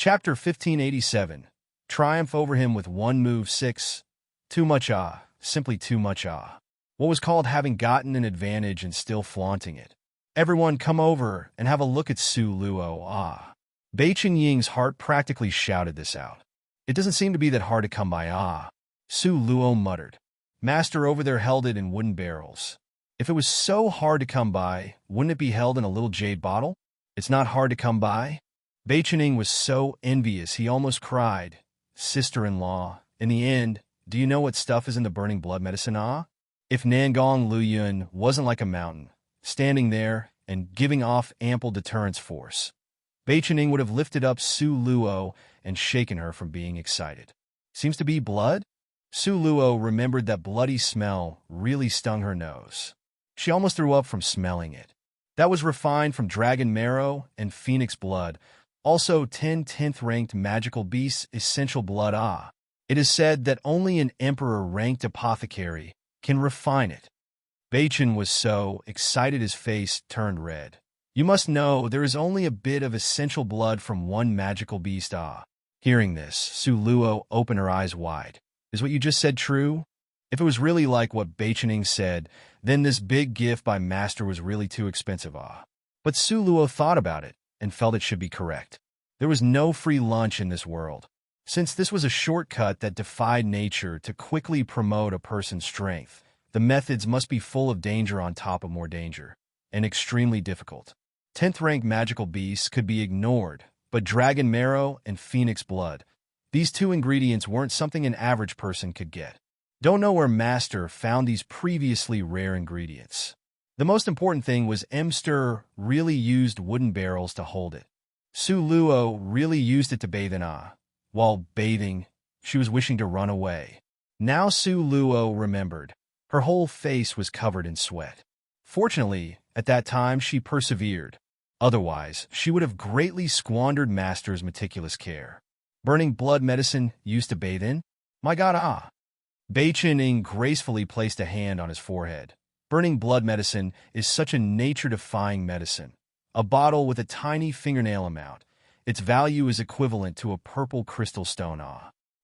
Chapter 1587. Triumph over him with one move 6. Too much simply too much What was called having gotten an advantage and still flaunting it. Everyone come over and have a look at Su Luo Bei Chen Ying's heart practically shouted this out. It doesn't seem to be that hard to come by Su Luo muttered. Master over there held it in wooden barrels. If it was so hard to come by, wouldn't it be held in a little jade bottle? It's not hard to come by? Bei Chening was so envious he almost cried. Sister-in-law, in the end, do you know what stuff is in the burning blood medicine If Nangong Luyun wasn't like a mountain, standing there and giving off ample deterrence force, Bei Chening would have lifted up Su Luo and shaken her from being excited. Seems to be blood? Su Luo remembered that bloody smell really stung her nose. She almost threw up from smelling it. That was refined from dragon marrow and phoenix blood, also 10th-ranked magical beasts essential blood It is said that only an emperor-ranked apothecary can refine it. Bei Chen was so excited his face turned red. You must know there is only a bit of essential blood from one magical beast Hearing this, Su Luo opened her eyes wide. Is what you just said true? If it was really like what Bei Chening said, then this big gift by Master was really too expensive But Su Luo thought about it and felt it should be correct. There was no free lunch in this world. Since this was a shortcut that defied nature to quickly promote a person's strength, the methods must be full of danger on top of more danger, and extremely difficult. 10th-ranked magical beasts could be ignored, but dragon marrow and phoenix blood, these two ingredients weren't something an average person could get. Don't know where Master found these previously rare ingredients. The most important thing was Emster really used wooden barrels to hold it. Su Luo really used it to bathe in While bathing, she was wishing to run away. Now Su Luo remembered. Her whole face was covered in sweat. Fortunately, at that time she persevered. Otherwise, she would have greatly squandered Master's meticulous care. Burning blood medicine used to bathe in? My God, Bei Chening gracefully placed a hand on his forehead. Burning blood medicine is such a nature-defying medicine. A bottle with a tiny fingernail amount. Its value is equivalent to a purple crystal stone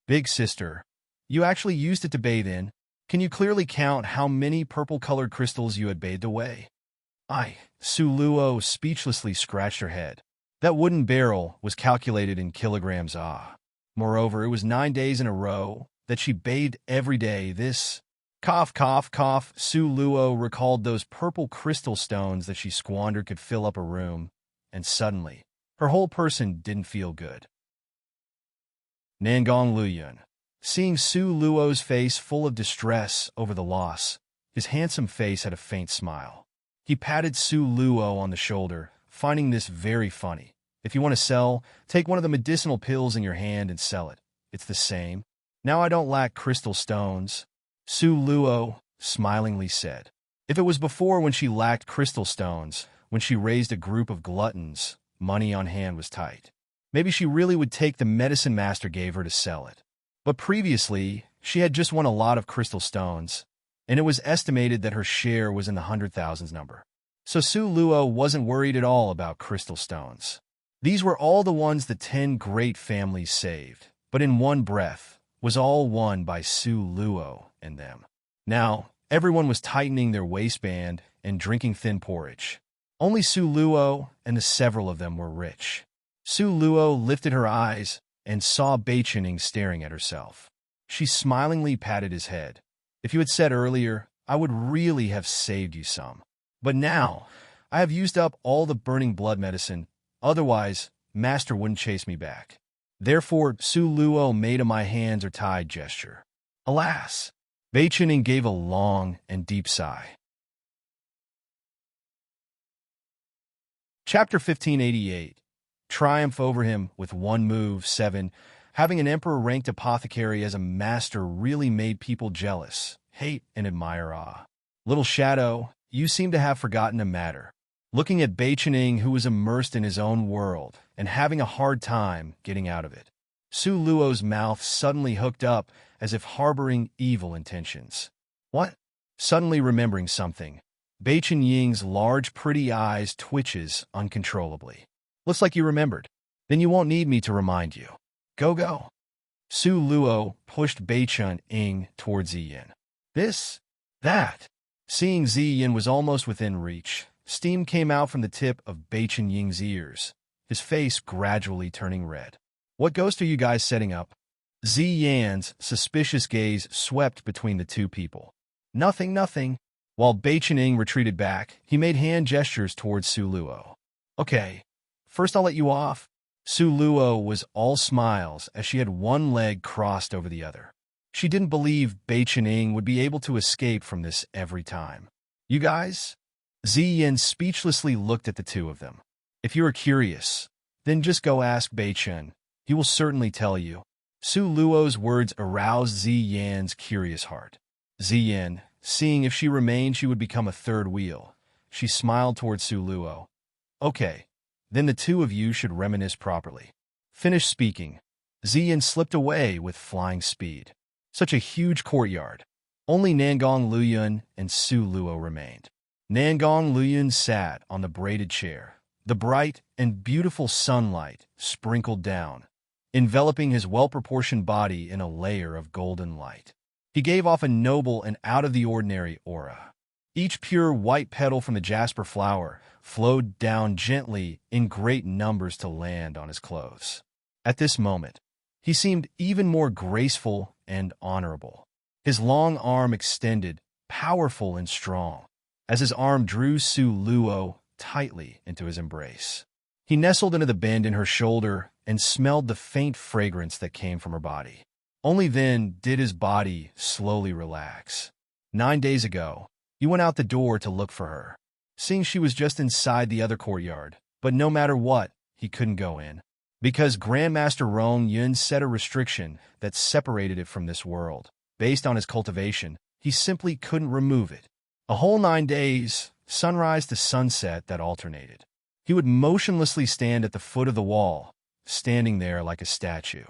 Big sister, you actually used it to bathe in. Can you clearly count how many purple-colored crystals you had bathed away? Su Luo speechlessly scratched her head. That wooden barrel was calculated in kilograms Moreover, it was 9 days in a row that she bathed every day. This cough, Su Luo recalled those purple crystal stones that she squandered could fill up a room, and suddenly, her whole person didn't feel good. Nangong Luyun, seeing Su Luo's face full of distress over the loss, his handsome face had a faint smile. He patted Su Luo on the shoulder, finding this very funny. If you want to sell, take one of the medicinal pills in your hand and sell it. It's the same. Now I don't lack crystal stones, Su Luo smilingly said. If it was before when she lacked crystal stones, when she raised a group of gluttons, money on hand was tight. Maybe she really would take the medicine Master gave her to sell it. But previously, she had just won a lot of crystal stones, and it was estimated that her share was in the 100,000s number. So Su Luo wasn't worried at all about crystal stones. These were all the ones the 10 great families saved, but in one breath, was all won by Su Luo and them. Now, everyone was tightening their waistband and drinking thin porridge. Only Su Luo and the several of them were rich. Su Luo lifted her eyes and saw Bei Chening staring at herself. She smilingly patted his head. If you had said earlier, I would really have saved you some. But now, I have used up all the burning blood medicine. Otherwise, Master wouldn't chase me back. Therefore, Su Luo made a my hands are tied gesture. Alas! Bei Chening gave a long and deep sigh. Chapter 1588. Triumph over him with one move 7. Having an emperor-ranked apothecary as a master really made people jealous, hate, and admire Little Shadow, you seem to have forgotten a matter. Looking at Bei Chening, who was immersed in his own world and having a hard time getting out of it. Su Luo's mouth suddenly hooked up as if harboring evil intentions. What? Suddenly remembering something, Bei Chen Ying's large pretty eyes twitches uncontrollably. Looks like you remembered. Then you won't need me to remind you. Go, go. Su Luo pushed Beichun-ing towards Ziyin. This, that. Seeing Ziyin was almost within reach, steam came out from the tip of Beichun-ying's ears, his face gradually turning red. What ghost are you guys setting up? Ziyan's suspicious gaze swept between the two people. Nothing, nothing. While Beichun-ing retreated back, he made hand gestures towards Su Luo. Okay, first I'll let you off. Su Luo was all smiles as she had one leg crossed over the other. She didn't believe Beichun-ing would be able to escape from this every time. You guys? Ziyin speechlessly looked at the two of them. If you are curious, then just go ask Beichun. He will certainly tell you. Su Luo's words aroused Ziyan's curious heart. Ziyin, seeing if she remained she would become a third wheel, she smiled towards Su Luo. Okay, then the two of you should reminisce properly. Finished speaking, Ziyin slipped away with flying speed. Such a huge courtyard. Only Nangong Luyun and Su Luo remained. Nangong Luyun sat on the braided chair. The bright and beautiful sunlight sprinkled down, enveloping his well-proportioned body in a layer of golden light. He gave off a noble and out-of-the-ordinary aura. Each pure white petal from the jasper flower flowed down gently in great numbers to land on his clothes. At this moment, he seemed even more graceful and honorable. His long arm extended, powerful and strong, as his arm drew Su Luo tightly into his embrace. He nestled into the bend in her shoulder and smelled the faint fragrance that came from her body. Only then did his body slowly relax. 9 days ago, he went out the door to look for her, seeing she was just inside the other courtyard, but no matter what, he couldn't go in. Because Grandmaster Rong Yun set a restriction that separated it from this world. Based on his cultivation, he simply couldn't remove it. A whole 9 days, sunrise to sunset that alternated. He would motionlessly stand at the foot of the wall, standing there like a statue.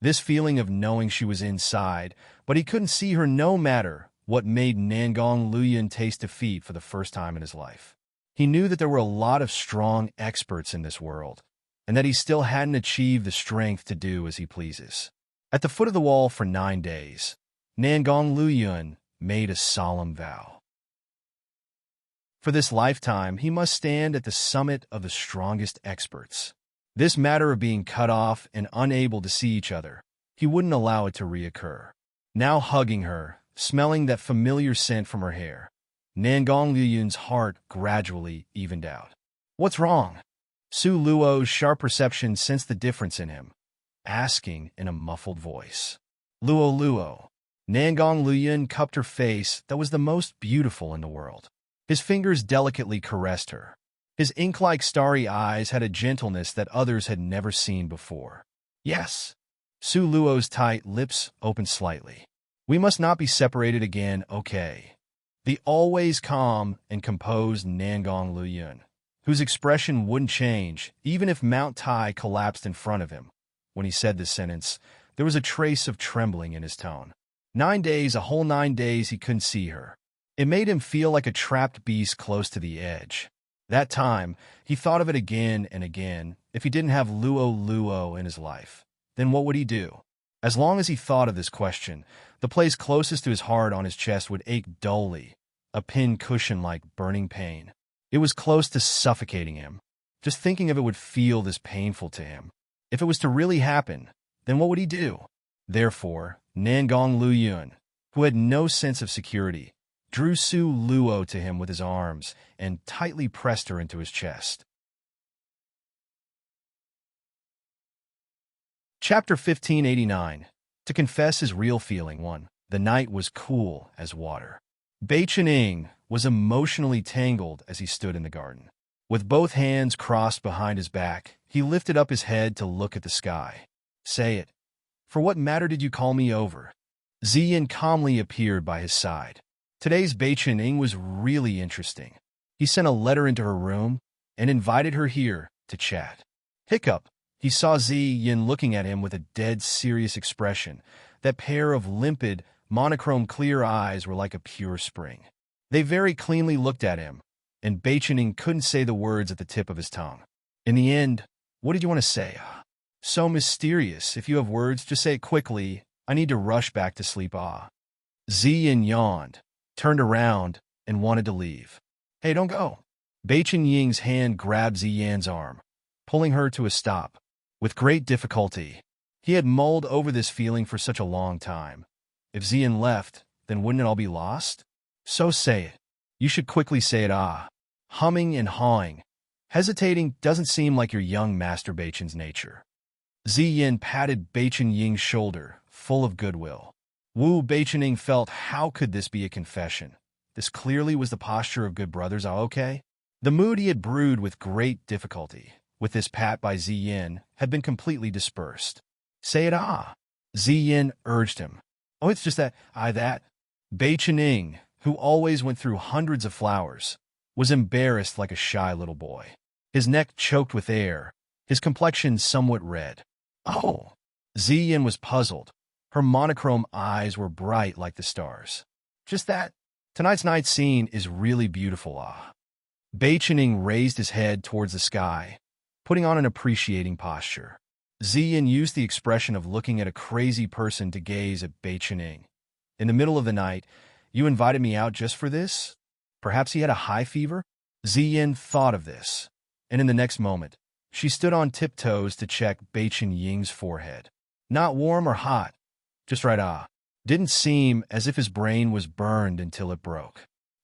This feeling of knowing she was inside, but he couldn't see her no matter what made Nangong Luyun taste defeat for the first time in his life. He knew that there were a lot of strong experts in this world, and that he still hadn't achieved the strength to do as he pleases. At the foot of the wall for 9 days, Nangong Luyun made a solemn vow. For this lifetime, he must stand at the summit of the strongest experts. This matter of being cut off and unable to see each other, he wouldn't allow it to reoccur. Now hugging her, smelling that familiar scent from her hair, Nangong Luyun's heart gradually evened out. What's wrong? Su Luo's sharp perception sensed the difference in him, asking in a muffled voice. Luo, Luo. Nangong Luyun cupped her face that was the most beautiful in the world. His fingers delicately caressed her. His ink-like starry eyes had a gentleness that others had never seen before. Yes. Su Luo's tight lips opened slightly. We must not be separated again, okay? The always calm and composed Nangong Luyun, whose expression wouldn't change even if Mount Tai collapsed in front of him. When he said this sentence, there was a trace of trembling in his tone. 9 days, a whole 9 days he couldn't see her. It made him feel like a trapped beast close to the edge. That time, he thought of it again and again. If he didn't have Luo Luo in his life, then what would he do? As long as he thought of this question, the place closest to his heart on his chest would ache dully, a pin cushion like burning pain. It was close to suffocating him. Just thinking of it would feel this painful to him. If it was to really happen, then what would he do? Therefore, Nangong Luyun, who had no sense of security, drew Su Luo to him with his arms and tightly pressed her into his chest. Chapter 1589. To confess his real feeling 1. The night was cool as water. Beichun-ing was emotionally tangled as he stood in the garden. With both hands crossed behind his back, he lifted up his head to look at the sky. Say it. For what matter did you call me over? Ziyin calmly appeared by his side. Today's Beichun-ing was really interesting. He sent a letter into her room and invited her here to chat. Hiccup. He saw Ziyin looking at him with a dead serious expression. That pair of limpid, monochrome clear eyes were like a pure spring. They very cleanly looked at him, and Beichun-ing couldn't say the words at the tip of his tongue. In the end, what did you want to say? So mysterious. If you have words, just say it quickly. I need to rush back to sleep. Ah. Ziyin yawned, turned around, and wanted to leave. Hey, don't go. Beichen Ying's hand grabbed Ziyan's arm, pulling her to a stop. With great difficulty, he had mulled over this feeling for such a long time. If Ziyan left, then wouldn't it all be lost? So say it. You should quickly say it. Ah. Humming and hawing. Hesitating doesn't seem like your young master Beichen's nature. Ziyin patted Beichen Ying's shoulder, full of goodwill. Wu Beichening felt, how could this be a confession? This clearly was the posture of good brothers. Ah, okay? The mood he had brewed with great difficulty, with this pat by Ziyin, had been completely dispersed. Say it. Ah. Ziyin urged him. Oh, it's just that. Beichening, who always went through hundreds of flowers, was embarrassed like a shy little boy. His neck choked with air, his complexion somewhat red. Oh. Ziyin was puzzled. Her monochrome eyes were bright like the stars. Just that. Tonight's night scene is really beautiful. Ah. Beichening raised his head towards the sky, putting on an appreciating posture. Ziyin used the expression of looking at a crazy person to gaze at Beichening. In the middle of the night, you invited me out just for this? Perhaps he had a high fever? Ziyin thought of this, and in the next moment, she stood on tiptoes to check Beichen Ying's forehead. Not warm or hot, just right. Ah. Didn't seem as if his brain was burned until it broke.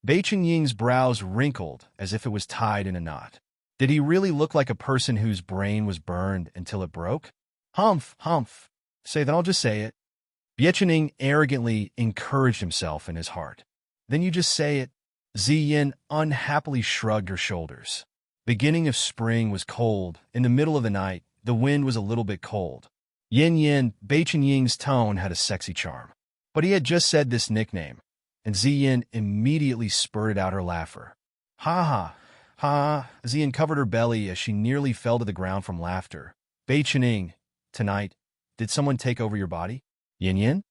Beichen Ying's brows wrinkled as if it was tied in a knot. Did he really look like a person whose brain was burned until it broke? Humph, humph. Say that, I'll just say it. Beichening arrogantly encouraged himself in his heart. Then you just say it. Ziyin unhappily shrugged her shoulders. Beginning of spring was cold. In the middle of the night, the wind was a little bit cold. Yin, Beichen Ying's tone had a sexy charm. But he had just said this nickname, and Ziyin immediately spurted out her laughter. Ha ha, ha. Ziyin covered her belly as she nearly fell to the ground from laughter. Beichening, tonight, did someone take over your body? Yin?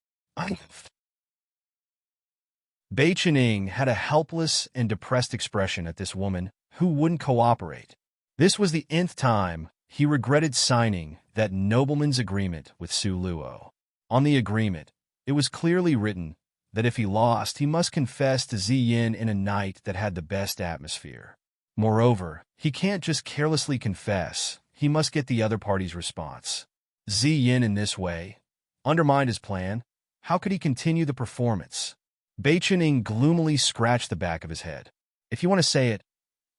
Beichening had a helpless and depressed expression at this woman who wouldn't cooperate. This was the nth time he regretted signing that nobleman's agreement with Su Luo. On the agreement, it was clearly written that if he lost, he must confess to Ziyin in a night that had the best atmosphere. Moreover, he can't just carelessly confess, he must get the other party's response. Ziyin, in this way, undermined his plan. How could he continue the performance? Beichening gloomily scratched the back of his head. If you want to say it,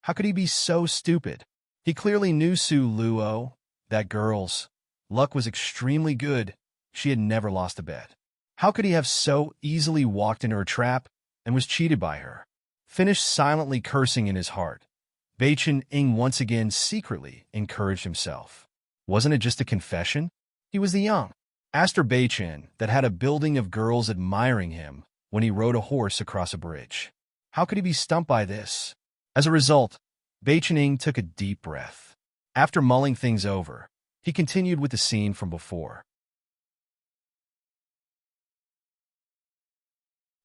how could he be so stupid? He clearly knew Su Luo. That girl's luck was extremely good. She had never lost a bet. How could he have so easily walked into her trap and was cheated by her? Finished silently cursing in his heart, Beichening once again secretly encouraged himself. Wasn't it just a confession? He was the young Aster Beichen that had a building of girls admiring him when he rode a horse across a bridge. How could he be stumped by this? As a result, Beichening took a deep breath. After mulling things over, he continued with the scene from before.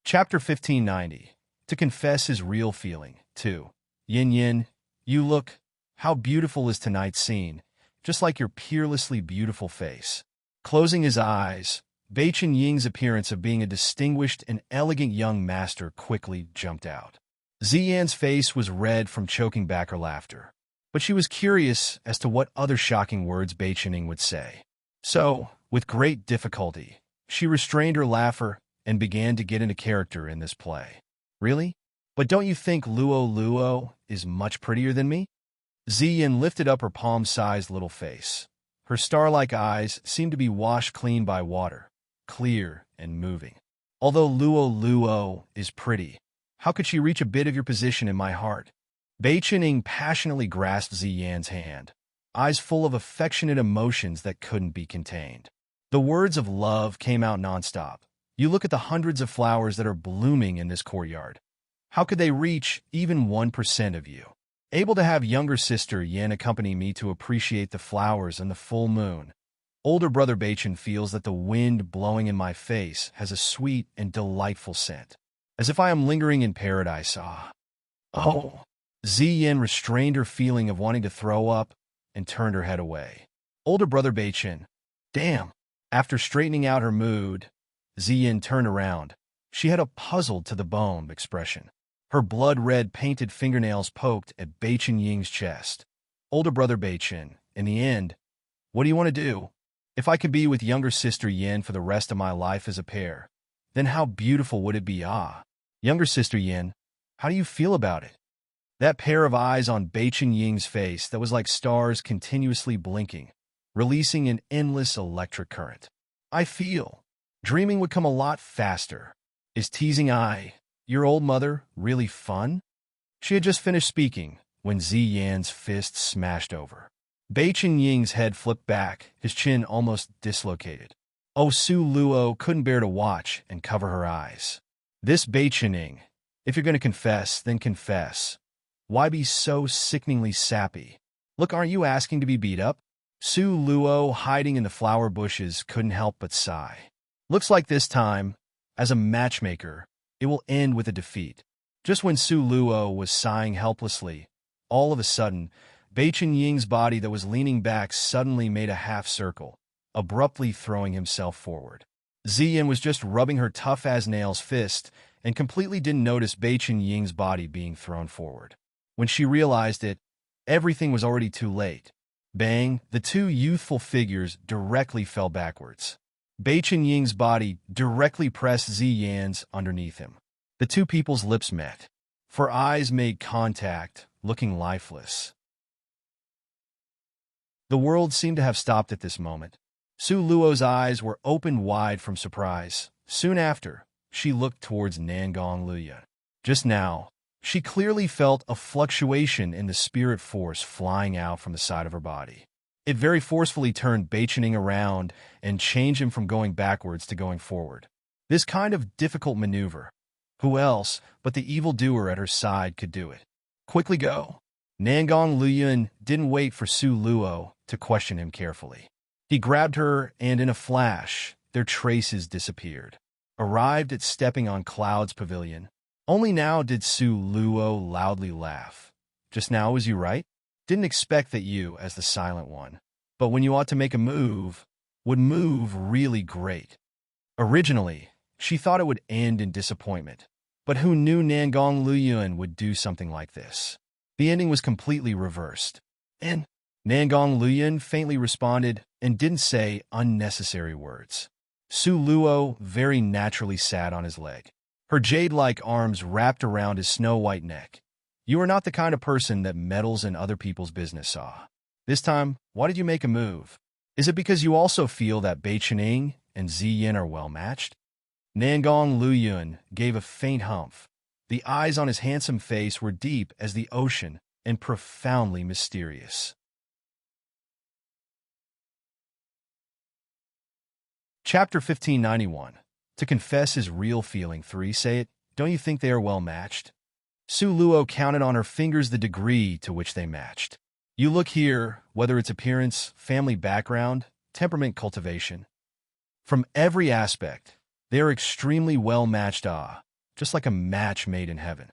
Chapter 1590. To confess his real feeling. 2. Yin, you look, how beautiful is tonight's scene, just like your peerlessly beautiful face. Closing his eyes, Beichen Ying's appearance of being a distinguished and elegant young master quickly jumped out. Ziyan's face was red from choking back her laughter, but she was curious as to what other shocking words Beichening would say. So, with great difficulty, she restrained her laughter and began to get into character in this play. Really? But don't you think Luo is much prettier than me? Ziyin lifted up her palm-sized little face. Her star-like eyes seemed to be washed clean by water, clear and moving. Although Luo is pretty, how could she reach a bit of your position in my heart? Beichening passionately grasped Ziyan's hand, eyes full of affectionate emotions that couldn't be contained. The words of love came out nonstop. You look at the hundreds of flowers that are blooming in this courtyard. How could they reach even 1% of you? Able to have younger sister Yin accompany me to appreciate the flowers and the full moon. Older brother Beichen feels that the wind blowing in my face has a sweet and delightful scent, as if I am lingering in paradise. Oh. Ziyin restrained her feeling of wanting to throw up and turned her head away. Older brother Beichin. Damn. After straightening out her mood, Ziyin turned around. She had a puzzled-to-the-bone expression. Her blood-red painted fingernails poked at Beichin Ying's chest. Older brother Beichin, in the end, what do you want to do? If I could be with younger sister Yin for the rest of my life as a pair, then how beautiful would it be? Ah, younger sister Yin, how do you feel about it? That pair of eyes on Beichin Ying's face that was like stars continuously blinking, releasing an endless electric current. I feel. Dreaming would come a lot faster. Is teasing your old mother, really fun? She had just finished speaking when Ziyan's fist smashed over. Beichin Ying's head flipped back, his chin almost dislocated. Oh, Su Luo couldn't bear to watch and cover her eyes. This Beichin Ying, if you're going to confess, then confess. Why be so sickeningly sappy? Look, aren't you asking to be beat up? Su Luo, hiding in the flower bushes, couldn't help but sigh. Looks like this time, as a matchmaker, it will end with a defeat. Just when Su Luo was sighing helplessly, all of a sudden, Beichin Ying's body that was leaning back suddenly made a half-circle, abruptly throwing himself forward. Ziyin was just rubbing her tough-as-nails fist and completely didn't notice Beichin Ying's body being thrown forward. When she realized it, everything was already too late. Bang, the two youthful figures directly fell backwards. Beichin Ying's body directly pressed Ziyan's underneath him. The two people's lips met. For eyes made contact, looking lifeless. The world seemed to have stopped at this moment. Su Luo's eyes were opened wide from surprise. Soon after, she looked towards Nangong Luya. Just now, she clearly felt a fluctuation in the spirit force flying out from the side of her body. It very forcefully turned Beichin Ying around and changed him from going backwards to going forward. This kind of difficult maneuver, who else but the evildoer at her side could do it? Quickly go. Nangong Luyun didn't wait for Su Luo to question him carefully. He grabbed her, and in a flash, their traces disappeared. Arrived at stepping on Cloud's pavilion. Only now did Su Luo loudly laugh. Just now was you right? Didn't expect that you, as the silent one, but when you ought to make a move, would move really great. Originally, she thought it would end in disappointment, but who knew Nangong Luyun would do something like this? The ending was completely reversed. And Nangong Luyun faintly responded and didn't say unnecessary words. Su Luo very naturally sat on his leg. Her jade-like arms wrapped around his snow-white neck. You are not the kind of person that meddles in other people's business, Ah. This time, why did you make a move? Is it because you also feel that Beichin Ying and Ziyin are well-matched? Nangong Luyun gave a faint humph. The eyes on his handsome face were deep as the ocean and profoundly mysterious. Chapter 1591. To confess his real feeling. 3. Say it. Don't you think they are well-matched? Su Luo counted on her fingers the degree to which they matched. You look here, whether it's appearance, family background, temperament cultivation. From every aspect, they are extremely well-matched, Ah, just like a match made in heaven.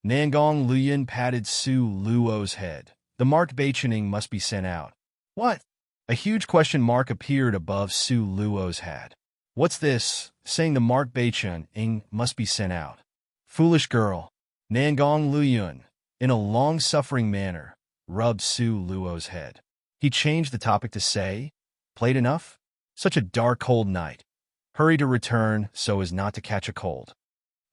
Nangong Luyun patted Su Luo's head. The marked Beichin Ying must be sent out. What? A huge question mark appeared above Su Luo's head. What's this, saying the marked Beichin Ying must be sent out? Foolish girl. Nangong Luyun, in a long-suffering manner, rubbed Su Luo's head. He changed the topic to say, played enough? Such a dark, cold night. Hurry to return so as not to catch a cold.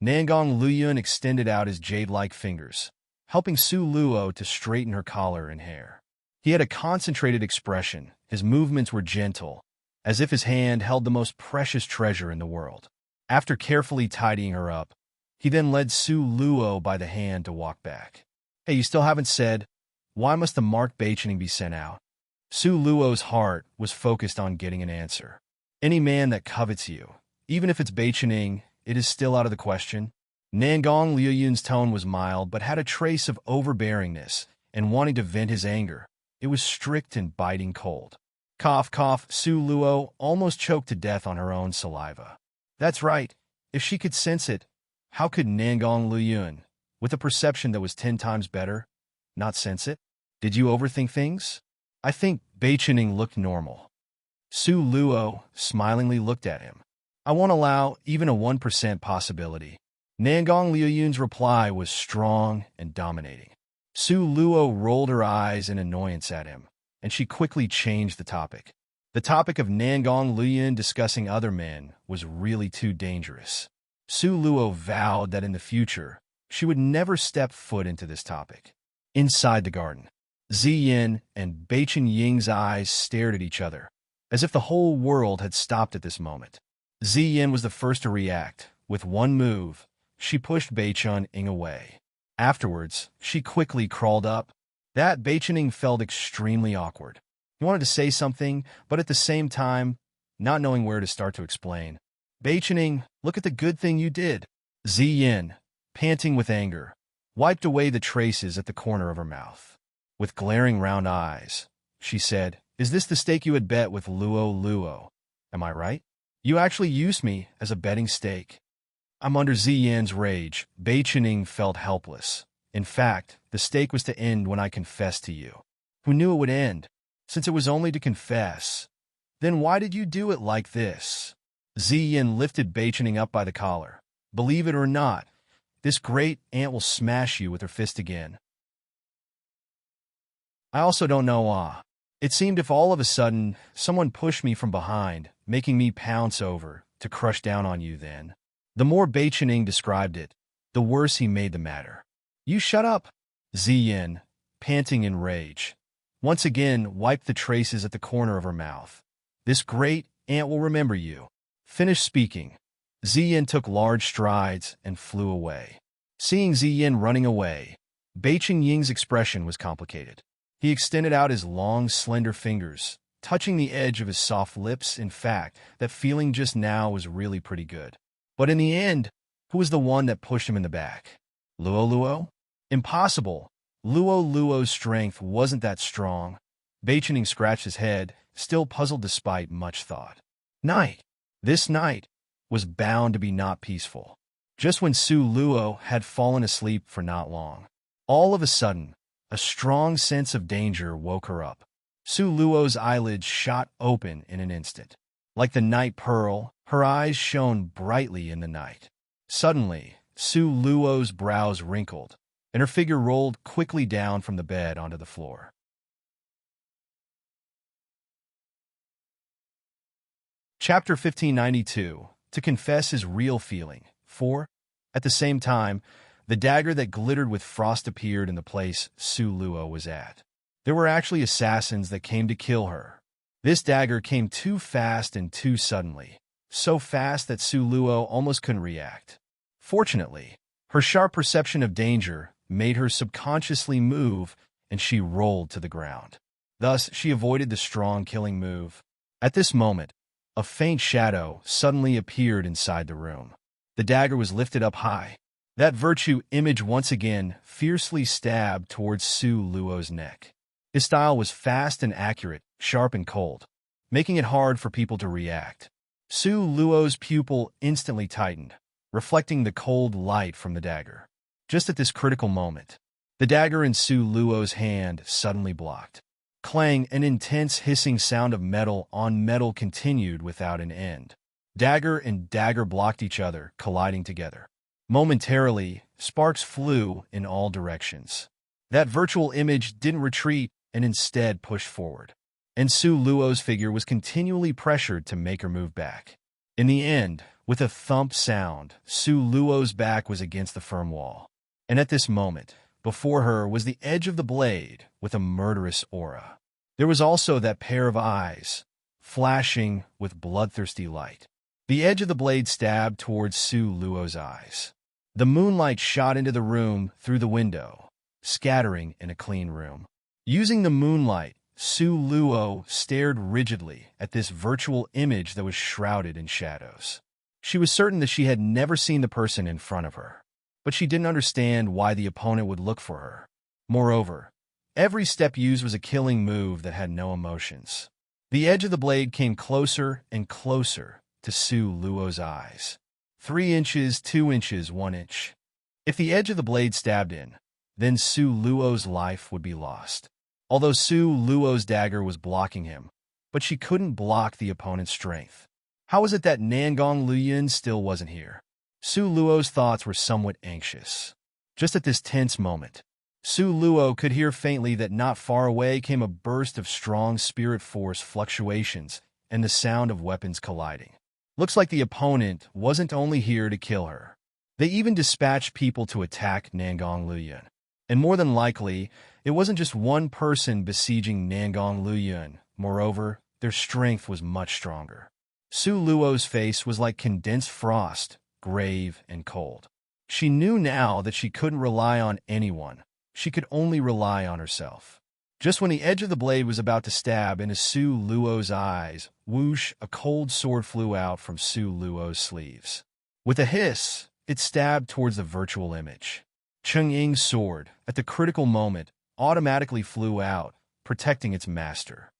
Nangong Luyun extended out his jade-like fingers, helping Su Luo to straighten her collar and hair. He had a concentrated expression. His movements were gentle, as if his hand held the most precious treasure in the world. After carefully tidying her up, he then led Su Luo by the hand to walk back. Hey, you still haven't said, why must the marked Beichin Ying be sent out? Su Luo's heart was focused on getting an answer. Any man that covets you, even if it's Beichin Ying, it is still out of the question. Nangong Luyun's tone was mild but had a trace of overbearingness, and wanting to vent his anger, it was strict and biting cold. Cough, cough, Su Luo almost choked to death on her own saliva. That's right. If she could sense it, how could Nangong Luyun, with a perception that was 10 times better, not sense it? Did you overthink things? I think Beichening looked normal. Su Luo smilingly looked at him. I won't allow even a 1% possibility. Nangong Liuyun's reply was strong and dominating. Su Luo rolled her eyes in annoyance at him, and she quickly changed the topic. The topic of Nangong Liuyun discussing other men was really too dangerous. Su Luo vowed that in the future, she would never step foot into this topic. Inside the garden, Ziyin and Beichen Ying's eyes stared at each other, as if the whole world had stopped at this moment. Ziyin was the first to react. With one move, she pushed Beichen Ying away. Afterwards, she quickly crawled up. That Beichen Ying felt extremely awkward. He wanted to say something, but at the same time, not knowing where to start to explain. Beichen Ying, look at the good thing you did. Ziyin, panting with anger, wiped away the traces at the corner of her mouth. With glaring round eyes, she said, "Is this the stake you had bet with Luo Luo? Am I right? You actually used me as a betting stake." I'm under Ziyin's rage. Beichen Ying felt helpless. In fact, the stake was to end when I confessed to you. Who knew it would end? Since it was only to confess. Then why did you do it like this? Ziyin lifted Beichen Ying up by the collar. Believe it or not, this great aunt will smash you with her fist again. I also don't know. It seemed if all of a sudden someone pushed me from behind, making me pounce over to crush down on you then. The more Beichen Ying described it, the worse he made the matter. You shut up! Ziyin, panting in rage, once again wiped the traces at the corner of her mouth. This great aunt will remember you. Finished speaking, Ziyin took large strides and flew away. Seeing Ziyin running away, Beichen Ying's expression was complicated. He extended out his long, slender fingers, touching the edge of his soft lips. In fact, that feeling just now was really pretty good. But in the end, who was the one that pushed him in the back? Luo Luo? Impossible. Luo Luo's strength wasn't that strong. Beichen Ying scratched his head, still puzzled despite much thought. This night was bound to be not peaceful. Just when Su Luo had fallen asleep for not long, all of a sudden, a strong sense of danger woke her up. Su Luo's eyelids shot open in an instant. Like the night pearl, her eyes shone brightly in the night. Suddenly, Su Luo's brows wrinkled, and her figure rolled quickly down from the bed onto the floor. Chapter 1592. To confess his real feeling. 4. At the same time, the dagger that glittered with frost appeared in the place Su Luo was at. There were actually assassins that came to kill her. This dagger came too fast and too suddenly, so fast that Su Luo almost couldn't react. Fortunately, her sharp perception of danger made her subconsciously move, and she rolled to the ground. Thus, she avoided the strong killing move. At this moment, a faint shadow suddenly appeared inside the room. The dagger was lifted up high. That virtue image once again fiercely stabbed towards Su Luo's neck. His style was fast and accurate, sharp and cold, making it hard for people to react. Su Luo's pupil instantly tightened, reflecting the cold light from the dagger. Just at this critical moment, the dagger in Su Luo's hand suddenly blocked. Clang, an intense hissing sound of metal on metal continued without an end. Dagger and dagger blocked each other, colliding together. Momentarily, sparks flew in all directions. That virtual image didn't retreat and instead pushed forward. And Su Luo's figure was continually pressured to make her move back. In the end, with a thump sound, Su Luo's back was against the firm wall. And at this moment, before her was the edge of the blade with a murderous aura. There was also that pair of eyes, flashing with bloodthirsty light. The edge of the blade stabbed towards Su Luo's eyes. The moonlight shot into the room through the window, scattering in a clean room. Using the moonlight, Su Luo stared rigidly at this virtual image that was shrouded in shadows. She was certain that she had never seen the person in front of her, but she didn't understand why the opponent would look for her. Moreover, every step used was a killing move that had no emotions. The edge of the blade came closer and closer to Su Luo's eyes. 3 inches, 2 inches, 1 inch. If the edge of the blade stabbed in, then Su Luo's life would be lost. although Su Luo's dagger was blocking him, but she couldn't block the opponent's strength. How was it that Nangong Luoyun still wasn't here? Su Luo's thoughts were somewhat anxious. Just at this tense moment, Su Luo could hear faintly that not far away came a burst of strong spirit force fluctuations and the sound of weapons colliding. Looks like the opponent wasn't only here to kill her. They even dispatched people to attack Nangong Luoyun. And more than likely, it wasn't just one person besieging Nangong Luoyun. Moreover, their strength was much stronger. Su Luo's face was like condensed frost, grave and cold. She knew now that she couldn't rely on anyone. She could only rely on herself. Just when the edge of the blade was about to stab into Su Luo's eyes, whoosh, a cold sword flew out from Su Luo's sleeves. With a hiss, it stabbed towards the virtual image. Cheng-Ying's sword, at the critical moment, automatically flew out, protecting its master.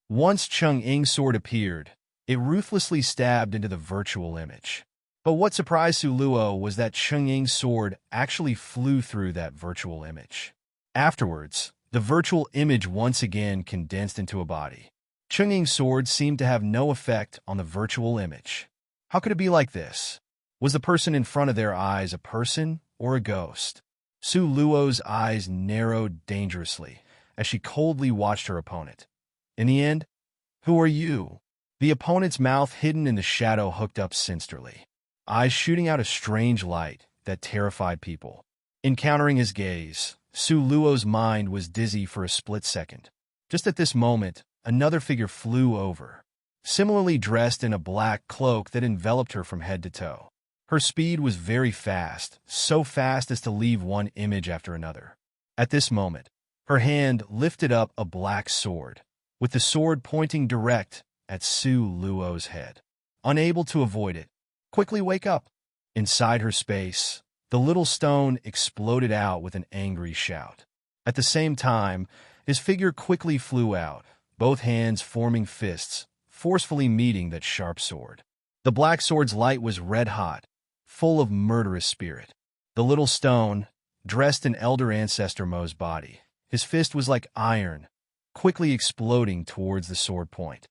Once Cheng-Ying's sword appeared, it ruthlessly stabbed into the virtual image. But what surprised Su Luo was that Cheng-Ying's sword actually flew through that virtual image. Afterwards, the virtual image once again condensed into a body. Cheng-Ying's sword seemed to have no effect on the virtual image. How could it be like this? Was the person in front of their eyes a person or a ghost? Su Luo's eyes narrowed dangerously as she coldly watched her opponent. In the end, who are you? The opponent's mouth hidden in the shadow hooked up sinisterly, eyes shooting out a strange light that terrified people. Encountering his gaze, Su Luo's mind was dizzy for a split second. Just at this moment, another figure flew over, similarly dressed in a black cloak that enveloped her from head to toe. Her speed was very fast, so fast as to leave one image after another. At this moment, her hand lifted up a black sword, with the sword pointing direct at Su Luo's head. Unable to avoid it, quickly wake up. Inside her space, the little stone exploded out with an angry shout. At the same time, his figure quickly flew out, both hands forming fists, forcefully meeting that sharp sword. The black sword's light was red-hot, full of murderous spirit. The little stone, dressed in Elder Ancestor Mo's body, his fist was like iron, quickly exploding towards the sword point.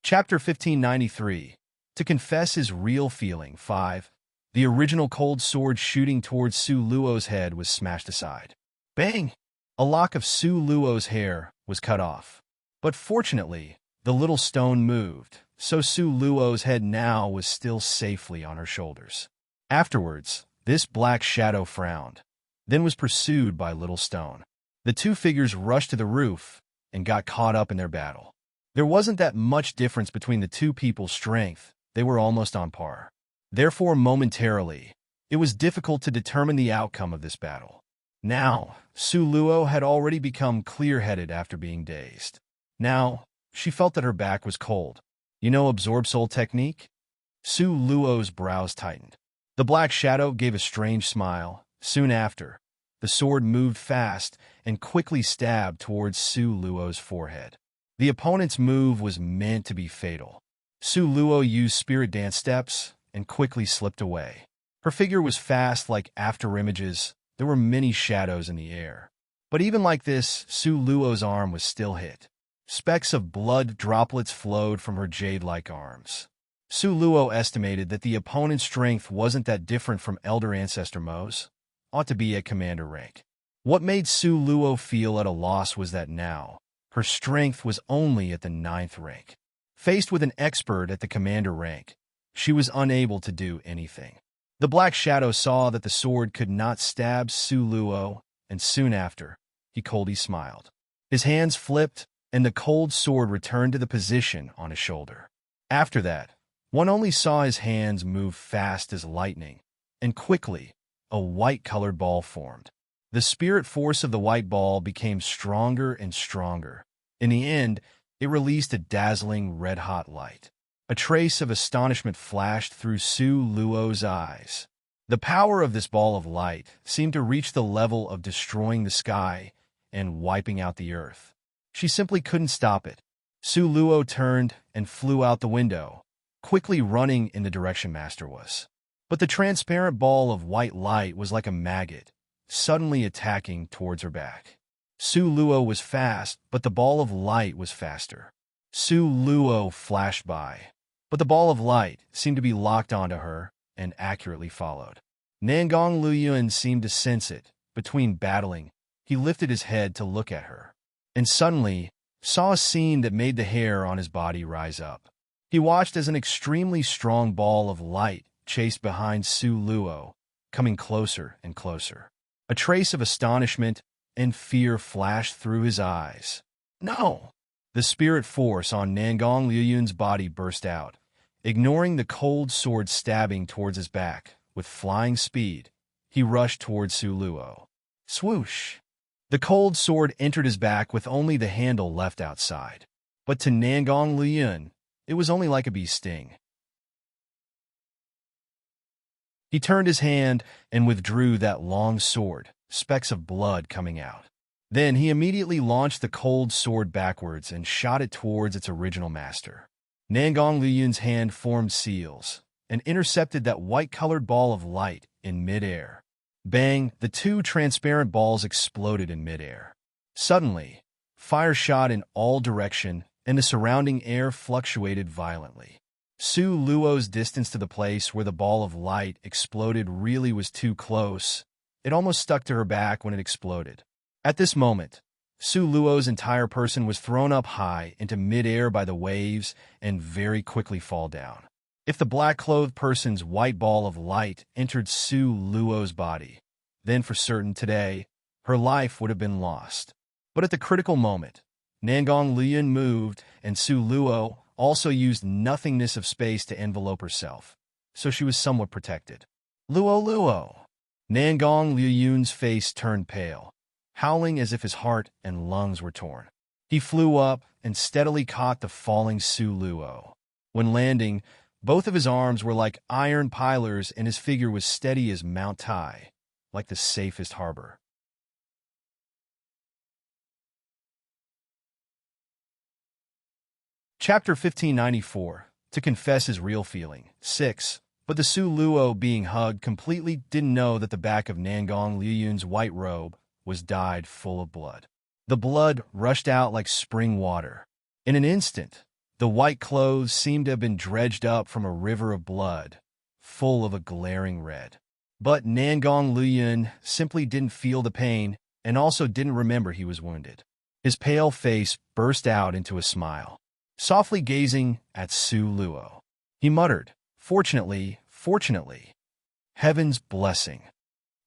Chapter 1593. To confess his real feeling. 5. The original cold sword shooting towards Su Luo's head was smashed aside. Bang! A lock of Su Luo's hair was cut off. But fortunately, the little stone moved, so Su Luo's head now was still safely on her shoulders. Afterwards, this black shadow frowned, then was pursued by Little Stone. The two figures rushed to the roof and got caught up in their battle. There wasn't that much difference between the two people's strength. They were almost on par. Therefore, momentarily, it was difficult to determine the outcome of this battle. Now, Su Luo had already become clear-headed after being dazed. Now, she felt that her back was cold. You know Absorb Soul technique? Su Luo's brows tightened. The black shadow gave a strange smile. Soon after, the sword moved fast and quickly stabbed towards Su Luo's forehead. The opponent's move was meant to be fatal. Su Luo used spirit dance steps and quickly slipped away. Her figure was fast like after images. There were many shadows in the air. But even like this, Su Luo's arm was still hit. Specks of blood droplets flowed from her jade-like arms. Su Luo estimated that the opponent's strength wasn't that different from Elder Ancestor Mo's. Ought to be at commander rank. What made Su Luo feel at a loss was that now, her strength was only at the 9th rank. Faced with an expert at the commander rank, she was unable to do anything. The Black Shadow saw that the sword could not stab Su Luo, and soon after, he coldly smiled. His hands flipped, and the cold sword returned to the position on his shoulder. After that, one only saw his hands move fast as lightning, and quickly, a white-colored ball formed. The spirit force of the white ball became stronger and stronger. In the end, it released a dazzling red-hot light. A trace of astonishment flashed through Su Luo's eyes. The power of this ball of light seemed to reach the level of destroying the sky and wiping out the earth. She simply couldn't stop it. Su Luo turned and flew out the window, quickly running in the direction Master was. But the transparent ball of white light was like a maggot, suddenly attacking towards her back. Su Luo was fast, but the ball of light was faster. Su Luo flashed by, but the ball of light seemed to be locked onto her and accurately followed. Nangong Luyuan seemed to sense it. Between battling, he lifted his head to look at her, and suddenly saw a scene that made the hair on his body rise up. He watched as an extremely strong ball of light chased behind Su Luo, coming closer and closer. A trace of astonishment and fear flashed through his eyes. No! The spirit force on Nangong Luyuan's body burst out, ignoring the cold sword stabbing towards his back. With flying speed, he rushed towards Su Luo. Swoosh! The cold sword entered his back with only the handle left outside. But to Nangong Luyuan, it was only like a bee's sting. He turned his hand and withdrew that long sword, specks of blood coming out. Then he immediately launched the cold sword backwards and shot it towards its original master. Nangong Luyuan's hand formed seals and intercepted that white-colored ball of light in midair. Bang! The two transparent balls exploded in midair. Suddenly, fire shot in all directions, and the surrounding air fluctuated violently. Su Luo's distance to the place where the ball of light exploded really was too close. It almost stuck to her back when it exploded. At this moment, Su Luo's entire person was thrown up high into midair by the waves and very quickly fall down. If the black-clothed person's white ball of light entered Su Luo's body, then for certain today, her life would have been lost. But at the critical moment, Nangong Luyuan moved, and Su Luo also used nothingness of space to envelope herself, so she was somewhat protected. Luo Luo! Nangong Luyuan's face turned pale, howling as if his heart and lungs were torn. He flew up and steadily caught the falling Su Luo. When landing, both of his arms were like iron pillars and his figure was steady as Mount Tai, like the safest harbor. Chapter 1594, To Confess His Real Feeling, 6. But the Su Luo being hugged completely didn't know that the back of Nangong Luyuan's white robe was dyed full of blood. The blood rushed out like spring water. In an instant, the white clothes seemed to have been dredged up from a river of blood, full of a glaring red. But Nangong Luyuan simply didn't feel the pain and also didn't remember he was wounded. His pale face burst out into a smile. Softly gazing at Su Luo, he muttered, Fortunately, heaven's blessing.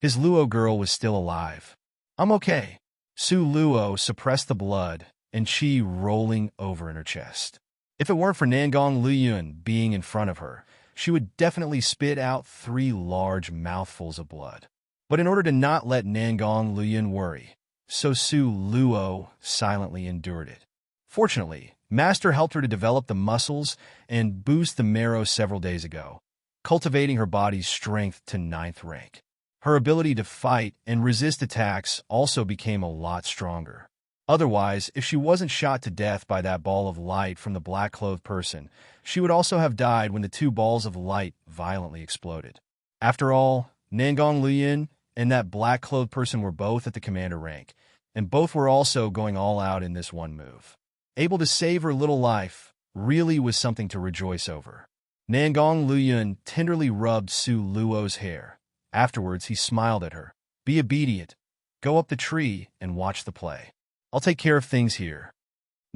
His Luo girl was still alive. I'm okay. Su Luo suppressed the blood and chi rolling over in her chest. If it weren't for Nangong Luyuan being in front of her, she would definitely spit out 3 large mouthfuls of blood. But in order to not let Nangong Luyuan worry, so Su Luo silently endured it. Fortunately, Master helped her to develop the muscles and boost the marrow several days ago, cultivating her body's strength to 9th rank. Her ability to fight and resist attacks also became a lot stronger. Otherwise, if she wasn't shot to death by that ball of light from the black-clothed person, she would also have died when the 2 balls of light violently exploded. After all, Nangong Luyuan and that black-clothed person were both at the commander rank, and both were also going all out in this one move. Able to save her little life really was something to rejoice over. Nangong Luyuan tenderly rubbed Su Luo's hair. Afterwards, he smiled at her. Be obedient. Go up the tree and watch the play. I'll take care of things here.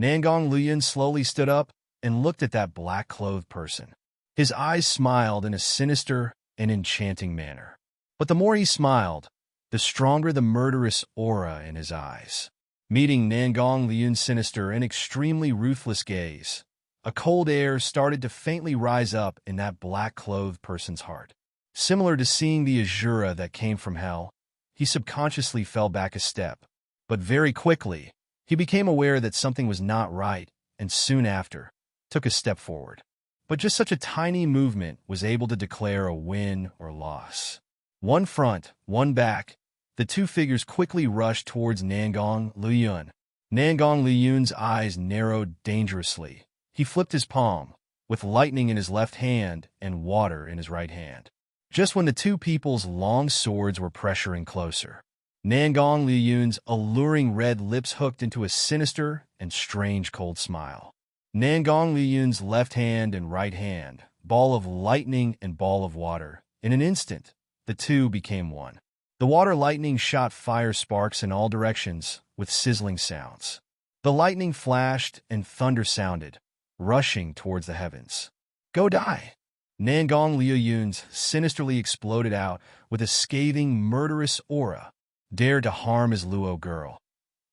Nangong Luyuan slowly stood up and looked at that black-clothed person. His eyes smiled in a sinister and enchanting manner. But the more he smiled, the stronger the murderous aura in his eyes. Meeting Nangong Luyuan's sinister and extremely ruthless gaze, a cold air started to faintly rise up in that black-clothed person's heart. Similar to seeing the Azura that came from hell, he subconsciously fell back a step. But very quickly, he became aware that something was not right, and soon after, took a step forward. But just such a tiny movement was able to declare a win or loss. One front, one back, the 2 figures quickly rushed towards Nangong Luyuan. Nangong Luyuan's eyes narrowed dangerously. He flipped his palm, with lightning in his left hand and water in his right hand. just when the two people's long swords were pressuring closer. Nangong Liuyun's alluring red lips hooked into a sinister and strange cold smile. Nangong Liuyun's left hand and right hand, ball of lightning and ball of water. In an instant, the two became one. The water lightning shot fire sparks in all directions with sizzling sounds. The lightning flashed and thunder sounded, rushing towards the heavens. Go die! Nangong Liuyun's sinisterly exploded out with a scathing, murderous aura. Dare to harm his Luo girl.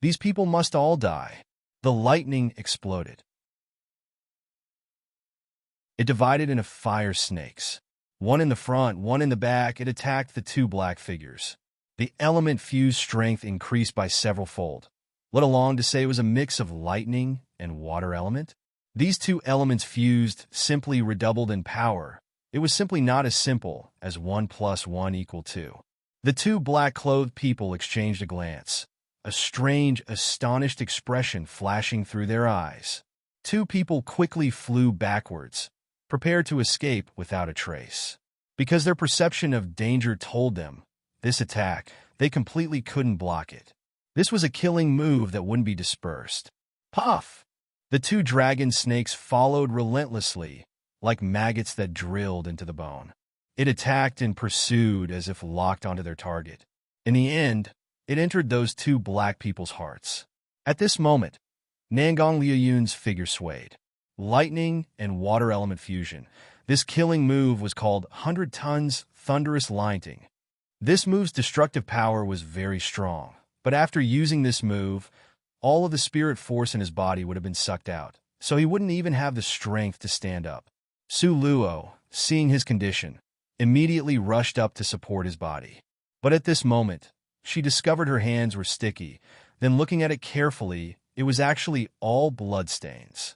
These people must all die. The lightning exploded. It divided into fire snakes. One in the front, one in the back. It attacked the two black figures. The element-fused strength increased by several-fold. Let alone to say it was a mix of lightning and water element. These two elements fused simply redoubled in power. It was simply not as simple as 1 + 1 = 2. The two black-clothed people exchanged a glance, a strange, astonished expression flashing through their eyes. Two people quickly flew backwards, prepared to escape without a trace. Because their perception of danger told them, this attack, they completely couldn't block it. This was a killing move that wouldn't be dispersed. Puff! The two dragon snakes followed relentlessly, like maggots that drilled into the bone. It attacked and pursued as if locked onto their target. In the end, it entered those two black people's hearts. At this moment, Nangong Liuyun's figure swayed. Lightning and water element fusion. This killing move was called 100 Tons Thunderous Lightning. This move's destructive power was very strong, but after using this move, all of the spirit force in his body would have been sucked out, so he wouldn't even have the strength to stand up. Su Luo, seeing his condition, immediately rushed up to support his body. But at this moment, she discovered her hands were sticky. Then looking at it carefully, it was actually all bloodstains.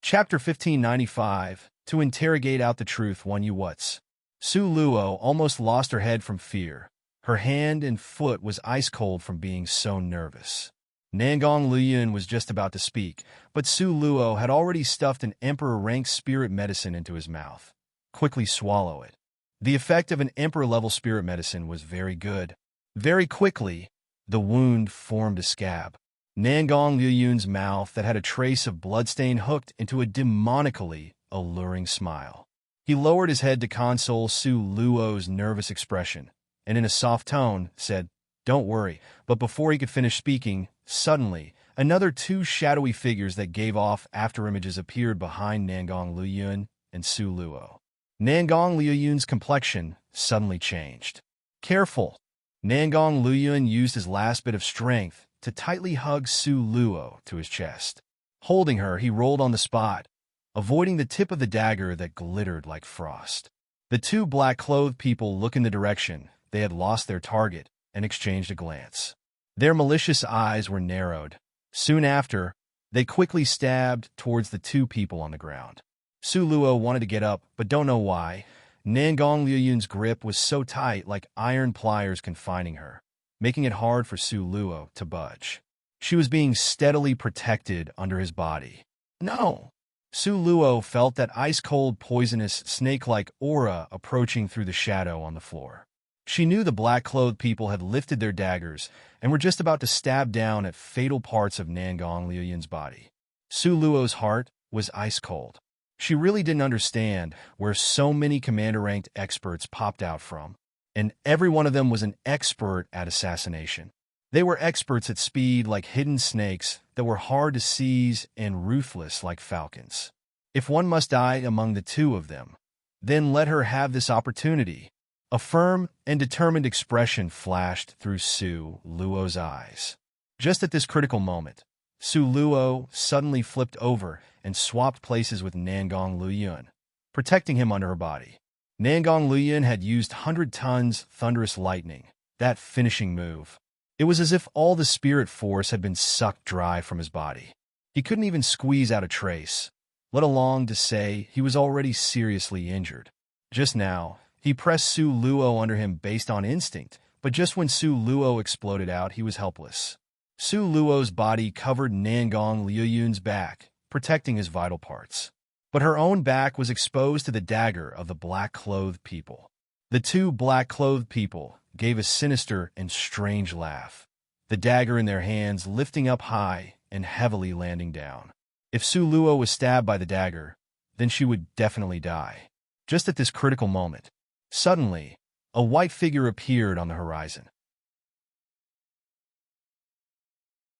Chapter 1595, To Interrogate Out the Truth 1 U What's. Su Luo almost lost her head from fear. Her hand and foot was ice cold from being so nervous. Nangong Liyun was just about to speak, but Su Luo had already stuffed an emperor-ranked spirit medicine into his mouth. Quickly swallow it. The effect of an emperor-level spirit medicine was very good. Very quickly, the wound formed a scab. Nangong Liyun's mouth that had a trace of bloodstain hooked into a demonically alluring smile. He lowered his head to console Su Luo's nervous expression, and in a soft tone said, "Don't worry," but before he could finish speaking, suddenly, another two shadowy figures that gave off afterimages appeared behind Nangong Liyun and Su Luo. Nangong Liyun's complexion suddenly changed. Careful! Nangong Liyun used his last bit of strength to tightly hug Su Luo to his chest. Holding her, he rolled on the spot, avoiding the tip of the dagger that glittered like frost. The two black-clothed people looked in the direction they had lost their target and exchanged a glance. Their malicious eyes were narrowed. Soon after, they quickly stabbed towards the two people on the ground. Su Luo wanted to get up, but don't know why. Nangong Liyun's grip was so tight like iron pliers confining her, making it hard for Su Luo to budge. She was being steadily protected under his body. No! Su Luo felt that ice-cold, poisonous, snake-like aura approaching through the shadow on the floor. She knew the black-clothed people had lifted their daggers and were just about to stab down at fatal parts of Nangong Liyun's body. Su Luo's heart was ice-cold. She really didn't understand where so many commander-ranked experts popped out from, and every one of them was an expert at assassination. They were experts at speed like hidden snakes that were hard to seize and ruthless like falcons. If one must die among the two of them, then let her have this opportunity. A firm and determined expression flashed through Su Luo's eyes. Just at this critical moment, Su Luo suddenly flipped over and swapped places with Nangong Liyun, protecting him under her body. Nangong Liyun had used 100 Tons Thunderous Lightning, that finishing move. It was as if all the spirit force had been sucked dry from his body. He couldn't even squeeze out a trace, let alone to say he was already seriously injured. Just now, he pressed Su Luo under him based on instinct, but just when Su Luo exploded out, he was helpless. Su Luo's body covered Nangong Liyun's back, protecting his vital parts. But her own back was exposed to the dagger of the black-clothed people. The two black-clothed people gave a sinister and strange laugh, the dagger in their hands lifting up high and heavily landing down. If Su Luo was stabbed by the dagger, then she would definitely die. Just at this critical moment, suddenly, a white figure appeared on the horizon.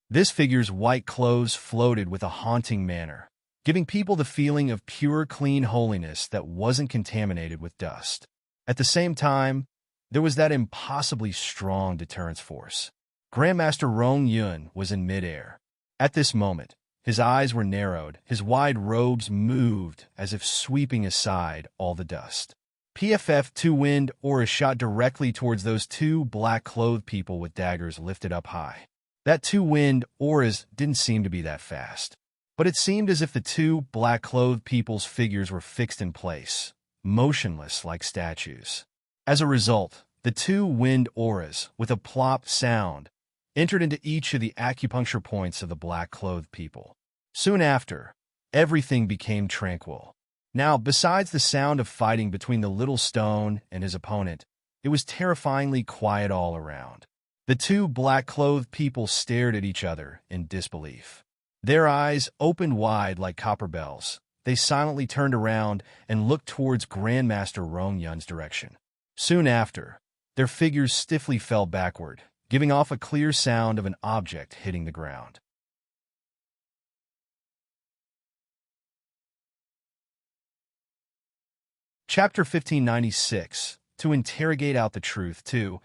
This figure's white clothes floated with a haunting manner, giving people the feeling of pure, clean holiness that wasn't contaminated with dust. At the same time, there was that impossibly strong deterrence force. Grandmaster Rong Yun was in midair. At this moment, his eyes were narrowed, his wide robes moved as if sweeping aside all the dust. PFF-2 wind auras shot directly towards those two black-clothed people with daggers lifted up high. That two wind auras didn't seem to be that fast, but it seemed as if the two black-clothed people's figures were fixed in place, motionless like statues. As a result, the two wind auras, with a plop sound, entered into each of the acupuncture points of the black-clothed people. Soon after, everything became tranquil. Now, besides the sound of fighting between the little stone and his opponent, it was terrifyingly quiet all around. The two black-clothed people stared at each other in disbelief. Their eyes opened wide like copper bells. They silently turned around and looked towards Grandmaster Rong Yun's direction. Soon after, their figures stiffly fell backward, giving off a clear sound of an object hitting the ground. Chapter 1596. To interrogate out the truth, too.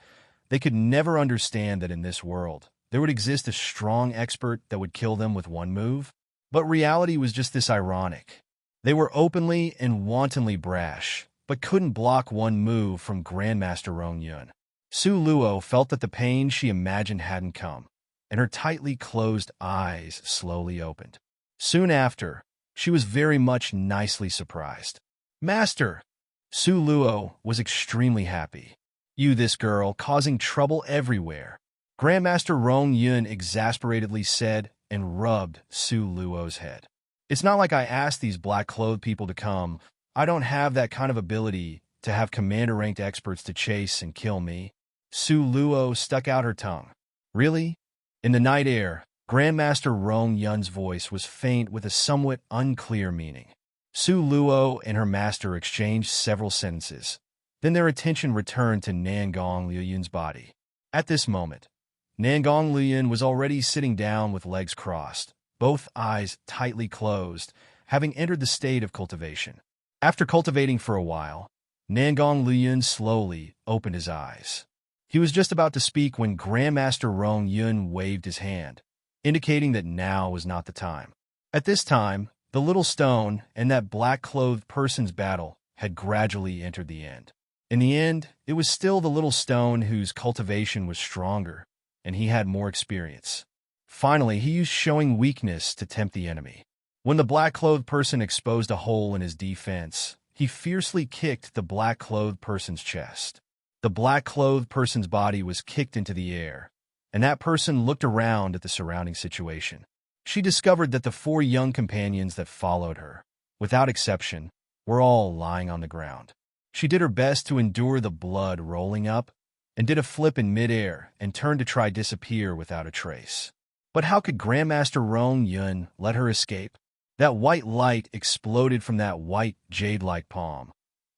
They could never understand that in this world, there would exist a strong expert that would kill them with one move. But reality was just this ironic. They were openly and wantonly brash, but couldn't block one move from Grandmaster Rong Yun. Su Luo felt that the pain she imagined hadn't come, and her tightly closed eyes slowly opened. Soon after, she was very much nicely surprised. "Master!" Su Luo was extremely happy. "You, this girl, causing trouble everywhere," Grandmaster Rong Yun exasperatedly said and rubbed Su Luo's head. "It's not like I asked these black-clothed people to come. I don't have that kind of ability to have commander-ranked experts to chase and kill me." Su Luo stuck out her tongue. "Really?" In the night air, Grandmaster Rong Yun's voice was faint with a somewhat unclear meaning. Su Luo and her master exchanged several sentences. Then their attention returned to Nangong Liuyun's body. At this moment, Nangong Liyun was already sitting down with legs crossed, both eyes tightly closed, having entered the state of cultivation. After cultivating for a while, Nangong Liyun slowly opened his eyes. He was just about to speak when Grandmaster Rong Yun waved his hand, indicating that now was not the time. At this time, the little stone and that black-clothed person's battle had gradually entered the end. In the end, it was still the little stone whose cultivation was stronger, and he had more experience. Finally, he used showing weakness to tempt the enemy. When the black-clothed person exposed a hole in his defense, he fiercely kicked the black-clothed person's chest. The black-clothed person's body was kicked into the air, and that person looked around at the surrounding situation. She discovered that the 4 young companions that followed her, without exception, were all lying on the ground. She did her best to endure the blood rolling up, and did a flip in midair and turned to try disappear without a trace. But how could Grandmaster Rong Yun let her escape? That white light exploded from that white jade-like palm,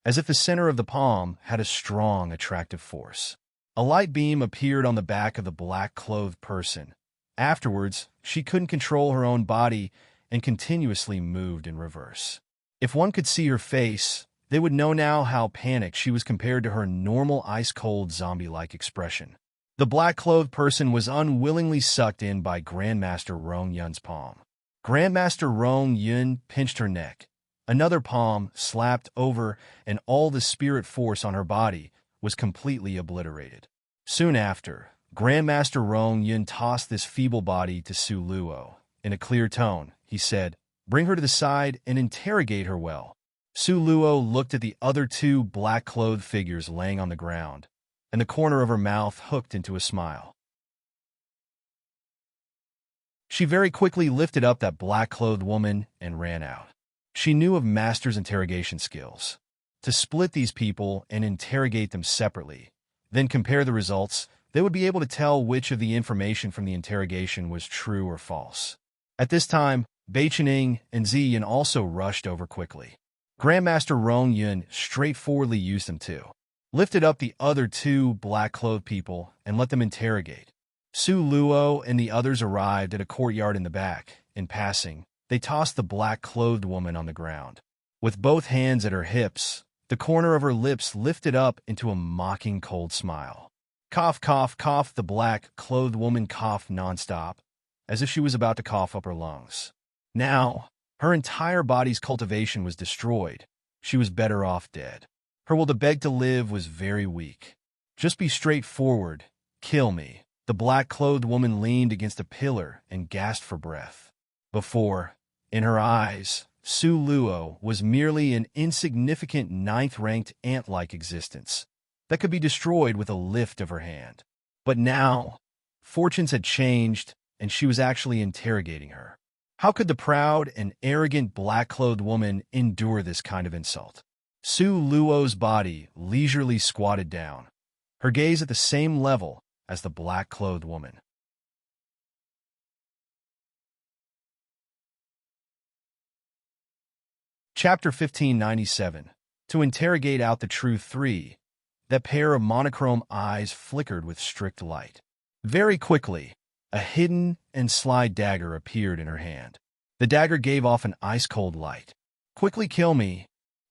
as if the center of the palm had a strong, attractive force. A light beam appeared on the back of the black-clothed person. Afterwards, she couldn't control her own body and continuously moved in reverse. If one could see her face, they would know now how panicked she was compared to her normal ice-cold zombie-like expression. The black-clothed person was unwillingly sucked in by Grandmaster Rong Yun's palm. Grandmaster Rong Yun pinched her neck. Another palm slapped over, and all the spirit force on her body was completely obliterated. Soon after, Grandmaster Rong Yun tossed this feeble body to Su Luo. In a clear tone, he said, "Bring her to the side and interrogate her well." Su Luo looked at the other 2 black-clothed figures laying on the ground, and the corner of her mouth hooked into a smile. She very quickly lifted up that black-clothed woman and ran out. She knew of Master's interrogation skills. To split these people and interrogate them separately, then compare the results, they would be able to tell which of the information from the interrogation was true or false. At this time, Bai Qining and Ziyin also rushed over quickly. Grandmaster Rong Yun straightforwardly used them too. Lifted up the other two black-clothed people and let them interrogate. Su Luo and the others arrived at a courtyard in the back. In passing, they tossed the black-clothed woman on the ground. With both hands at her hips, the corner of her lips lifted up into a mocking cold smile. Cough, cough, cough, the black-clothed woman coughed nonstop, as if she was about to cough up her lungs. Now, her entire body's cultivation was destroyed. She was better off dead. Her will to beg to live was very weak. Just be straightforward. Kill me. The black-clothed woman leaned against a pillar and gasped for breath. Before, in her eyes, Su Luo was merely an insignificant ninth-ranked ant-like existence that could be destroyed with a lift of her hand. But now, fortunes had changed, and she was actually interrogating her. How could the proud and arrogant black-clothed woman endure this kind of insult? Su Luo's body leisurely squatted down, her gaze at the same level as the black-clothed woman. Chapter 1597. To interrogate out the truth 3. That pair of monochrome eyes flickered with strict light. Very quickly, a hidden and sly dagger appeared in her hand. The dagger gave off an ice-cold light. Quickly kill me.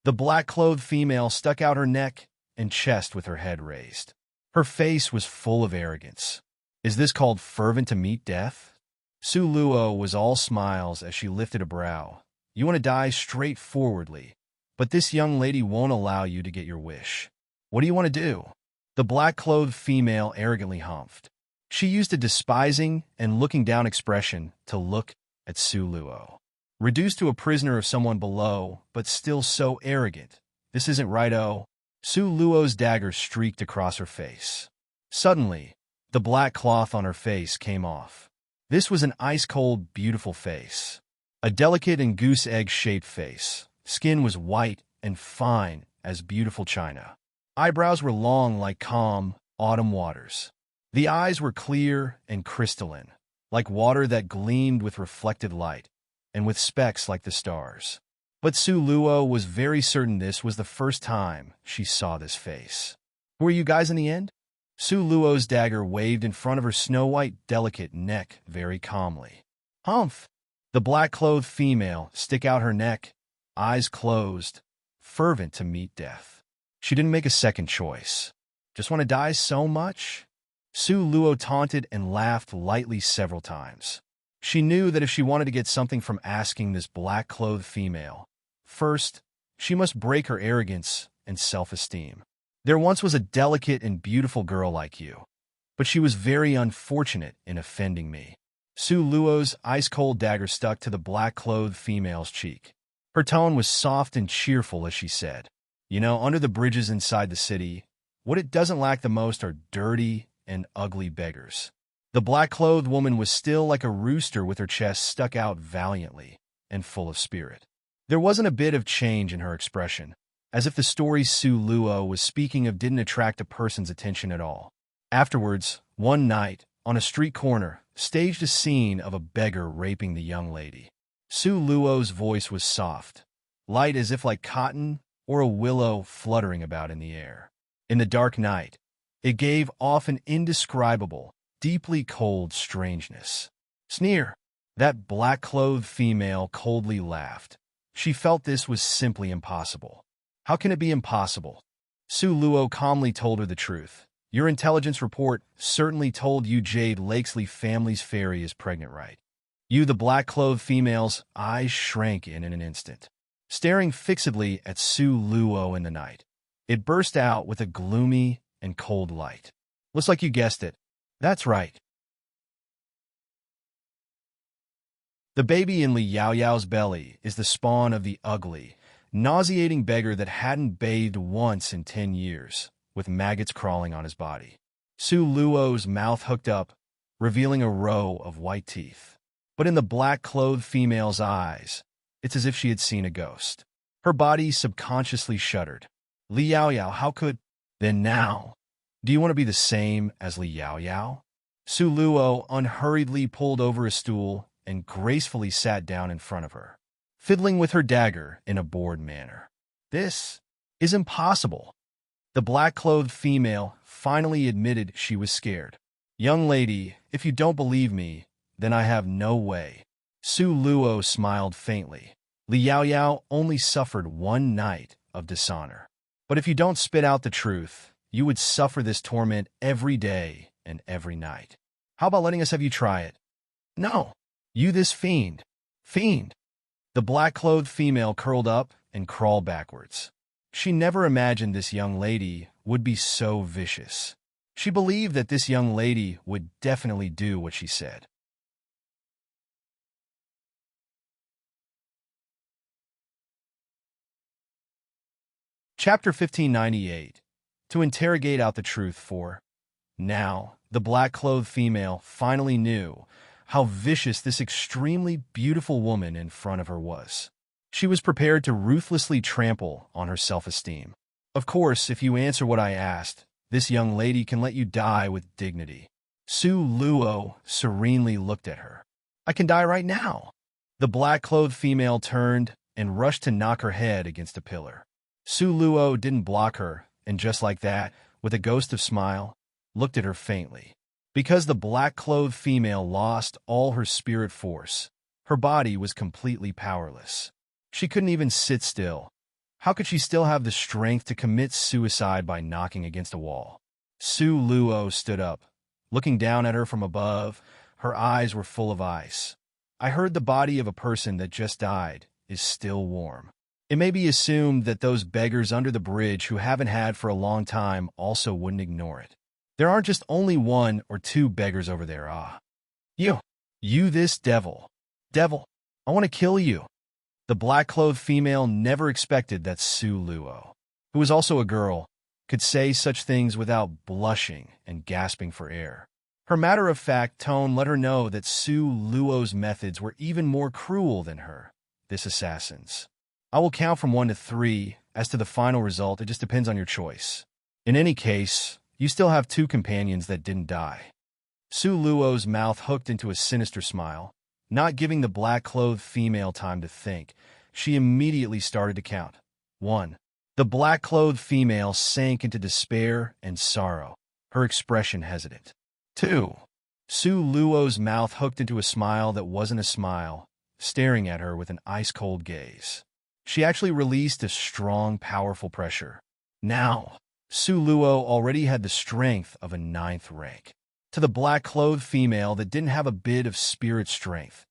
The black-clothed female stuck out her neck and chest with her head raised. Her face was full of arrogance. Is this called fervent to meet death? Su Luo was all smiles as she lifted a brow. You want to die straightforwardly, but this young lady won't allow you to get your wish. What do you want to do? The black-clothed female arrogantly humphed. She used a despising and looking down expression to look at Su Luo. Reduced to a prisoner of someone below, but still so arrogant. This isn't right-o. Su Luo's dagger streaked across her face. Suddenly, the black cloth on her face came off. This was an ice-cold, beautiful face. A delicate and goose-egg-shaped face. Skin was white and fine as beautiful china. Eyebrows were long like calm autumn waters. The eyes were clear and crystalline, like water that gleamed with reflected light, and with specks like the stars. But Su Luo was very certain this was the first time she saw this face. Who are you guys in the end? Su Luo's dagger waved in front of her snow-white, delicate neck very calmly. Humph! The black-clothed female stick out her neck, eyes closed, fervent to meet death. She didn't make a second choice. Just want to die so much? Su Luo taunted and laughed lightly several times. She knew that if she wanted to get something from asking this black-clothed female, first, she must break her arrogance and self-esteem. There once was a delicate and beautiful girl like you, but she was very unfortunate in offending me. Su Luo's ice-cold dagger stuck to the black-clothed female's cheek. Her tone was soft and cheerful as she said, You know, under the bridges inside the city, what it doesn't lack the most are dirty and ugly beggars. The black-clothed woman was still like a rooster with her chest stuck out valiantly and full of spirit. There wasn't a bit of change in her expression, as if the story Su Luo was speaking of didn't attract a person's attention at all. Afterwards, one night, on a street corner, staged a scene of a beggar raping the young lady. Su Luo's voice was soft, light as if like cotton or a willow fluttering about in the air. In the dark night, it gave off an indescribable, deeply cold strangeness. Sneer! That black-clothed female coldly laughed. She felt this was simply impossible. How can it be impossible? Su Luo calmly told her the truth. Your intelligence report certainly told you Jade Lakesley family's fairy is pregnant, right? You, the black-clothed female's eyes shrank in an instant. Staring fixedly at Su Luo in the night, it burst out with a gloomy and cold light. Looks like you guessed it. That's right. The baby in Li Yaoyao's belly is the spawn of the ugly, nauseating beggar that hadn't bathed once in 10 years, with maggots crawling on his body. Su Luo's mouth hooked up, revealing a row of white teeth. But in the black-clothed female's eyes, it's as if she had seen a ghost. Her body subconsciously shuddered. Li Yao Yao, how could... Then now, do you want to be the same as Li Yao Yao? Su Luo unhurriedly pulled over a stool and gracefully sat down in front of her, fiddling with her dagger in a bored manner. This is impossible. The black-clothed female finally admitted she was scared. Young lady, if you don't believe me, then I have no way. Su Luo smiled faintly. Li Yao Yao only suffered one night of dishonor. But if you don't spit out the truth, you would suffer this torment every day and every night. How about letting us have you try it? No. You this fiend. Fiend. The black-clothed female curled up and crawled backwards. She never imagined this young lady would be so vicious. She believed that this young lady would definitely do what she said. Chapter 1598. To interrogate out the truth for. Now, the black-clothed female finally knew how vicious this extremely beautiful woman in front of her was. She was prepared to ruthlessly trample on her self-esteem. Of course, if you answer what I asked, this young lady can let you die with dignity. Su Luo serenely looked at her. I can die right now. The black-clothed female turned and rushed to knock her head against a pillar. Su Luo didn't block her, and just like that, with a ghost of smile, looked at her faintly. Because the black-clothed female lost all her spirit force, her body was completely powerless. She couldn't even sit still. How could she still have the strength to commit suicide by knocking against a wall? Su Luo stood up. Looking down at her from above, her eyes were full of ice. I heard the body of a person that just died is still warm. It may be assumed that those beggars under the bridge who haven't had for a long time also wouldn't ignore it. There aren't just only one or two beggars over there, You this devil. Devil, I want to kill you. The black-clothed female never expected that Su Luo, who was also a girl, could say such things without blushing and gasping for air. Her matter-of-fact tone let her know that Su Luo's methods were even more cruel than this assassin's. I will count from 1 to 3. As to the final result, it just depends on your choice. In any case, you still have 2 companions that didn't die. Su Luo's mouth hooked into a sinister smile. Not giving the black-clothed female time to think, she immediately started to count. 1. The black-clothed female sank into despair and sorrow, her expression hesitant. 2. Su Luo's mouth hooked into a smile that wasn't a smile, staring at her with an ice-cold gaze. She actually released a strong, powerful pressure. Now, Su Luo already had the strength of a 9th rank. To the black-clothed female that didn't have a bit of spirit strength,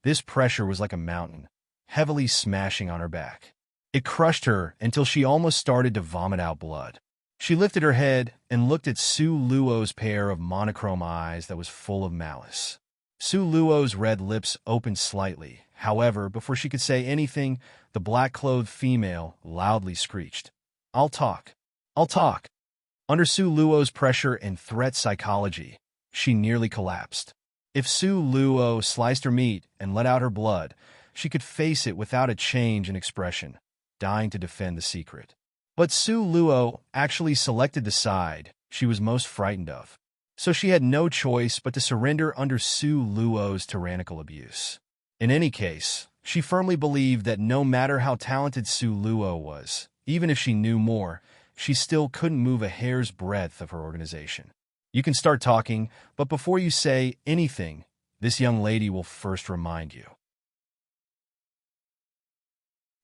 this pressure was like a mountain, heavily smashing on her back. It crushed her until she almost started to vomit out blood. She lifted her head and looked at Su Luo's pair of monochrome eyes that was full of malice. Su Luo's red lips opened slightly. However, before she could say anything, the black-clothed female loudly screeched, I'll talk. I'll talk. Under Su Luo's pressure and threat psychology, she nearly collapsed. If Su Luo sliced her meat and let out her blood, she could face it without a change in expression, dying to defend the secret. But Su Luo actually selected the side she was most frightened of, so she had no choice but to surrender under Su Luo's tyrannical abuse. In any case, she firmly believed that no matter how talented Su Luo was, even if she knew more, she still couldn't move a hair's breadth of her organization. You can start talking, but before you say anything, this young lady will first remind you.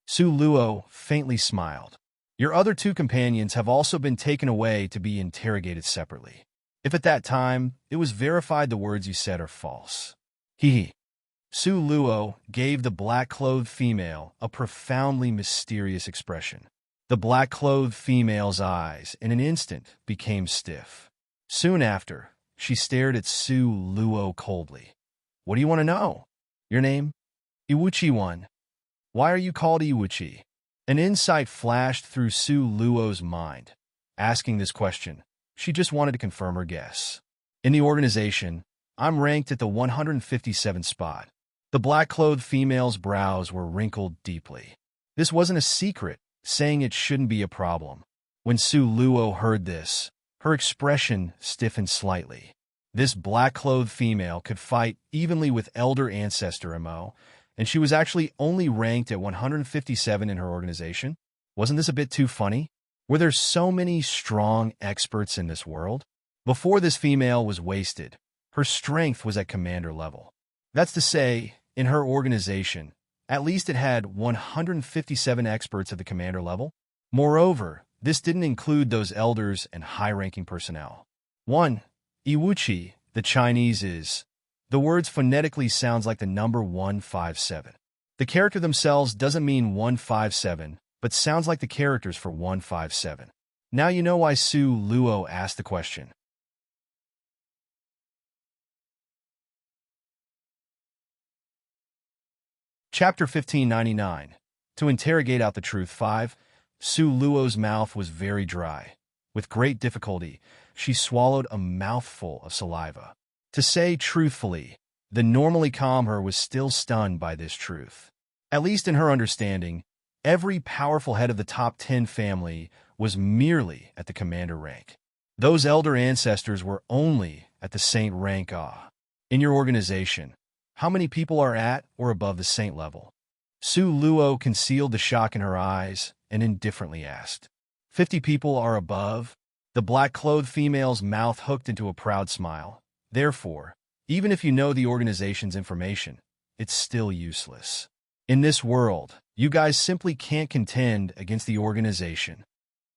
Su Luo faintly smiled. Your other 2 companions have also been taken away to be interrogated separately. If at that time it was verified the words you said are false. Hee. Su Luo gave the black-clothed female a profoundly mysterious expression. The black-clothed female's eyes, in an instant, became stiff. Soon after, she stared at Su Luo coldly. What do you want to know? Your name? Iwuchi-one. Why are you called Iwuchi? An insight flashed through Su Luo's mind. Asking this question, she just wanted to confirm her guess. In the organization, I'm ranked at the 157th spot. The black-clothed female's brows were wrinkled deeply. This wasn't a secret, saying it shouldn't be a problem. When Su Luo heard this, her expression stiffened slightly. This black-clothed female could fight evenly with Elder Ancestor Mo, and she was actually only ranked at 157 in her organization. Wasn't this a bit too funny? Were there so many strong experts in this world? Before this female was wasted, her strength was at commander level. That's to say, in her organization, at least it had 157 experts at the commander level. Moreover, this didn't include those elders and high-ranking personnel. 1. Iwuchi, the Chinese is. The words phonetically sounds like the number 157. The character themselves doesn't mean 157, but sounds like the characters for 157. Now you know why Su Luo asked the question. Chapter 1599. To interrogate out the truth. 5. Su Luo's mouth was very dry. With great difficulty, she swallowed a mouthful of saliva. To say truthfully, the normally calm her was still stunned by this truth. At least in her understanding, every powerful head of the top 10 family was merely at the commander rank. Those elder ancestors were only at the saint rank. In your organization, how many people are at or above the saint level? Su Luo concealed the shock in her eyes and indifferently asked. 50 people are above. The black-clothed female's mouth hooked into a proud smile. Therefore, even if you know the organization's information, it's still useless. In this world, you guys simply can't contend against the organization.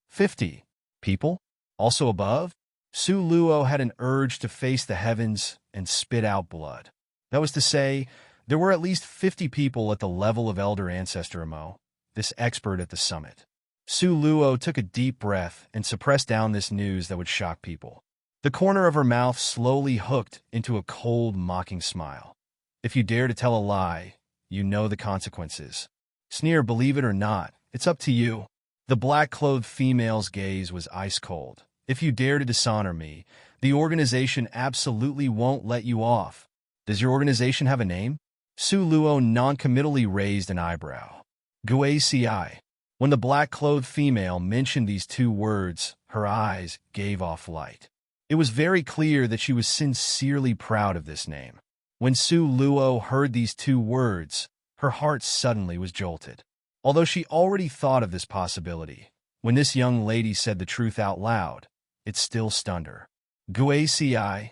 50 people? Also above? Su Luo had an urge to face the heavens and spit out blood. That was to say, there were at least 50 people at the level of Elder Ancestor Mo, this expert at the summit. Su Luo took a deep breath and suppressed down this news that would shock people. The corner of her mouth slowly hooked into a cold, mocking smile. If you dare to tell a lie, you know the consequences. Sneer, believe it or not, it's up to you. The black-clothed female's gaze was ice-cold. If you dare to dishonor me, the organization absolutely won't let you off. Does your organization have a name? Su Luo non-committally raised an eyebrow. Guaci. When the black-clothed female mentioned these two words, her eyes gave off light. It was very clear that she was sincerely proud of this name. When Su Luo heard these two words, her heart suddenly was jolted. Although she already thought of this possibility, when this young lady said the truth out loud, it still stunned her. Guaci.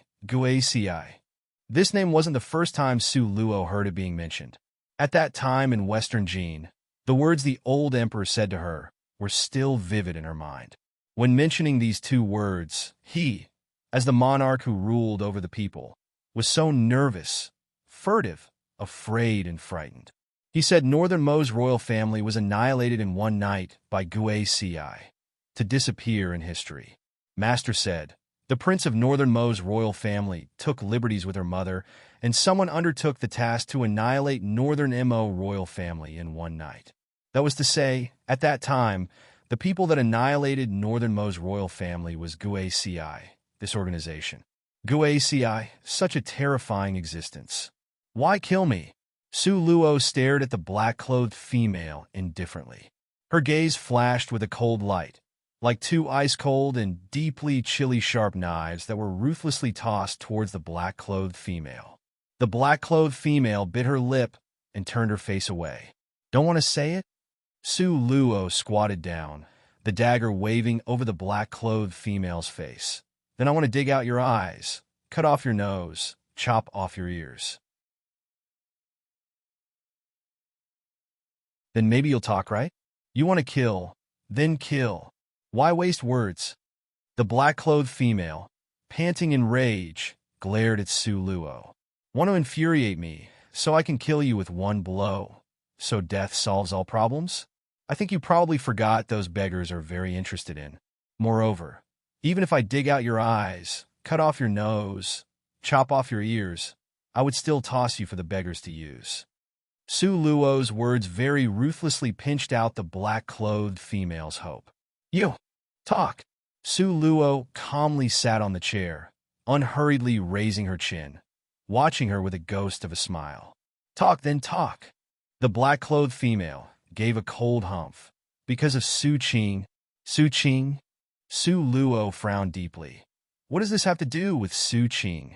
This name wasn't the first time Su Luo heard it being mentioned. At that time in Western Jin, the words the old emperor said to her were still vivid in her mind. When mentioning these two words, he, as the monarch who ruled over the people, was so nervous, furtive, afraid, and frightened. He said Northern Mo's royal family was annihilated in one night by Guaci, to disappear in history. Master said, the prince of Northern Mo's royal family took liberties with her mother, and someone undertook the task to annihilate Northern Mo royal family in one night. That was to say, at that time, the people that annihilated Northern Mo's royal family was Guaci, this organization. Guaci, such a terrifying existence. Why kill me? Su Luo stared at the black-clothed female indifferently. Her gaze flashed with a cold light, like two ice-cold and deeply chilly sharp knives that were ruthlessly tossed towards the black-clothed female. The black-clothed female bit her lip and turned her face away. Don't want to say it? Su Luo squatted down, the dagger waving over the black-clothed female's face. Then I want to dig out your eyes, cut off your nose, chop off your ears. Then maybe you'll talk, right? You want to kill, then kill. Why waste words? The black-clothed female, panting in rage, glared at Su Luo. Want to infuriate me, so I can kill you with one blow, so death solves all problems? I think you probably forgot those beggars are very interested in. Moreover, even if I dig out your eyes, cut off your nose, chop off your ears, I would still toss you for the beggars to use. Su Luo's words very ruthlessly pinched out the black-clothed female's hope. You! Talk! Su Luo calmly sat on the chair, unhurriedly raising her chin, watching her with a ghost of a smile. Talk, then talk. The black-clothed female gave a cold humph. Because of Su Qing. Su Qing? Su Luo frowned deeply. What does this have to do with Su Qing?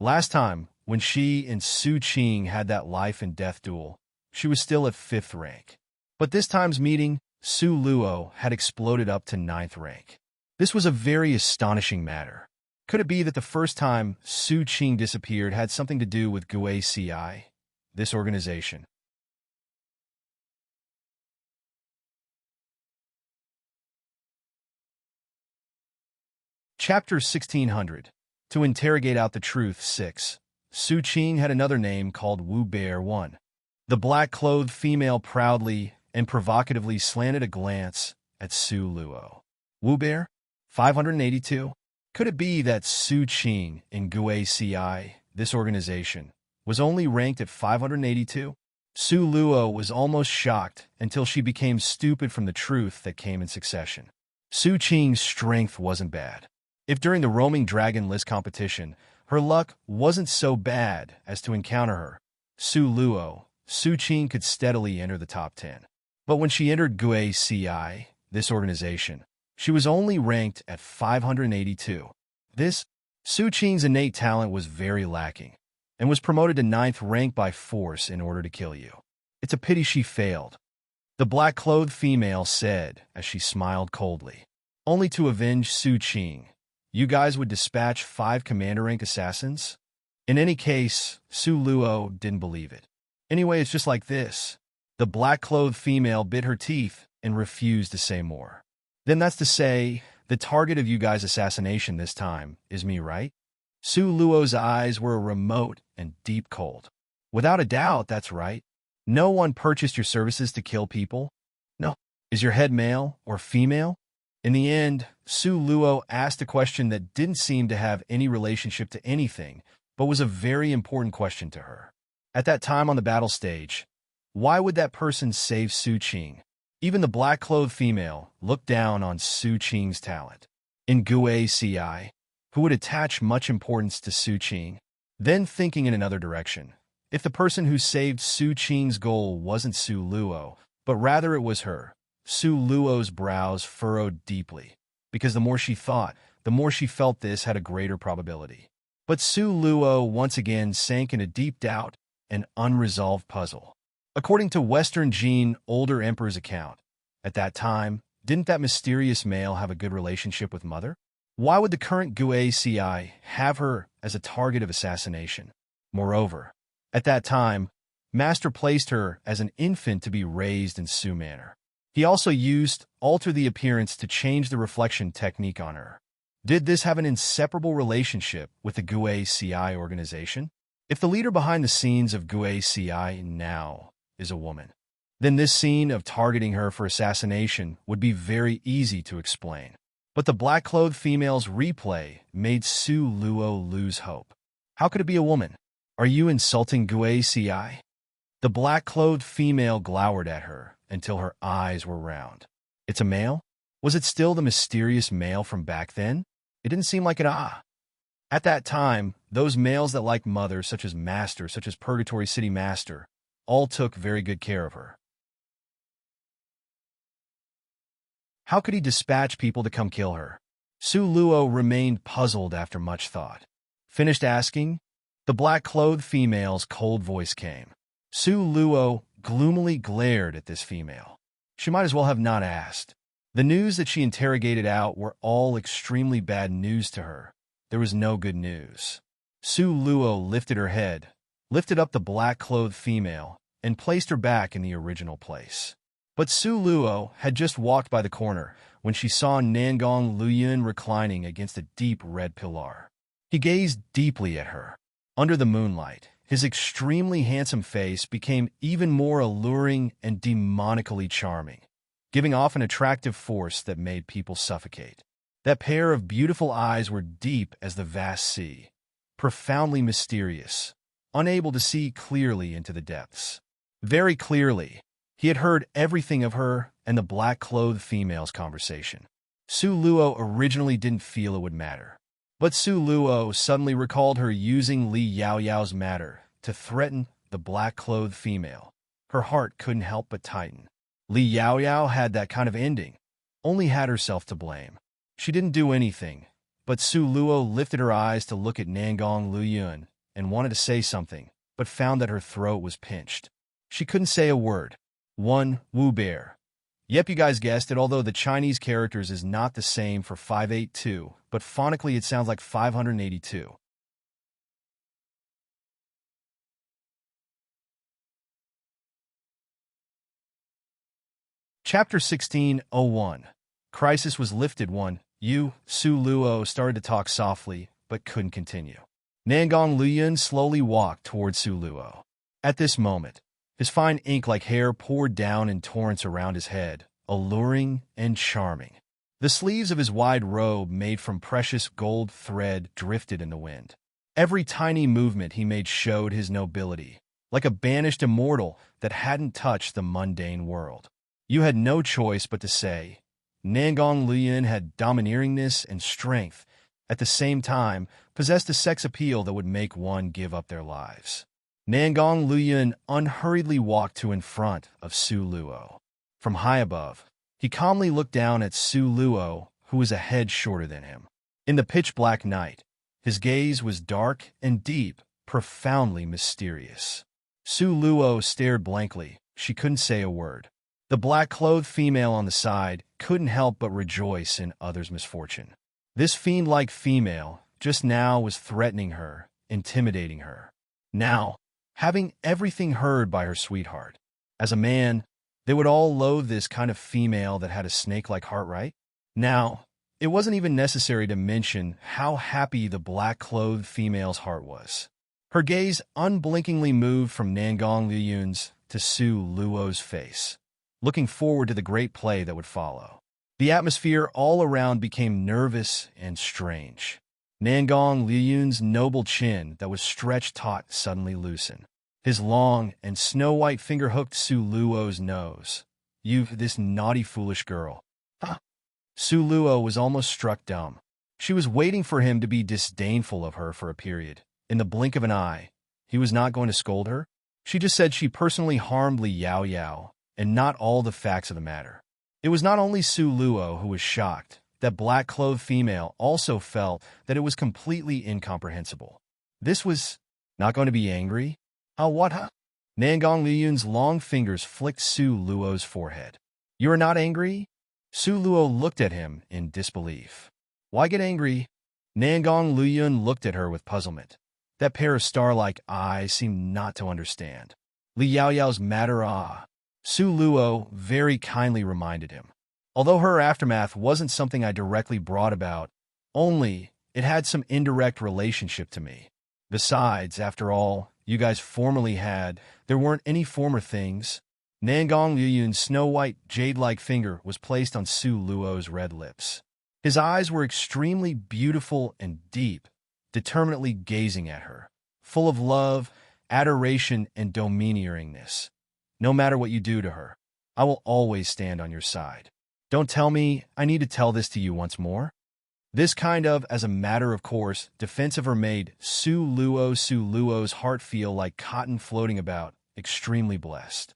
Last time, when she and Su Qing had that life-and-death duel, she was still at 5th rank. But this time's meeting, Su Luo had exploded up to 9th rank. This was a very astonishing matter. Could it be that the first time Su Qing disappeared had something to do with GUACI, this organization? Chapter 1600. To interrogate out the truth 6. Su Qing had another name called Wu Bear 1. The black-clothed female proudly and provocatively slanted a glance at Su Luo. Wu Bear? 582? Could it be that Su Qing in GUACI, this organization, was only ranked at 582? Su Luo was almost shocked until she became stupid from the truth that came in succession. Su Qing's strength wasn't bad. If during the roaming dragon list competition, her luck wasn't so bad as to encounter her, Su Luo, Su Qing could steadily enter the top 10. But when she entered GUACI, this organization, she was only ranked at 582. This, Su Qing's innate talent was very lacking, and was promoted to 9th rank by force in order to kill you. It's a pity she failed. The black-clothed female said as she smiled coldly. Only to avenge Su Qing. You guys would dispatch 5 commander-rank assassins? In any case, Su Luo didn't believe it. Anyway, it's just like this. The black-clothed female bit her teeth and refused to say more. Then that's to say, the target of you guys' assassination this time is me, right? Su Luo's eyes were a remote and deep cold. Without a doubt, that's right. No one purchased your services to kill people? No. Is your head male or female? In the end, Su Luo asked a question that didn't seem to have any relationship to anything, but was a very important question to her. At that time on the battle stage, why would that person save Su Qing? Even the black-clothed female looked down on Su Qing's talent. In GUACI, who would attach much importance to Su Qing? Then thinking in another direction, if the person who saved Su Qing's goal wasn't Su Luo, but rather it was her, Su Luo's brows furrowed deeply, because the more she thought, the more she felt this had a greater probability. But Su Luo once again sank into deep doubt, an unresolved puzzle. According to Western Jin, older emperor's account, at that time, didn't that mysterious male have a good relationship with mother? Why would the current GUACI have her as a target of assassination? Moreover, at that time, Master placed her as an infant to be raised in Su manner. He also used alter the appearance to change the reflection technique on her. Did this have an inseparable relationship with the GUACI organization? If the leader behind the scenes of GUACI now is a woman, then this scene of targeting her for assassination would be very easy to explain. But the black-clothed female's replay made Su Luo lose hope. How could it be a woman? Are you insulting GUACI? The black-clothed female glowered at her until her eyes were round. It's a male? Was it still the mysterious male from back then? It didn't seem like it. At that time, those males that liked mother, such as Master, such as Purgatory City Master, all took very good care of her. How could he dispatch people to come kill her? Su Luo remained puzzled after much thought. Finished asking, the black-clothed female's cold voice came. Su Luo gloomily glared at this female. She might as well have not asked. The news that she interrogated out were all extremely bad news to her. There was no good news. Su Luo lifted her head, lifted up the black-clothed female, and placed her back in the original place. But Su Luo had just walked by the corner when she saw Nangong Luyun reclining against a deep red pillar. He gazed deeply at her. Under the moonlight, his extremely handsome face became even more alluring and demonically charming, giving off an attractive force that made people suffocate. That pair of beautiful eyes were deep as the vast sea, profoundly mysterious, unable to see clearly into the depths. Very clearly, he had heard everything of her and the black-clothed female's conversation. Su Luo originally didn't feel it would matter. But Su Luo suddenly recalled her using Li Yaoyao's matter to threaten the black-clothed female, her heart couldn't help but tighten. Li Yaoyao had that kind of ending, only had herself to blame. She didn't do anything, but Su Luo lifted her eyes to look at Nangong Luyun and wanted to say something, but found that her throat was pinched. She couldn't say a word. One, Wu Bear. Yep, you guys guessed it, although the Chinese characters is not the same for 582, but phonically it sounds like 582. Chapter 16:01. Crisis was lifted. 1. Su Luo started to talk softly, but couldn't continue. Nangong Luyun slowly walked toward Su Luo. At this moment, his fine ink-like hair poured down in torrents around his head, alluring and charming. The sleeves of his wide robe made from precious gold thread drifted in the wind. Every tiny movement he made showed his nobility, like a banished immortal that hadn't touched the mundane world. You had no choice but to say, Nangong Luyun had domineeringness and strength, at the same time possessed a sex appeal that would make one give up their lives. Nangong Luyun unhurriedly walked to in front of Su Luo. From high above, he calmly looked down at Su Luo, who was a head shorter than him. In the pitch-black night, his gaze was dark and deep, profoundly mysterious. Su Luo stared blankly. She couldn't say a word. The black-clothed female on the side couldn't help but rejoice in others' misfortune. This fiend-like female just now was threatening her, intimidating her. Now, having everything heard by her sweetheart. As a man, they would all loathe this kind of female that had a snake-like heart, right? Now, it wasn't even necessary to mention how happy the black-clothed female's heart was. Her gaze unblinkingly moved from Nangong Luyun's to Su Luo's face, looking forward to the great play that would follow. The atmosphere all around became nervous and strange. Nangong Luyun's noble chin that was stretched taut suddenly loosened. His long and snow-white finger hooked Su Luo's nose. "You, this naughty, foolish girl." Huh? Su Luo was almost struck dumb. She was waiting for him to be disdainful of her for a period. In the blink of an eye, he was not going to scold her. She just said she personally harmed Li Yaoyao, and not all the facts of the matter. It was not only Su Luo who was shocked. That black-clothed female also felt that it was completely incomprehensible. This was not going to be angry? How what, huh? Nangong Luyun's long fingers flicked Su Luo's forehead. "You are not angry?" Su Luo looked at him in disbelief. "Why get angry?" Nangong Luyun looked at her with puzzlement. That pair of star-like eyes seemed not to understand. Li Yaoyao's matter. Su Luo very kindly reminded him. Although her aftermath wasn't something I directly brought about, only it had some indirect relationship to me. Besides, after all, you guys formerly had, there weren't any former things. Nangong Luyun's snow-white, jade-like finger was placed on Su Luo's red lips. His eyes were extremely beautiful and deep, determinately gazing at her, full of love, adoration, and domineeringness. "No matter what you do to her, I will always stand on your side. Don't tell me I need to tell this to you once more." This kind of, as a matter of course, defense of her made Su Luo's heart feel like cotton floating about, extremely blessed.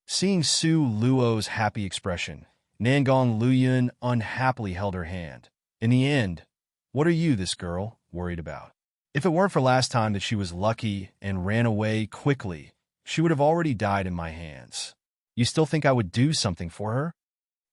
Seeing Su Luo's happy expression, Nangong Luyun unhappily held her hand. In the end, what are you, this girl, worried about? If it weren't for last time that she was lucky and ran away quickly, she would have already died in my hands. You still think I would do something for her?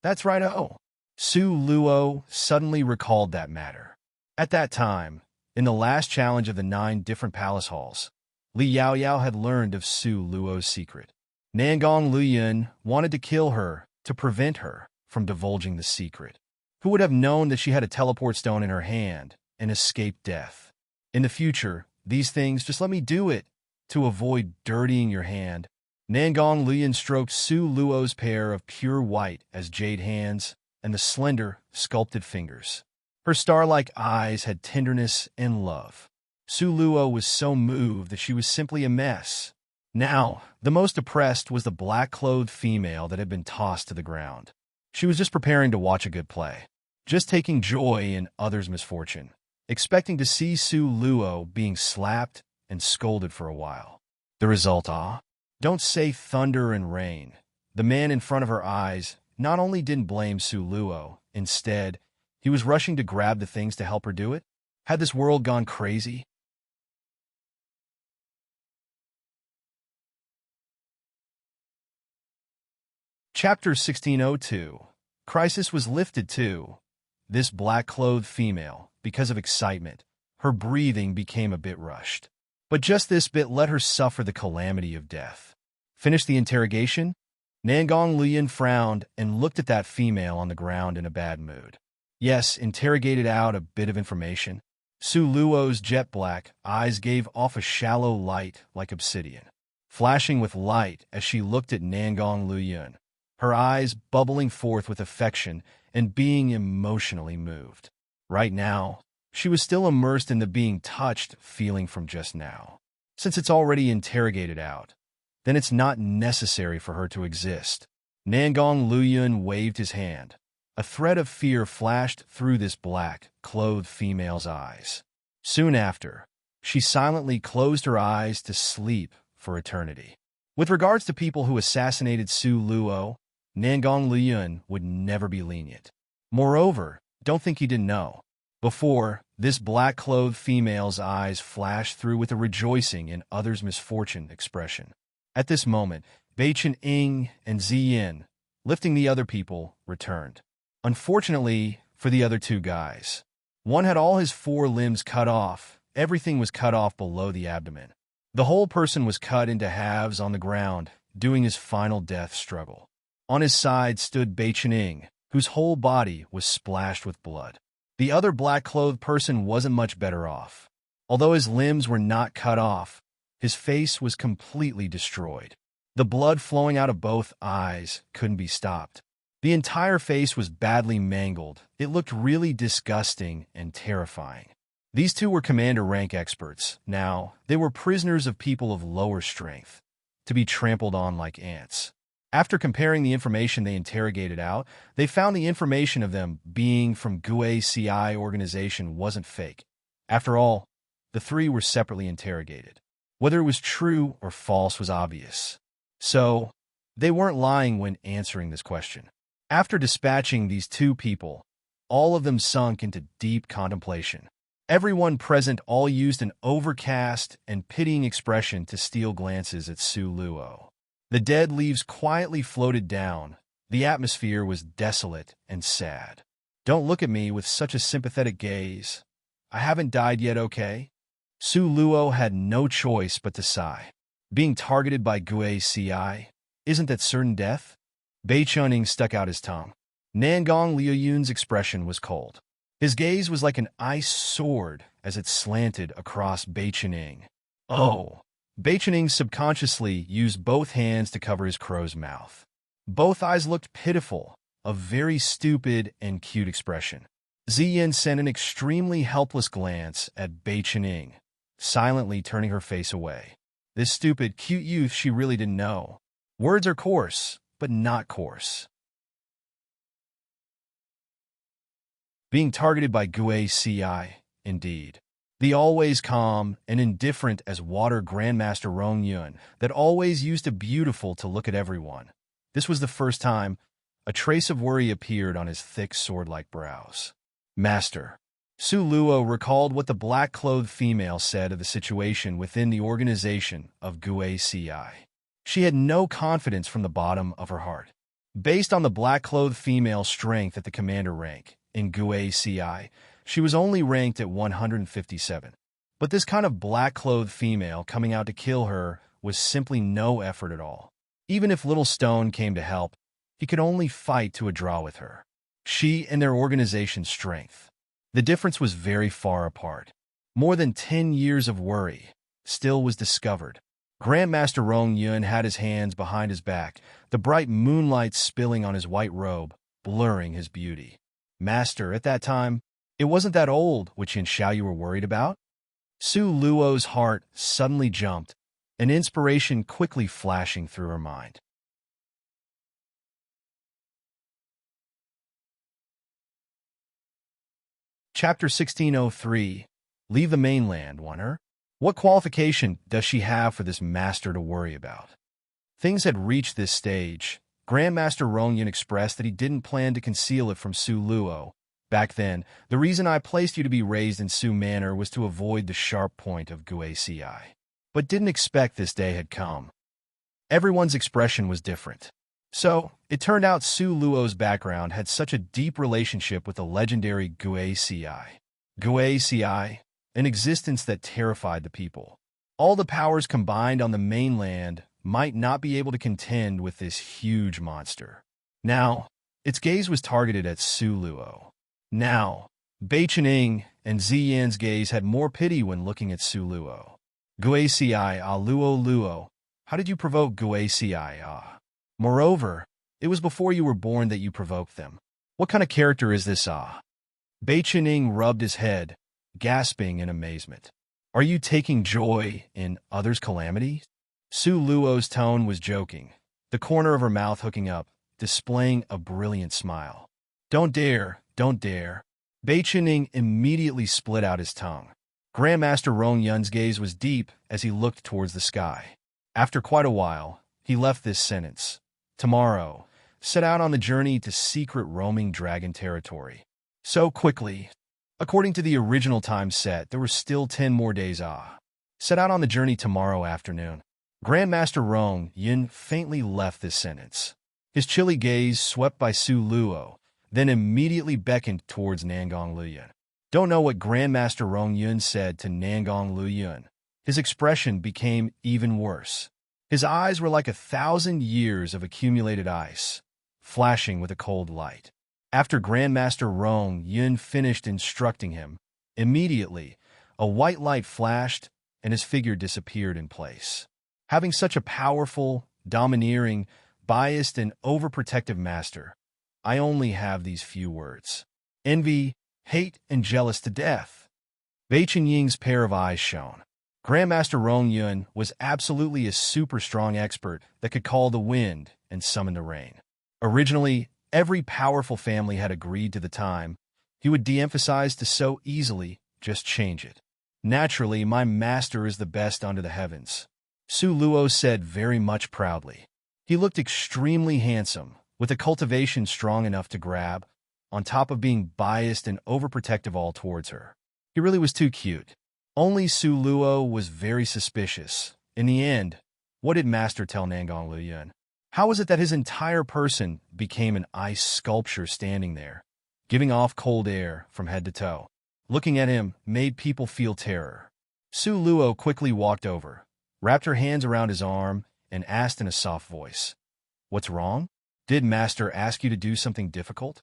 That's right, oh. Su Luo suddenly recalled that matter. At that time, in the last challenge of the 9 different palace halls, Li Yaoyao had learned of Su Luo's secret. Nangong Luyun wanted to kill her to prevent her from divulging the secret. Who would have known that she had a teleport stone in her hand and escaped death? In the future, these things, just let me do it, to avoid dirtying your hand. Nangong Luyun stroked Su Luo's pair of pure white as jade hands and the slender, sculpted fingers. Her star-like eyes had tenderness and love. Su Luo was so moved that she was simply a mess. Now, the most oppressed was the black-clothed female that had been tossed to the ground. She was just preparing to watch a good play, just taking joy in others' misfortune. expecting to see Su Luo being slapped and scolded for a while. The result, don't say thunder and rain. The man in front of her eyes not only didn't blame Su Luo, instead, he was rushing to grab the things to help her do it. Had this world gone crazy? Chapter 1602. Crisis was lifted too. This black-clothed female, because of excitement, her breathing became a bit rushed. But just this bit let her suffer the calamity of death. Finish the interrogation? Nangong Lian frowned and looked at that female on the ground in a bad mood. Yes, interrogated out a bit of information. Su Luo's jet-black eyes gave off a shallow light like obsidian, flashing with light as she looked at Nangong Lian, her eyes bubbling forth with affection and being emotionally moved. Right now, she was still immersed in the being touched feeling from just now. Since it's already interrogated out, then it's not necessary for her to exist. Nangong Lian waved his hand. A thread of fear flashed through this black-clothed female's eyes. Soon after, she silently closed her eyes to sleep for eternity. With regards to people who assassinated Su Luo, Nangong Lian would never be lenient. Moreover, don't think he didn't know. Before, this black-clothed female's eyes flashed through with a rejoicing in others' misfortune expression. At this moment, Bei Chen-ing and Ziyin, lifting the other people, returned. Unfortunately for the other two guys, one had all his 4 limbs cut off. Everything was cut off below the abdomen. The whole person was cut into halves on the ground, doing his final death struggle. On his side stood Bei Chen-ing, whose whole body was splashed with blood. The other black-clothed person wasn't much better off. Although his limbs were not cut off, his face was completely destroyed. The blood flowing out of both eyes couldn't be stopped. The entire face was badly mangled. It looked really disgusting and terrifying. These two were commander rank experts. Now, they were prisoners of people of lower strength, to be trampled on like ants. After comparing the information they interrogated out, they found the information of them being from Gue CI organization wasn't fake. After all, the 3 were separately interrogated. Whether it was true or false was obvious. So, they weren't lying when answering this question. After dispatching these 2 people, all of them sunk into deep contemplation. Everyone present all used an overcast and pitying expression to steal glances at Su Luo. The dead leaves quietly floated down. The atmosphere was desolate and sad. Don't look at me with such a sympathetic gaze. I haven't died yet, okay? Su Luo had no choice but to sigh. Being targeted by Gue CI, isn't that certain death? Bei Chen-ing stuck out his tongue. Nangong Liuyun's expression was cold. His gaze was like an ice sword as it slanted across Bei Chen-ing. Oh! Bei Chen-ing subconsciously used both hands to cover his crow's mouth. Both eyes looked pitiful, a very stupid and cute expression. Ziyin sent an extremely helpless glance at Bei Chen-ing, silently turning her face away. This stupid, cute youth she really didn't know. Words are coarse, but not coarse. Being targeted by Gue CI, indeed. The always calm and indifferent as water Grandmaster Rong Yun that always used to beautiful to look at everyone. This was the first time a trace of worry appeared on his thick sword-like brows. Master. Su Luo recalled what the black-clothed female said of the situation within the organization of Gue CI. She had no confidence from the bottom of her heart. Based on the black-clothed female's strength at the commander rank in Gue CI, she was only ranked at 157. But this kind of black-clothed female coming out to kill her was simply no effort at all. Even if Little Stone came to help, he could only fight to a draw with her. She and their organization's strength. The difference was very far apart. More than 10 years of worry still was discovered. Grandmaster Rong Yun had his hands behind his back, the bright moonlight spilling on his white robe, blurring his beauty. Master, at that time, it wasn't that old which in Xiao you were worried about? Su Luo's heart suddenly jumped, an inspiration quickly flashing through her mind. Chapter 1603. Leave the mainland, wonder. What qualification does she have for this master to worry about? Things had reached this stage. Grandmaster Rongyun expressed that he didn't plan to conceal it from Su Luo. Back then, the reason I placed you to be raised in Su Manor was to avoid the sharp point of Guaci. But didn't expect this day had come. Everyone's expression was different. So, it turned out Su Luo's background had such a deep relationship with the legendary Guaci. Guaci, an existence that terrified the people. All the powers combined on the mainland might not be able to contend with this huge monster. Now, its gaze was targeted at Su Luo. Now, Bei Chening and Ziyan's gaze had more pity when looking at Su Luo. Guaci Luo Luo, how did you provoke Guaci? Moreover, it was before you were born that you provoked them. What kind of character is this? Bei Chening rubbed his head, gasping in amazement. Are you taking joy in others' calamity? Su Luo's tone was joking, the corner of her mouth hooking up, displaying a brilliant smile. Don't dare, don't dare. Bei Chening immediately split out his tongue. Grandmaster Rongyun's gaze was deep as he looked towards the sky. After quite a while, he left this sentence. Tomorrow, set out on the journey to secret roaming dragon territory. So quickly. According to the original time set, there were still 10 more days. Set out on the journey tomorrow afternoon. Grandmaster Rongyun faintly left this sentence. His chilly gaze swept by Su Luo, then immediately beckoned towards Nangong Luyun. Don't know what Grandmaster Rongyun said to Nangong Luyun. His expression became even worse. His eyes were like 1,000 years of accumulated ice, flashing with a cold light. After Grandmaster Rongyun finished instructing him, immediately, a white light flashed and his figure disappeared in place. Having such a powerful, domineering, biased, and overprotective master, I only have these few words. Envy, hate, and jealous to death. Bei Chenying's pair of eyes shone. Grandmaster Rongyun was absolutely a super strong expert that could call the wind and summon the rain. Originally, every powerful family had agreed to the time he would de-emphasize to so easily just change it. Naturally, my master is the best under the heavens, Su Luo said very much proudly. He looked extremely handsome, with a cultivation strong enough to grab, on top of being biased and overprotective all towards her. He really was too cute. Only Su Luo was very suspicious. In the end, what did Master tell Nangong Luyun? How was it that his entire person became an ice sculpture standing there, giving off cold air from head to toe? Looking at him made people feel terror. Su Luo quickly walked over, wrapped her hands around his arm, and asked in a soft voice, "What's wrong? Did Master ask you to do something difficult?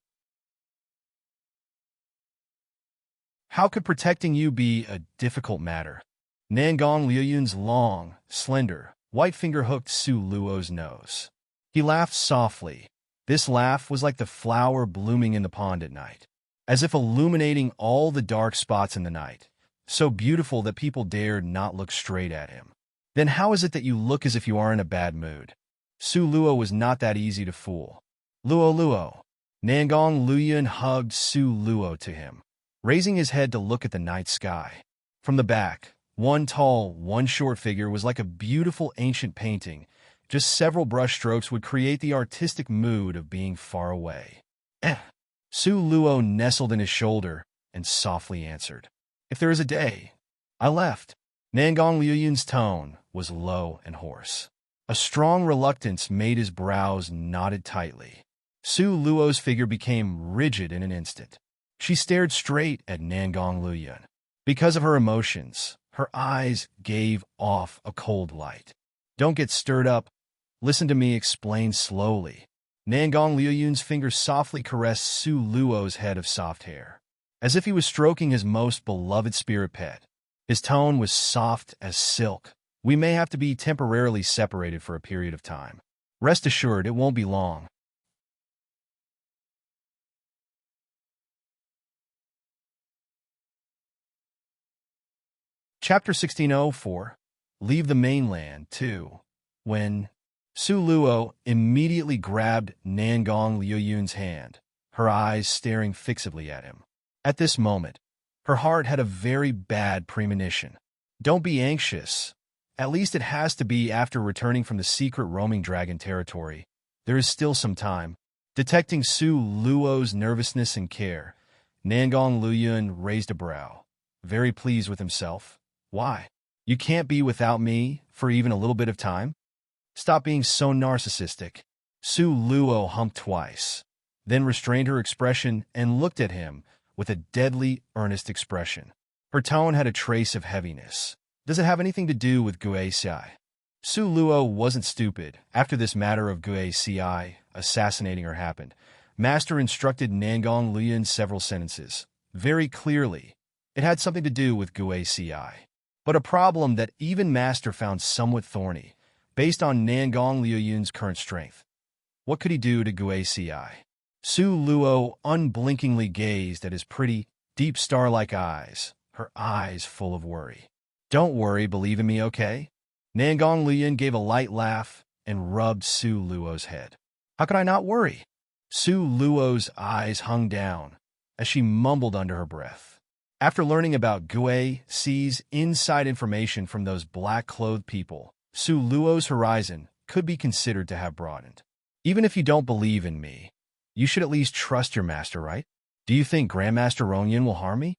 How could protecting you be a difficult matter?" Nangong Luyun's long, slender, white finger hooked Su Luo's nose. He laughed softly. This laugh was like the flower blooming in the pond at night, as if illuminating all the dark spots in the night, so beautiful that people dared not look straight at him. Then how is it that you look as if you are in a bad mood? Su Luo was not that easy to fool. Luo Luo. Nangong Luyun hugged Su Luo to him, raising his head to look at the night sky. From the back, one tall, one short figure was like a beautiful ancient painting. Just several brush strokes would create the artistic mood of being far away. Su Luo nestled in his shoulder and softly answered, "If there is a day, I left." Nangong Luyun's tone was low and hoarse. A strong reluctance made his brows knotted tightly. Su Luo's figure became rigid in an instant. She stared straight at Nangong Luyun. Because of her emotions, her eyes gave off a cold light. "Don't get stirred up. Listen to me explain slowly." Nangong Luyun's fingers softly caressed Su Luo's head of soft hair, as if he was stroking his most beloved spirit pet. His tone was soft as silk. "We may have to be temporarily separated for a period of time. Rest assured, it won't be long." Chapter 1604. Leave the mainland, too. When Su Luo immediately grabbed Nangong Luyun's hand, her eyes staring fixedly at him. At this moment, her heart had a very bad premonition. Don't be anxious. At least it has to be after returning from the secret roaming dragon territory. There is still some time. Detecting Su Luo's nervousness and care, Nangong Luyun raised a brow, very pleased with himself. Why? You can't be without me for even a little bit of time? Stop being so narcissistic. Su Luo humped twice, then restrained her expression and looked at him with a deadly, earnest expression. Her tone had a trace of heaviness. Does it have anything to do with Gui Xi? Su Luo wasn't stupid. After this matter of Gui Xi assassinating her happened, Master instructed Nangong Luyun several sentences. Very clearly, it had something to do with Gui Xi. But a problem that even Master found somewhat thorny, based on Nangong Luyun's current strength. What could he do to Gui Xi? Su Luo unblinkingly gazed at his pretty, deep star-like eyes, her eyes full of worry. Don't worry, believe in me, okay? Nangong Luyun gave a light laugh and rubbed Su Luo's head. How could I not worry? Su Luo's eyes hung down as she mumbled under her breath. After learning about Gui Xi's inside information from those black-clothed people, Su Luo's horizon could be considered to have broadened. Even if you don't believe in me, you should at least trust your master, right? Do you think Grandmaster Rongyun will harm me?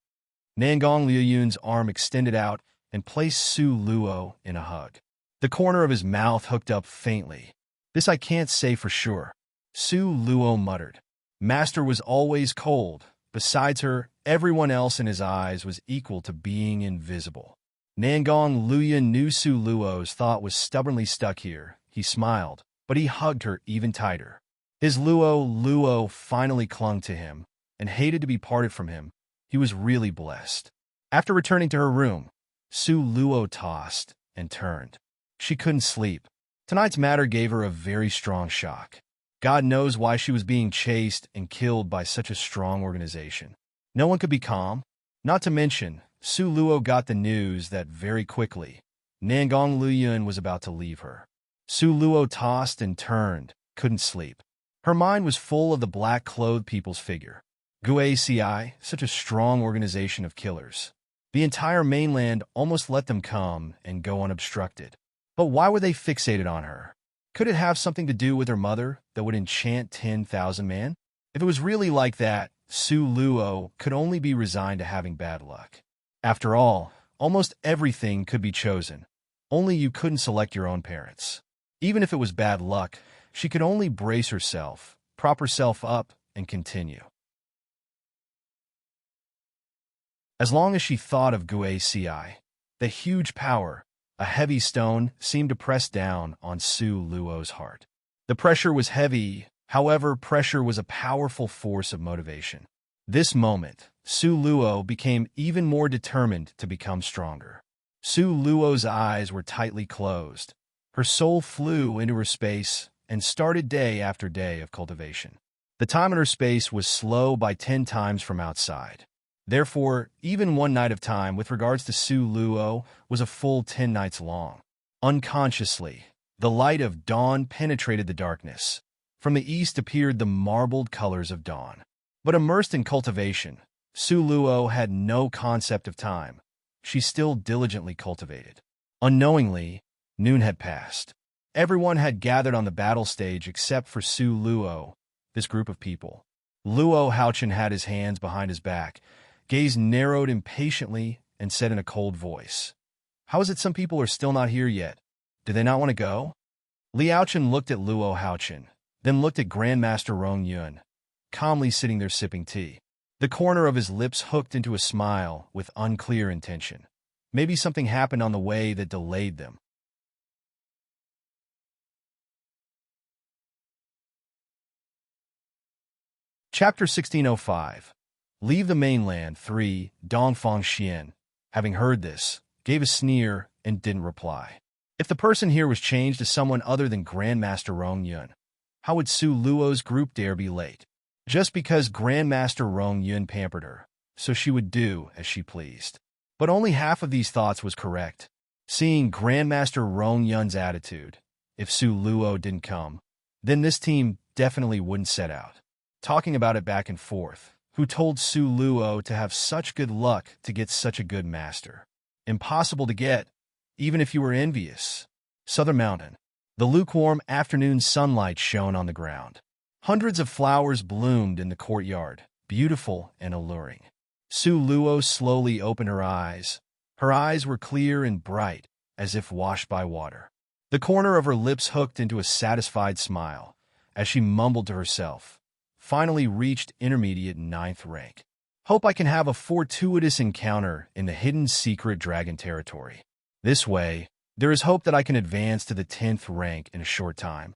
Nangong Luyun's arm extended out and placed Su Luo in a hug. The corner of his mouth hooked up faintly. This I can't say for sure. Su Luo muttered. Master was always cold. Besides her, everyone else in his eyes was equal to being invisible. Nangong Luyun knew Su Luo's thought was stubbornly stuck here. He smiled, but he hugged her even tighter. His Luo finally clung to him and hated to be parted from him. He was really blessed. After returning to her room, Su Luo tossed and turned. She couldn't sleep. Tonight's matter gave her a very strong shock. God knows why she was being chased and killed by such a strong organization. No one could be calm. Not to mention, Su Luo got the news that very quickly, Nangong Luyun was about to leave her. Su Luo tossed and turned, couldn't sleep. Her mind was full of the black-clothed people's figure. Gui Xi, such a strong organization of killers. The entire mainland almost let them come and go unobstructed. But why were they fixated on her? Could it have something to do with her mother that would enchant 10,000 men? If it was really like that, Su Luo could only be resigned to having bad luck. After all, almost everything could be chosen. Only you couldn't select your own parents. Even if it was bad luck, she could only brace herself, prop herself up, and continue. As long as she thought of Gui Xi, the huge power, a heavy stone, seemed to press down on Su Luo's heart. The pressure was heavy, however, pressure was a powerful force of motivation. This moment, Su Luo became even more determined to become stronger. Su Luo's eyes were tightly closed. Her soul flew into her space and started day after day of cultivation. The time in her space was slow by 10 times from outside. Therefore, even one night of time with regards to Su Luo was a full 10 nights long. Unconsciously, the light of dawn penetrated the darkness. From the east appeared the marbled colors of dawn. But immersed in cultivation, Su Luo had no concept of time. She still diligently cultivated. Unknowingly, noon had passed. Everyone had gathered on the battle stage except for Su Luo, this group of people. Luo Haochen had his hands behind his back, gaze narrowed impatiently, and said in a cold voice, "How is it some people are still not here yet? Do they not want to go?" Li Aochen looked at Luo Haochen, then looked at Grandmaster Rongyun, calmly sitting there sipping tea. The corner of his lips hooked into a smile with unclear intention. Maybe something happened on the way that delayed them. Chapter 1605. Leave the mainland. 3. Dongfang Xian, having heard this, gave a sneer and didn't reply. If the person here was changed to someone other than Grandmaster Rongyun, how would Su Luo's group dare be late? Just because Grandmaster Rongyun pampered her, so she would do as she pleased. But only half of these thoughts was correct. Seeing Grandmaster Rongyun's attitude, if Su Luo didn't come, then this team definitely wouldn't set out. Talking about it back and forth, who told Su Luo to have such good luck to get such a good master. Impossible to get, even if you were envious. Southern Mountain. The lukewarm afternoon sunlight shone on the ground. Hundreds of flowers bloomed in the courtyard, beautiful and alluring. Su Luo slowly opened her eyes. Her eyes were clear and bright, as if washed by water. The corner of her lips hooked into a satisfied smile, as she mumbled to herself, finally reached intermediate 9th rank. Hope I can have a fortuitous encounter in the hidden secret dragon territory. This way, there is hope that I can advance to the 10th rank in a short time.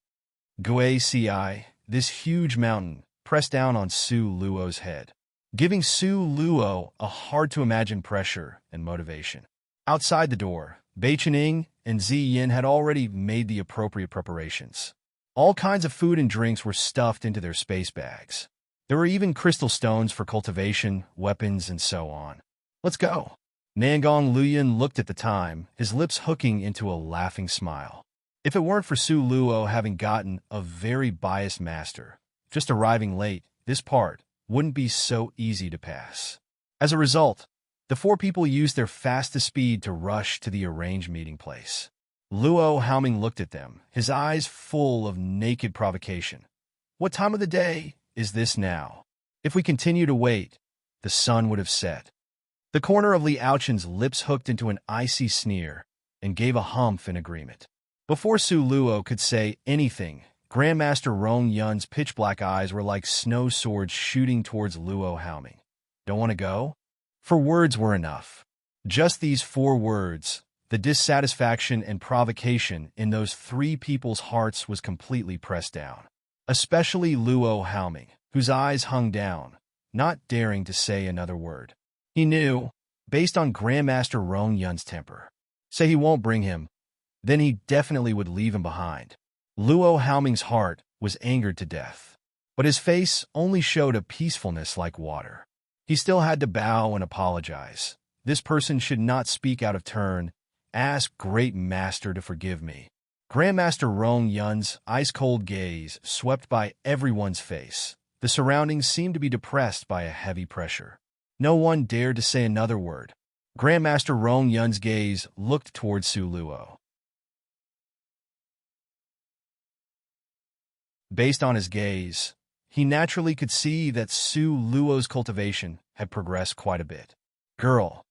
Gui Ci, this huge mountain, pressed down on Su Luo's head, giving Su Luo a hard-to-imagine pressure and motivation. Outside the door, Bai Chening and Zi Yin had already made the appropriate preparations. All kinds of food and drinks were stuffed into their space bags. There were even crystal stones for cultivation, weapons, and so on. Let's go. Nangong Luoyan looked at the time, his lips hooking into a laughing smile. If it weren't for Su Luo having gotten a very biased master, just arriving late, this part wouldn't be so easy to pass. As a result, the four people used their fastest speed to rush to the arranged meeting place. Luo Haoming looked at them, his eyes full of naked provocation. What time of the day is this now? If we continue to wait, the sun would have set. The corner of Li Aochen's lips hooked into an icy sneer and gave a humph in agreement. Before Su Luo could say anything, Grandmaster Rong Yun's pitch-black eyes were like snow swords shooting towards Luo Haoming. Don't want to go? For words were enough. Just these 4 words, the dissatisfaction and provocation in those 3 people's hearts was completely pressed down. Especially Luo Haoming, whose eyes hung down, not daring to say another word. He knew, based on Grandmaster Rong Yun's temper, say he won't bring him, then he definitely would leave him behind. Luo Haoming's heart was angered to death, but his face only showed a peacefulness like water. He still had to bow and apologize. This person should not speak out of turn. Ask Great Master to forgive me. Grandmaster Rong Yun's ice-cold gaze swept by everyone's face. The surroundings seemed to be depressed by a heavy pressure. No one dared to say another word. Grandmaster Rong Yun's gaze looked towards Su Luo. Based on his gaze, he naturally could see that Su Luo's cultivation had progressed quite a bit. Girl,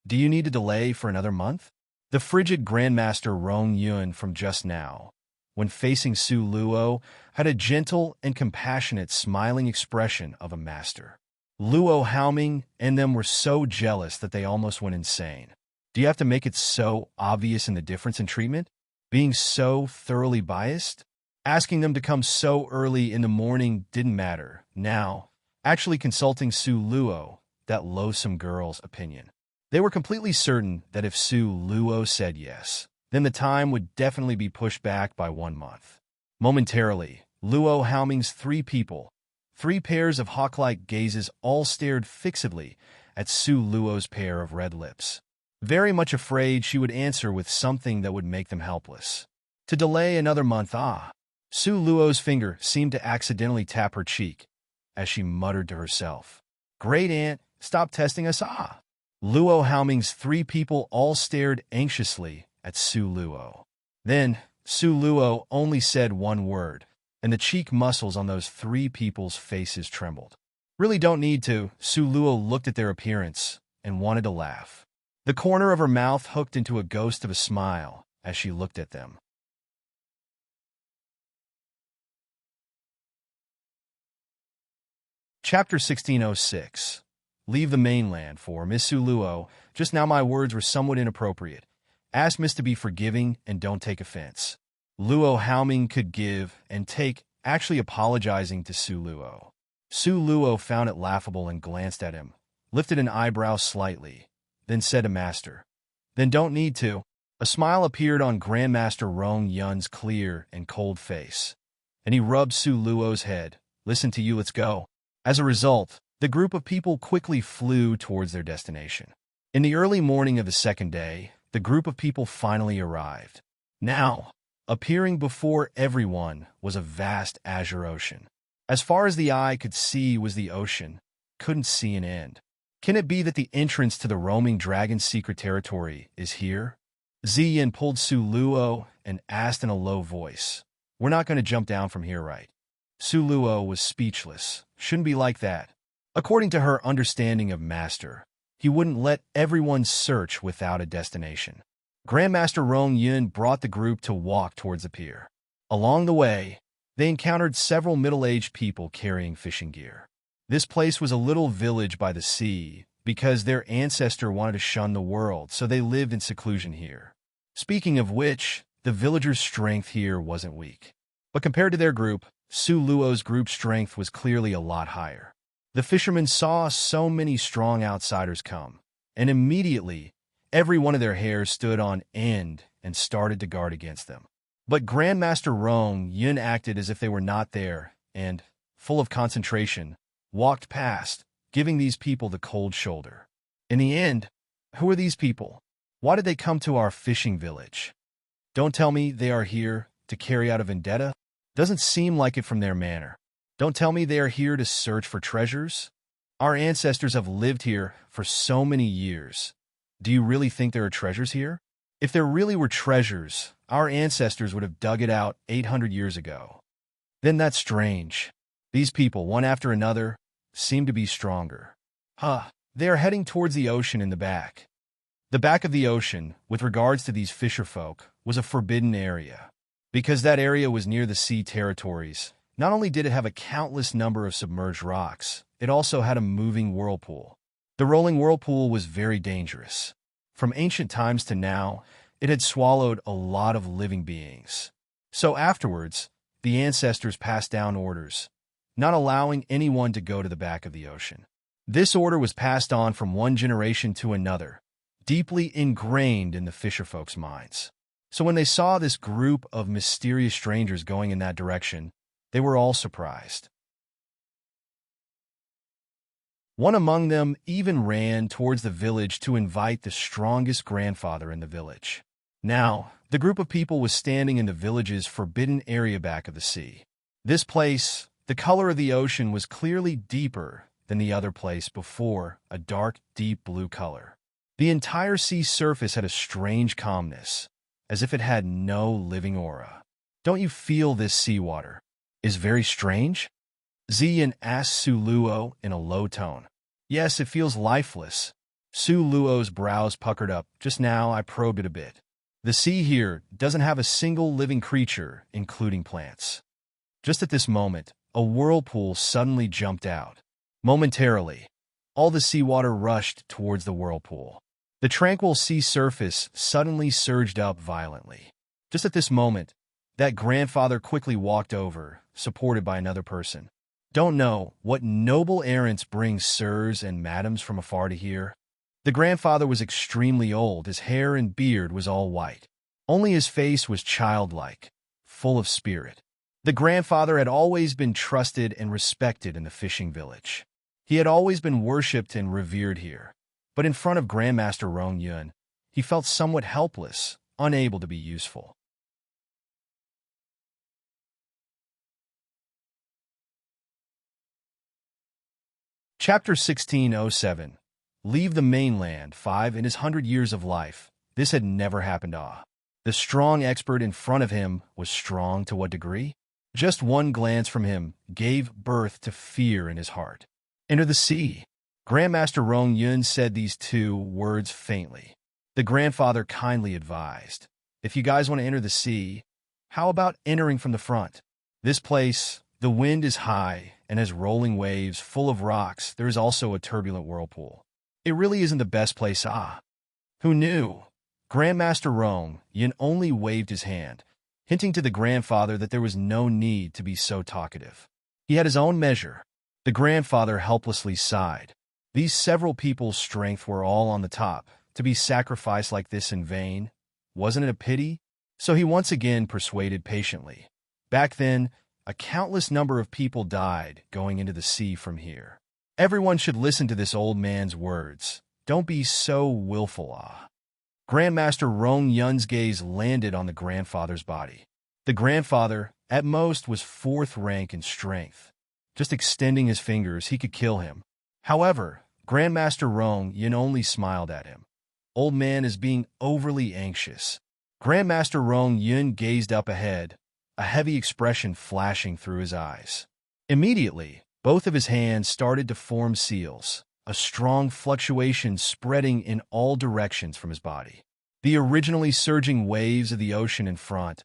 do you need to delay for another month? The frigid Grandmaster Rong Yun from just now, when facing Su Luo, had a gentle and compassionate smiling expression of a master. Luo Haoming and them were so jealous that they almost went insane. Do you have to make it so obvious in the difference in treatment? Being so thoroughly biased? Asking them to come so early in the morning didn't matter. Now, actually consulting Su Luo, that loathsome girl's opinion. They were completely certain that if Su Luo said yes, then the time would definitely be pushed back by 1 month. Momentarily, Luo Haoming's 3 people, 3 pairs of hawk-like gazes all stared fixedly at Su Luo's pair of red lips, very much afraid she would answer with something that would make them helpless. To delay another month, Su Luo's finger seemed to accidentally tap her cheek, as she muttered to herself, Great Aunt, stop testing us, Luo Haoming's 3 people all stared anxiously at Su Luo. Then, Su Luo only said 1 word, and the cheek muscles on those 3 people's faces trembled. Really don't need to. Su Luo looked at their appearance and wanted to laugh. The corner of her mouth hooked into a ghost of a smile as she looked at them. Chapter 1606. Leave the mainland for Miss Su Luo. Just now my words were somewhat inappropriate. Ask Miss to be forgiving and don't take offense. Luo Haoming could give and take, actually apologizing to Su Luo. Su Luo found it laughable and glanced at him, lifted an eyebrow slightly, then said to Master, Then don't need to. A smile appeared on Grandmaster Rong Yun's clear and cold face, and he rubbed Su Luo's head. Listen to you, let's go. As a result, the group of people quickly flew towards their destination. In the early morning of the 2nd day, the group of people finally arrived. Now, appearing before everyone was a vast azure ocean. As far as the eye could see was the ocean, couldn't see an end. Can it be that the entrance to the roaming dragon's secret territory is here? Ziyin pulled Su Luo and asked in a low voice, "We're not going to jump down from here, right?" Su Luo was speechless. Shouldn't be like that. According to her understanding of Master, he wouldn't let everyone search without a destination. Grandmaster Rong Yun brought the group to walk towards the pier. Along the way, they encountered several middle-aged people carrying fishing gear. This place was a little village by the sea because their ancestor wanted to shun the world, so they lived in seclusion here. Speaking of which, the villagers' strength here wasn't weak. But compared to their group, Su Luo's group strength was clearly a lot higher. The fishermen saw so many strong outsiders come, and immediately, every one of their hairs stood on end and started to guard against them. But Grandmaster Rong Yun acted as if they were not there and, full of concentration, walked past, giving these people the cold shoulder. In the end, who are these people? Why did they come to our fishing village? Don't tell me they are here to carry out a vendetta? Doesn't seem like it from their manner. Don't tell me they are here to search for treasures? Our ancestors have lived here for so many years. Do you really think there are treasures here? If there really were treasures, our ancestors would have dug it out 800 years ago. Then that's strange. These people, one after another, seem to be stronger. They are heading towards the ocean in the back. The back of the ocean, with regards to these fisherfolk, was a forbidden area. Because that area was near the sea territories, not only did it have a countless number of submerged rocks, it also had a moving whirlpool. The rolling whirlpool was very dangerous. From ancient times to now, it had swallowed a lot of living beings. So afterwards, the ancestors passed down orders, not allowing anyone to go to the back of the ocean. This order was passed on from one generation to another, deeply ingrained in the fisherfolk's minds. So when they saw this group of mysterious strangers going in that direction, they were all surprised. One among them even ran towards the village to invite the strongest grandfather in the village. Now, the group of people was standing in the village's forbidden area back of the sea. This place, the color of the ocean was clearly deeper than the other place before, a dark, deep blue color. The entire sea surface had a strange calmness, as if it had no living aura. Don't you feel this seawater is very strange? Ziyin asked Su Luo in a low tone. Yes, it feels lifeless. Su Luo's brows puckered up. Just now, I probed it a bit. The sea here doesn't have a single living creature, including plants. Just at this moment, a whirlpool suddenly jumped out. Momentarily, all the seawater rushed towards the whirlpool. The tranquil sea surface suddenly surged up violently. Just at this moment, that grandfather quickly walked over, supported by another person. Don't know what noble errands bring sirs and madams from afar to here. The grandfather was extremely old. His hair and beard was all white. Only his face was childlike, full of spirit. The grandfather had always been trusted and respected in the fishing village. He had always been worshipped and revered here. But in front of Grandmaster Rong Yun, he felt somewhat helpless, unable to be useful. Chapter 1607. Leave the mainland 5 in his 100 years of life. This had never happened. The strong expert in front of him was strong to what degree? Just one glance from him gave birth to fear in his heart. Enter the sea. Grandmaster Rong Yun said these two words faintly. The grandfather kindly advised, if you guys want to enter the sea, how about entering from the front? This place, the wind is high and has rolling waves full of rocks. There is also a turbulent whirlpool. It really isn't the best place. Who knew? Grandmaster Rong Yun only waved his hand, hinting to the grandfather that there was no need to be so talkative. He had his own measure. The grandfather helplessly sighed. These several people's strength were all on the top. To be sacrificed like this in vain, wasn't it a pity? So he once again persuaded patiently. Back then, a countless number of people died going into the sea from here. Everyone should listen to this old man's words. Don't be so willful. Grandmaster Rong Yun's gaze landed on the grandfather's body. The grandfather, at most, was 4th rank in strength. Just extending his fingers, he could kill him. However, Grandmaster Rong Yin only smiled at him. Old man is being overly anxious. Grandmaster Rong Yun gazed up ahead, a heavy expression flashing through his eyes. Immediately, both of his hands started to form seals, a strong fluctuation spreading in all directions from his body. The originally surging waves of the ocean in front,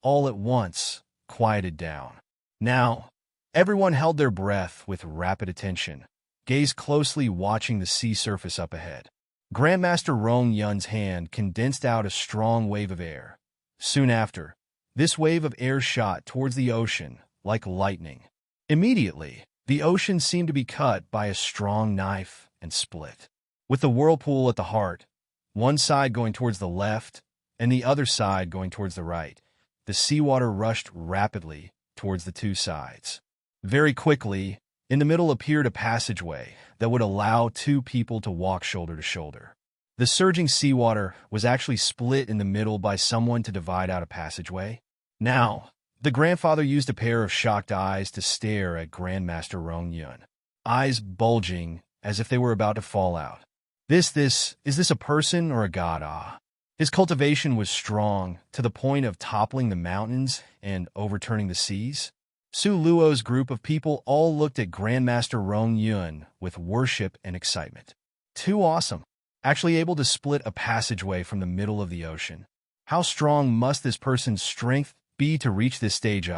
all at once, quieted down. Now, everyone held their breath with rapid attention, gazed closely watching the sea surface up ahead. Grandmaster Rong Yun's hand condensed out a strong wave of air. Soon after, this wave of air shot towards the ocean like lightning. Immediately, the ocean seemed to be cut by a strong knife and split. With the whirlpool at the heart, one side going towards the left and the other side going towards the right, the seawater rushed rapidly towards the two sides. Very quickly, in the middle appeared a passageway that would allow two people to walk shoulder to shoulder. The surging seawater was actually split in the middle by someone to divide out a passageway. Now, the grandfather used a pair of shocked eyes to stare at Grandmaster Rong Yun, eyes bulging as if they were about to fall out. Is this a person or a god? His cultivation was strong to the point of toppling the mountains and overturning the seas. Su Luo's group of people all looked at Grandmaster Rong Yun with worship and excitement. Too awesome. Actually able to split a passageway from the middle of the ocean. How strong must this person's strength be to reach this stage?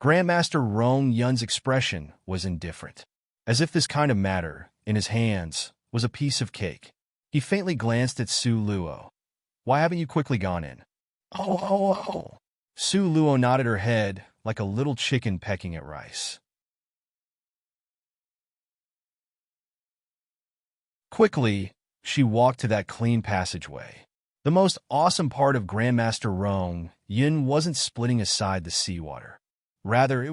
Grandmaster Rong Yun's expression was indifferent, as if this kind of matter, in his hands, was a piece of cake. He faintly glanced at Su Luo. Why haven't you quickly gone in? Oh. Su Luo nodded her head like a little chicken pecking at rice. Quickly, she walked to that clean passageway. The most awesome part of Grandmaster Rong Yun wasn't splitting aside the seawater. Rather,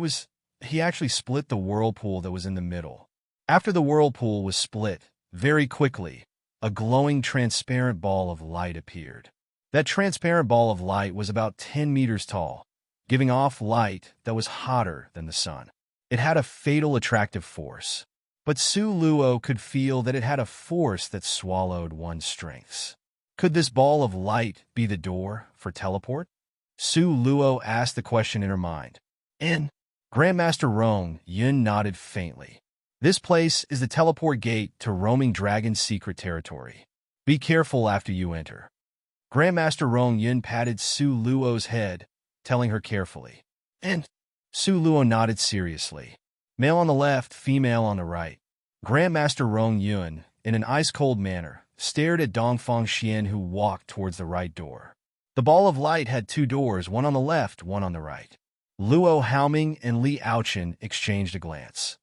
he actually split the whirlpool that was in the middle. After the whirlpool was split, very quickly, a glowing transparent ball of light appeared. That transparent ball of light was about 10 meters tall, giving off light that was hotter than the sun. It had a fatal attractive force, but Su Luo could feel that it had a force that swallowed one's strengths. Could this ball of light be the door for teleport? Su Luo asked the question in her mind. In. Grandmaster Rong Yun nodded faintly. This place is the teleport gate to Roaming Dragon's secret territory. Be careful after you enter. Grandmaster Rong Yun patted Su Luo's head, telling her carefully. And Su Luo nodded seriously. Male on the left, female on the right. Grandmaster Rong Yun, in an ice-cold manner, stared at Dongfang Xian who walked towards the right door. The ball of light had two doors, one on the left, one on the right. Luo Haoming and Li Aochen exchanged a glance.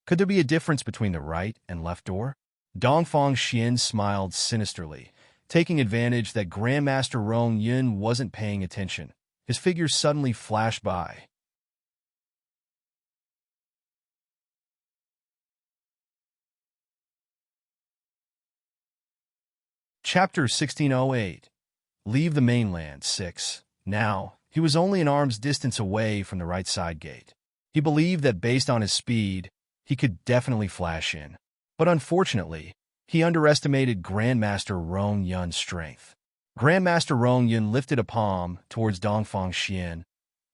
Could there be a difference between the right and left door? Dongfang Xian smiled sinisterly, taking advantage that Grandmaster Rong Yun wasn't paying attention. His figure suddenly flashed by. Chapter 1608. Leave the mainland 6. Now, he was only an arm's distance away from the right side gate. He believed that based on his speed, he could definitely flash in. But unfortunately, he underestimated Grandmaster Rong Yun's strength. Grandmaster Rong Yun lifted a palm towards Dongfang Xian,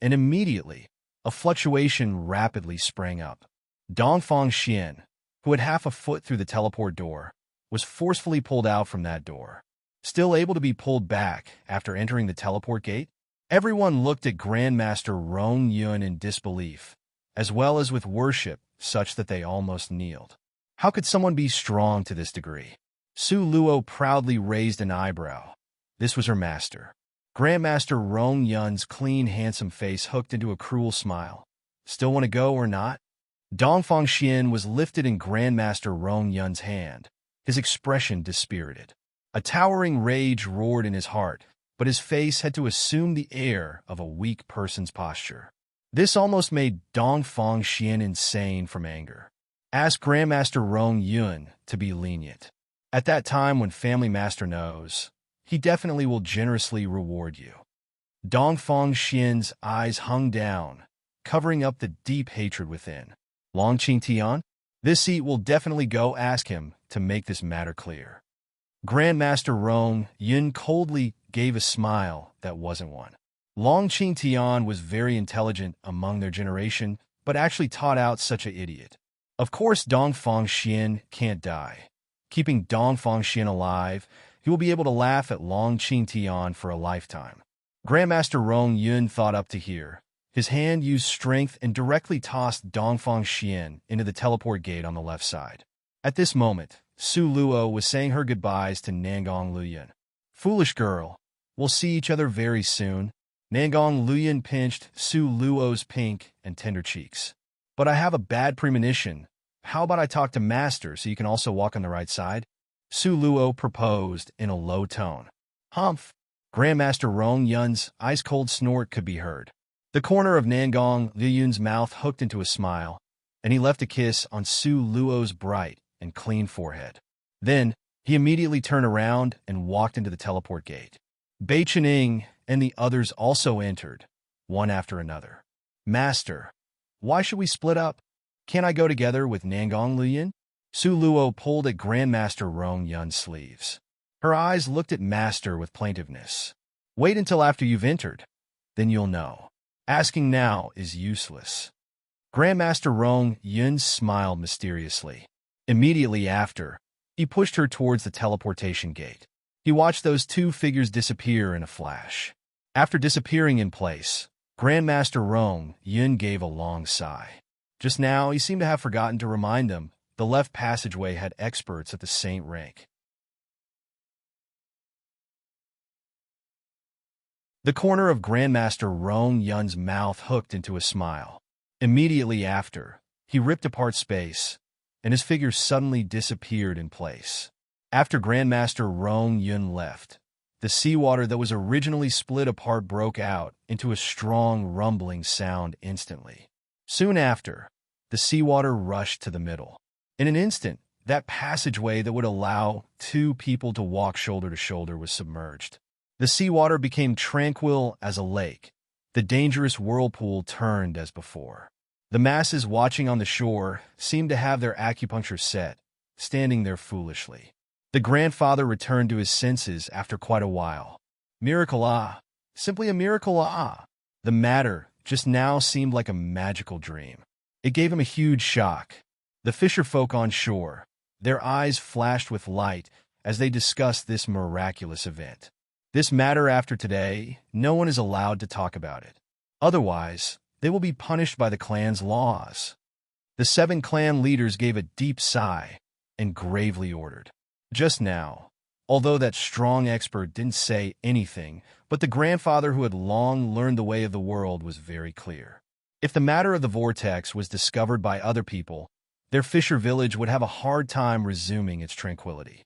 and immediately, a fluctuation rapidly sprang up. Dongfang Xian, who had half a foot through the teleport door, was forcefully pulled out from that door. Still able to be pulled back after entering the teleport gate, everyone looked at Grandmaster Rong Yun in disbelief, as well as with worship such that they almost kneeled. How could someone be strong to this degree? Su Luo proudly raised an eyebrow. This was her master. Grandmaster Rong Yun's clean, handsome face hooked into a cruel smile. Still want to go or not? Dongfang Xian was lifted in Grandmaster Rong Yun's hand, his expression dispirited. A towering rage roared in his heart, but his face had to assume the air of a weak person's posture. This almost made Dongfang Xian insane from anger. Ask Grandmaster Rong Yun to be lenient. At that time when Family Master knows, he definitely will generously reward you. Dongfang Xian's eyes hung down, covering up the deep hatred within. Long Qing Tian? This seat will definitely go ask him to make this matter clear. Grandmaster Rong Yun coldly gave a smile that wasn't one. Long Qing Tian was very intelligent among their generation, but actually taught out such an idiot. Of course, Dongfang Xian can't die. Keeping Dongfang Xian alive, he will be able to laugh at Long Qing Tian for a lifetime. Grandmaster Rong Yun thought up to here. His hand used strength and directly tossed Dongfang Xian into the teleport gate on the left side. At this moment, Su Luo was saying her goodbyes to Nangong Luyan. Foolish girl, we'll see each other very soon. Nangong Luyan pinched Su Luo's pink and tender cheeks. But I have a bad premonition. How about I talk to Master so you can also walk on the right side? Su Luo proposed in a low tone. Humph! Grandmaster Rong Yun's ice-cold snort could be heard. The corner of Nangong Liyun's mouth hooked into a smile, and he left a kiss on Su Luo's bright and clean forehead. Then, he immediately turned around and walked into the teleport gate. Bei Chening and the others also entered, one after another. Master, why should we split up? Can't I go together with Nangong Liyan? Su Luo pulled at Grandmaster Rong Yun's sleeves. Her eyes looked at Master with plaintiveness. Wait until after you've entered. Then you'll know. Asking now is useless. Grandmaster Rong Yun smiled mysteriously. Immediately after, he pushed her towards the teleportation gate. He watched those two figures disappear in a flash. After disappearing in place, Grandmaster Rong Yun gave a long sigh. Just now, he seemed to have forgotten to remind them the left passageway had experts at the Saint rank. The corner of Grandmaster Rong Yun's mouth hooked into a smile. Immediately after, he ripped apart space, and his figure suddenly disappeared in place. After Grandmaster Rong Yun left, the seawater that was originally split apart broke out into a strong rumbling sound instantly. Soon after, the seawater rushed to the middle. In an instant, that passageway that would allow two people to walk shoulder to shoulder was submerged. The seawater became tranquil as a lake. The dangerous whirlpool turned as before. The masses watching on the shore seemed to have their acupuncture set, standing there foolishly. The grandfather returned to his senses after quite a while. Miracle ah! Simply a miracle ah! The matter just now seemed like a magical dream. It gave him a huge shock. The fisherfolk on shore, their eyes flashed with light as they discussed this miraculous event. This matter after today, no one is allowed to talk about it. Otherwise, they will be punished by the clan's laws. The 7 clan leaders gave a deep sigh and gravely ordered. Just now, although that strong expert didn't say anything, but the grandfather who had long learned the way of the world was very clear. If the matter of the vortex was discovered by other people, their fisher village would have a hard time resuming its tranquility.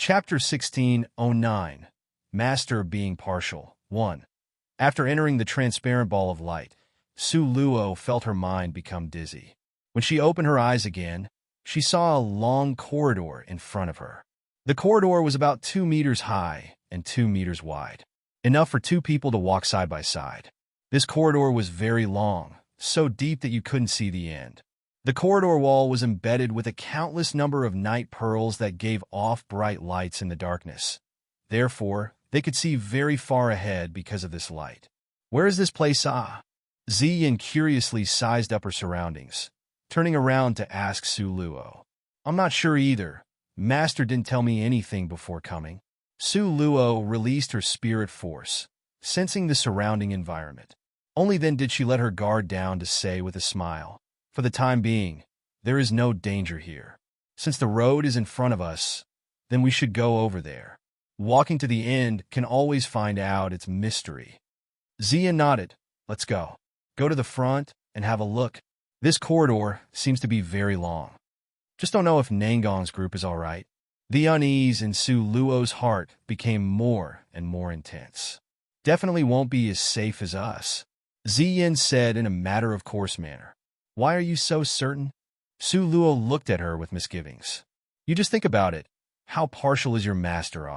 Chapter 1609, Master Being Partial, 1. After entering the transparent ball of light, Su Luo felt her mind become dizzy. When she opened her eyes again, she saw a long corridor in front of her. The corridor was about 2 meters high and 2 meters wide, enough for 2 people to walk side by side. This corridor was very long, so deep that you couldn't see the end. The corridor wall was embedded with a countless number of night pearls that gave off bright lights in the darkness. Therefore, they could see very far ahead because of this light. Where is this place? Ziyin curiously sized up her surroundings, turning around to ask Su Luo. I'm not sure either. Master didn't tell me anything before coming. Su Luo released her spirit force, sensing the surrounding environment. Only then did she let her guard down to say with a smile, for the time being, there is no danger here. Since the road is in front of us, then we should go over there. Walking to the end can always find out its mystery. Zia nodded. Let's go. Go to the front and have a look. This corridor seems to be very long. Just don't know if Nangong's group is all right. The unease in Su Luo's heart became more and more intense. Definitely won't be as safe as us, Ziyin said in a matter-of-course manner. Why are you so certain? Su Luo looked at her with misgivings. You just think about it. How partial is your master?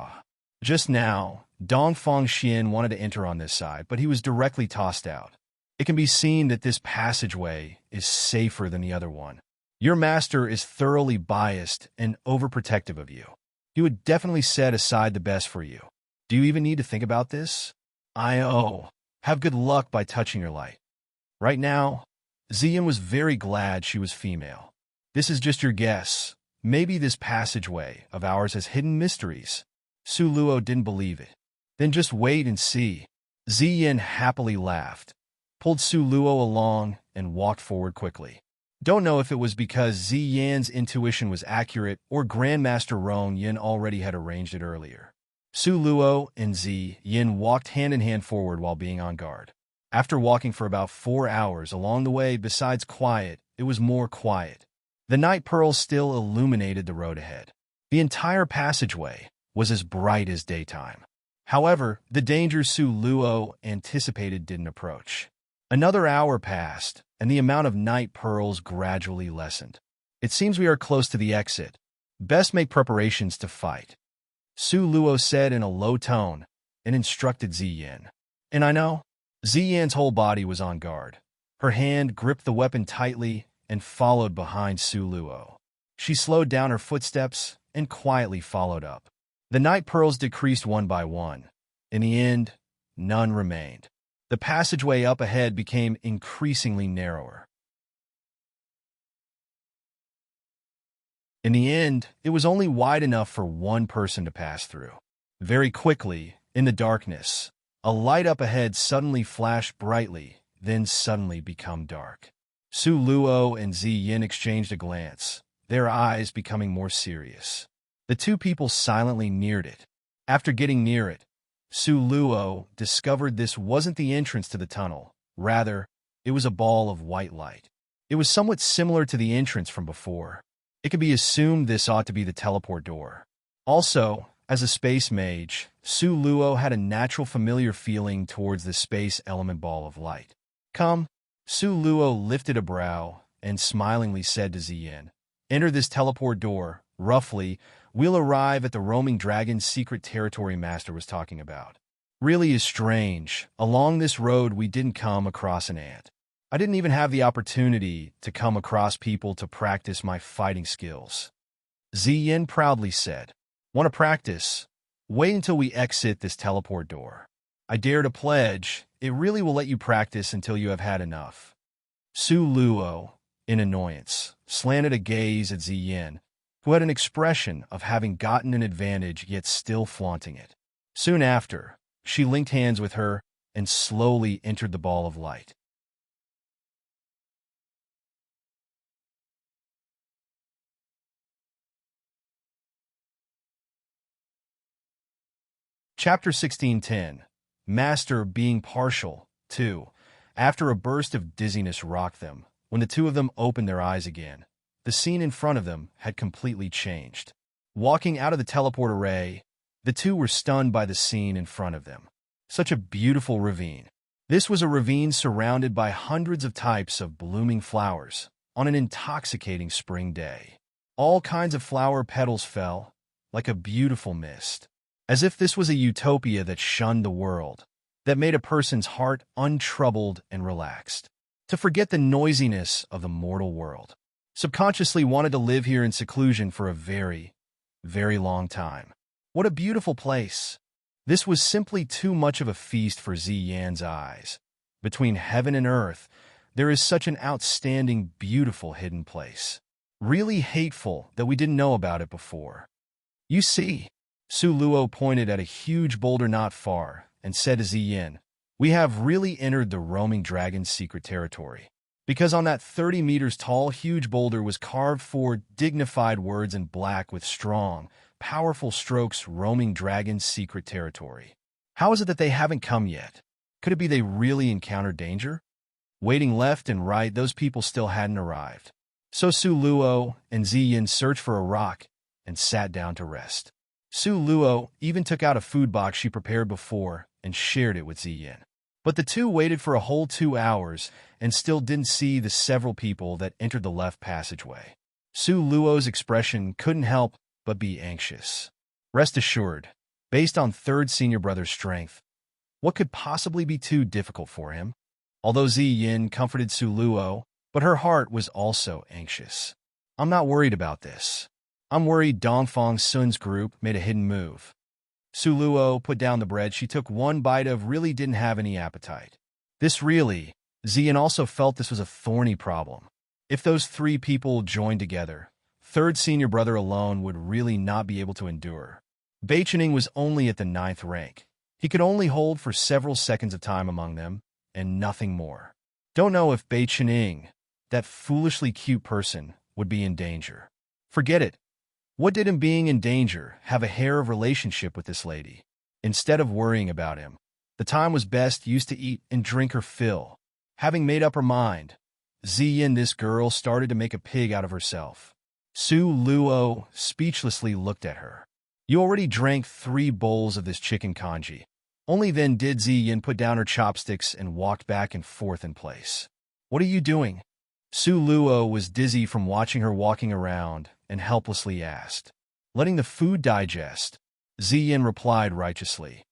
Just now, Dongfang Xian wanted to enter on this side, but he was directly tossed out. It can be seen that this passageway is safer than the other one. Your master is thoroughly biased and overprotective of you. He would definitely set aside the best for you. Do you even need to think about this? Have good luck by touching your light. Right now, Ziyan was very glad she was female. This is just your guess. Maybe this passageway of ours has hidden mysteries. Su Luo didn't believe it. Then just wait and see. Ziyan happily laughed, pulled Su Luo along, and walked forward quickly. Don't know if it was because Ziyan's intuition was accurate or Grandmaster Rong Yin already had arranged it earlier. Su Luo and Ziyan walked hand in hand forward while being on guard. After walking for about 4 hours along the way, besides quiet, it was more quiet. The night pearls still illuminated the road ahead. The entire passageway was as bright as daytime. However, the danger Su Luo anticipated didn't approach. Another hour passed, and the amount of night pearls gradually lessened. It seems we are close to the exit. Best make preparations to fight, Su Luo said in a low tone and instructed Ziyan. And I know. Ziyan's whole body was on guard. Her hand gripped the weapon tightly and followed behind Su Luo. She slowed down her footsteps and quietly followed up. The night pearls decreased one by one. In the end, none remained. The passageway up ahead became increasingly narrower. In the end, it was only wide enough for one person to pass through. Very quickly, in the darkness, a light up ahead suddenly flashed brightly, then suddenly become dark. Su Luo and Ziyan exchanged a glance, their eyes becoming more serious. The two people silently neared it. After getting near it, Su Luo discovered this wasn't the entrance to the tunnel. Rather, it was a ball of white light. It was somewhat similar to the entrance from before. It could be assumed this ought to be the teleport door. Also, as a space mage, Su Luo had a natural familiar feeling towards the space element ball of light. Come. Su Luo lifted a brow and smilingly said to Ziyan, enter this teleport door. Roughly, we'll arrive at the roaming dragon's secret territory Master was talking about. Really is strange. Along this road we didn't come across an ant. I didn't even have the opportunity to come across people to practice my fighting skills. Ziyan proudly said, want to practice? Wait until we exit this teleport door. I dare to pledge, it really will let you practice until you have had enough. Su Luo, in annoyance, slanted a gaze at Ziyan, who had an expression of having gotten an advantage yet still flaunting it. Soon after, she linked hands with her and slowly entered the ball of light. Chapter 1610. Master being partial, 2. After a burst of dizziness rocked them, when the two of them opened their eyes again, the scene in front of them had completely changed. Walking out of the teleport array, the two were stunned by the scene in front of them. Such a beautiful ravine. This was a ravine surrounded by hundreds of types of blooming flowers on an intoxicating spring day. All kinds of flower petals fell, like a beautiful mist, as if this was a utopia that shunned the world, that made a person's heart untroubled and relaxed, to forget the noisiness of the mortal world. Subconsciously wanted to live here in seclusion for a very, very long time. What a beautiful place. This was simply too much of a feast for Ziyan's eyes. Between heaven and earth, there is such an outstanding, beautiful hidden place. Really hateful that we didn't know about it before. You see, Su Luo pointed at a huge boulder not far and said to Ziyan, we have really entered the roaming dragon's secret territory. Because on that 30 meters tall huge boulder was carved 4 dignified words in black with strong, powerful strokes, roaming dragon's secret territory. How is it that they haven't come yet? Could it be they really encountered danger? Waiting left and right, those people still hadn't arrived. So Su Luo and Ziyan searched for a rock and sat down to rest. Su Luo even took out a food box she prepared before and shared it with Ziyan. But the two waited for a whole 2 hours and still didn't see the several people that entered the left passageway. Su Luo's expression couldn't help but be anxious. Rest assured, Based on third senior brother's strength, what could possibly be too difficult for him? Although Zi Yin comforted Su Luo, but her heart was also anxious. I'm not worried about this. I'm worried Dongfang Sun's group made a hidden move. Su Luo put down the bread. She took one bite of really didn't have any appetite. Ziyan also felt this was a thorny problem. If those three people joined together, third senior brother alone would really not be able to endure. Bai Qining was only at the 9th rank. He could only hold for several seconds of time among them, and nothing more. Don't know if Bai Qining, that foolishly cute person, would be in danger. Forget it. What did him being in danger have a hair of relationship with this lady? Instead of worrying about him, the time was best used to eat and drink her fill. Having made up her mind, Ziyin, this girl, started to make a pig out of herself. Su Luo speechlessly looked at her. You already drank 3 bowls of this chicken congee. Only then did Ziyin put down her chopsticks and walked back and forth in place. What are you doing? Su Luo was dizzy from watching her walking around and helplessly asked. Letting the food digest, Ziyin replied righteously.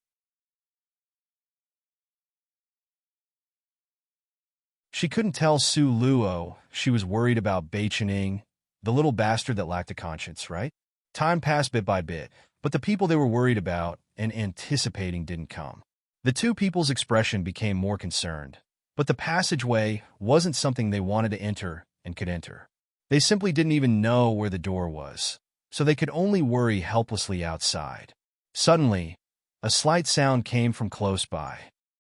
She couldn't tell Su Luo she was worried about Bai Qining, the little bastard that lacked a conscience, right? Time passed bit by bit, but the people they were worried about and anticipating didn't come. The two people's expression became more concerned, but the passageway wasn't something they wanted to enter and could enter. They simply didn't even know where the door was, so they could only worry helplessly outside. Suddenly, a slight sound came from close by.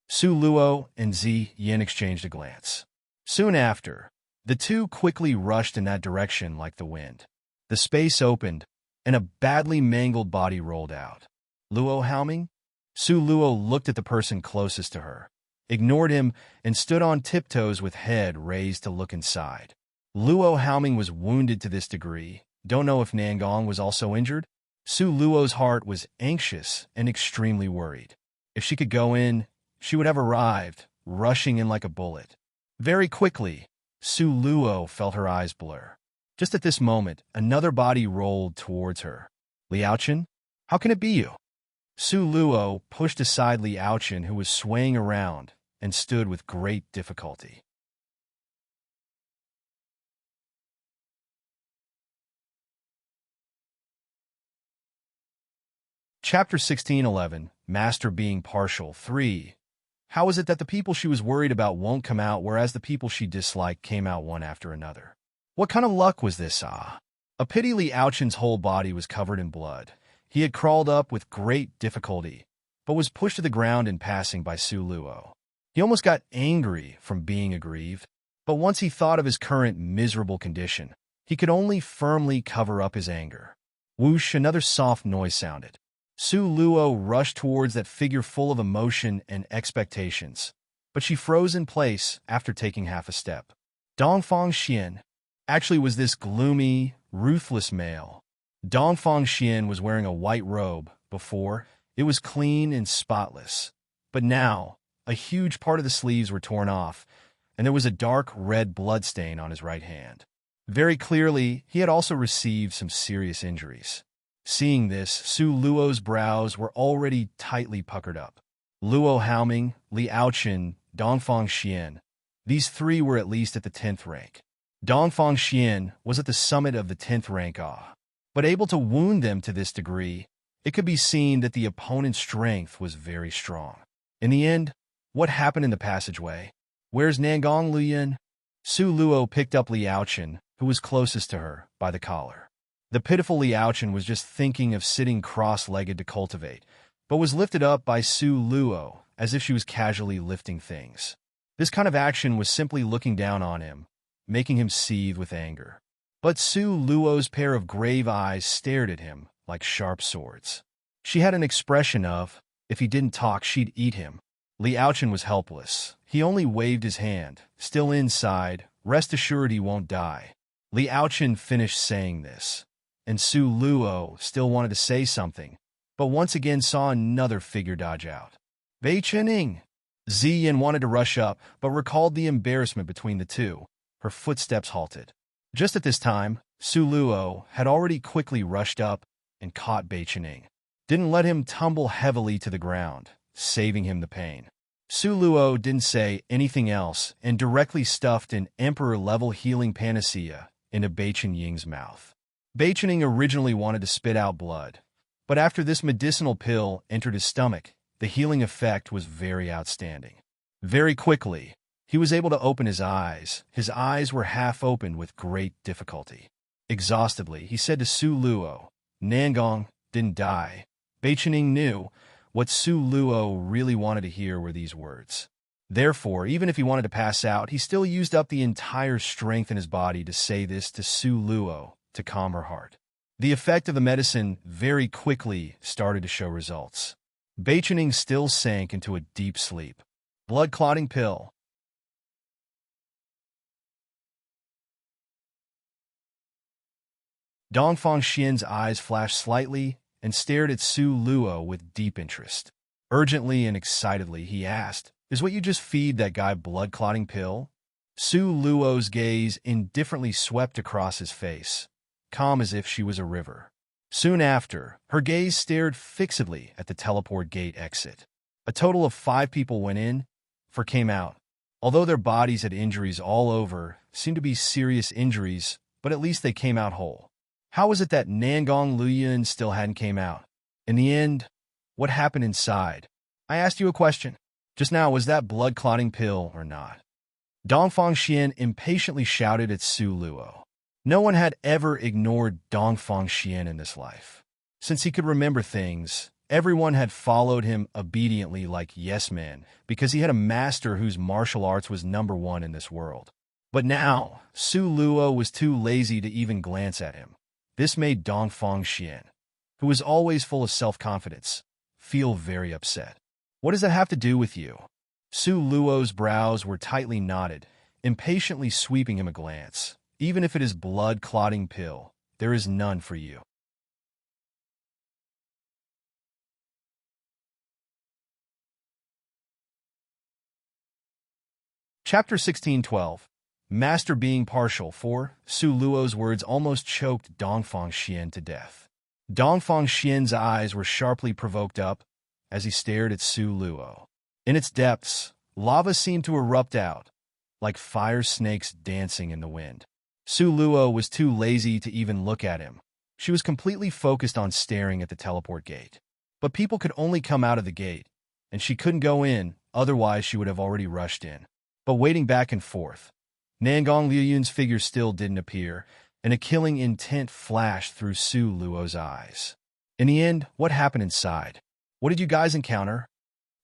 Su Luo and Zi Yin exchanged a glance. Soon after, the two quickly rushed in that direction like the wind. The space opened, and a badly mangled body rolled out. Luo Haoming? Su Luo looked at the person closest to her, ignored him, and stood on tiptoes with head raised to look inside. Luo Haoming was wounded to this degree. Don't know if Nangong was also injured? Su Luo's heart was anxious and extremely worried. If she could go in, she would have arrived, rushing in like a bullet. Very quickly, Su Luo felt her eyes blur. Just at this moment, another body rolled towards her. Liaochen? How can it be you? Su Luo pushed aside Liaochen, who was swaying around, and stood with great difficulty. Chapter 1611, Master Being Partial 3. How is it that the people she was worried about won't come out, whereas the people she disliked came out one after another? What kind of luck was this, A pity Liaochen's whole body was covered in blood. He had crawled up with great difficulty, but was pushed to the ground in passing by Su Luo. He almost got angry from being aggrieved, but once he thought of his current miserable condition, he could only firmly cover up his anger. Whoosh, another soft noise sounded. Su Luo rushed towards that figure full of emotion and expectations, but she froze in place after taking half a step. Dongfang Xian actually was this gloomy, ruthless male. Dongfang Xian was wearing a white robe. Before, it was clean and spotless, but now, a huge part of the sleeves were torn off, and there was a dark red bloodstain on his right hand. Very clearly, he had also received some serious injuries. Seeing this, Su Luo's brows were already tightly puckered up. Luo Haoming, Liaochen, Dongfang Xian, these three were at least at the 10th rank. Dongfang Xian was at the summit of the 10th rank, but able to wound them to this degree, it could be seen that the opponent's strength was very strong. In the end, what happened in the passageway? Where's Nangong Luyin? Su Luo picked up Liaochen, who was closest to her, by the collar. The pitiful Liaochen was just thinking of sitting cross-legged to cultivate, but was lifted up by Su Luo as if she was casually lifting things. This kind of action was simply looking down on him, making him seethe with anger. But Su Luo's pair of grave eyes stared at him like sharp swords. She had an expression of, if he didn't talk, she'd eat him. Liaochen was helpless. He only waved his hand. Still inside, rest assured he won't die. Liaochen finished saying this, and Su Luo still wanted to say something, but once again saw another figure dodge out. Bai Qining! Ziyin wanted to rush up, but recalled the embarrassment between the two. Her footsteps halted. Just at this time, Su Luo had already quickly rushed up and caught Bai Qining. didn't let him tumble heavily to the ground, saving him the pain. Su Luo didn't say anything else and directly stuffed an emperor-level healing panacea into Beichen Ying's mouth. Beichen Ying originally wanted to spit out blood, but after this medicinal pill entered his stomach, the healing effect was very outstanding. Very quickly, he was able to open his eyes. His eyes were half opened with great difficulty. Exhaustedly, he said to Su Luo, "Nangong didn't die." Beichen Ying knew what Su Luo really wanted to hear were these words. Therefore, even if he wanted to pass out, he still used up the entire strength in his body to say this to Su Luo to calm her heart. The effect of the medicine very quickly started to show results. Beichen Ying still sank into a deep sleep. Blood-clotting pill. Dongfang Xian's eyes flashed slightly and stared at Su Luo with deep interest. Urgently and excitedly, he asked, "Is what you just feed that guy blood-clotting pill?" Su Luo's gaze indifferently swept across his face, calm as if she was a river. Soon after, her gaze stared fixedly at the teleport gate exit. A total of 5 people went in, 4 came out. Although their bodies had injuries all over, seemed to be serious injuries, but at least they came out whole. How was it that Nangong Luoyun still hadn't came out? In the end, what happened inside? I asked you a question. Just now, was that blood-clotting pill or not? Dongfang Xian impatiently shouted at Su Luo. No one had ever ignored Dongfang Xian in this life. Since he could remember things, everyone had followed him obediently like yes men, because he had a master whose martial arts was #1 in this world. But now, Su Luo was too lazy to even glance at him. This made Dongfang Xian, who was always full of self-confidence, feel very upset. What does that have to do with you? Su Luo's brows were tightly knotted, impatiently sweeping him a glance. Even if it is blood-clotting pill, there is none for you. Chapter 16:12. Master being partial. 4. Su Luo's words almost choked Dongfang Xian to death. Dongfang Xian's eyes were sharply provoked up as he stared at Su Luo. In its depths, lava seemed to erupt out, like fire snakes dancing in the wind. Su Luo was too lazy to even look at him. She was completely focused on staring at the teleport gate. But people could only come out of the gate, and she couldn't go in, otherwise she would have already rushed in. But waiting back and forth, Nangong Luoyun's figure still didn't appear, and a killing intent flashed through Su Luo's eyes. In the end, what happened inside? What did you guys encounter?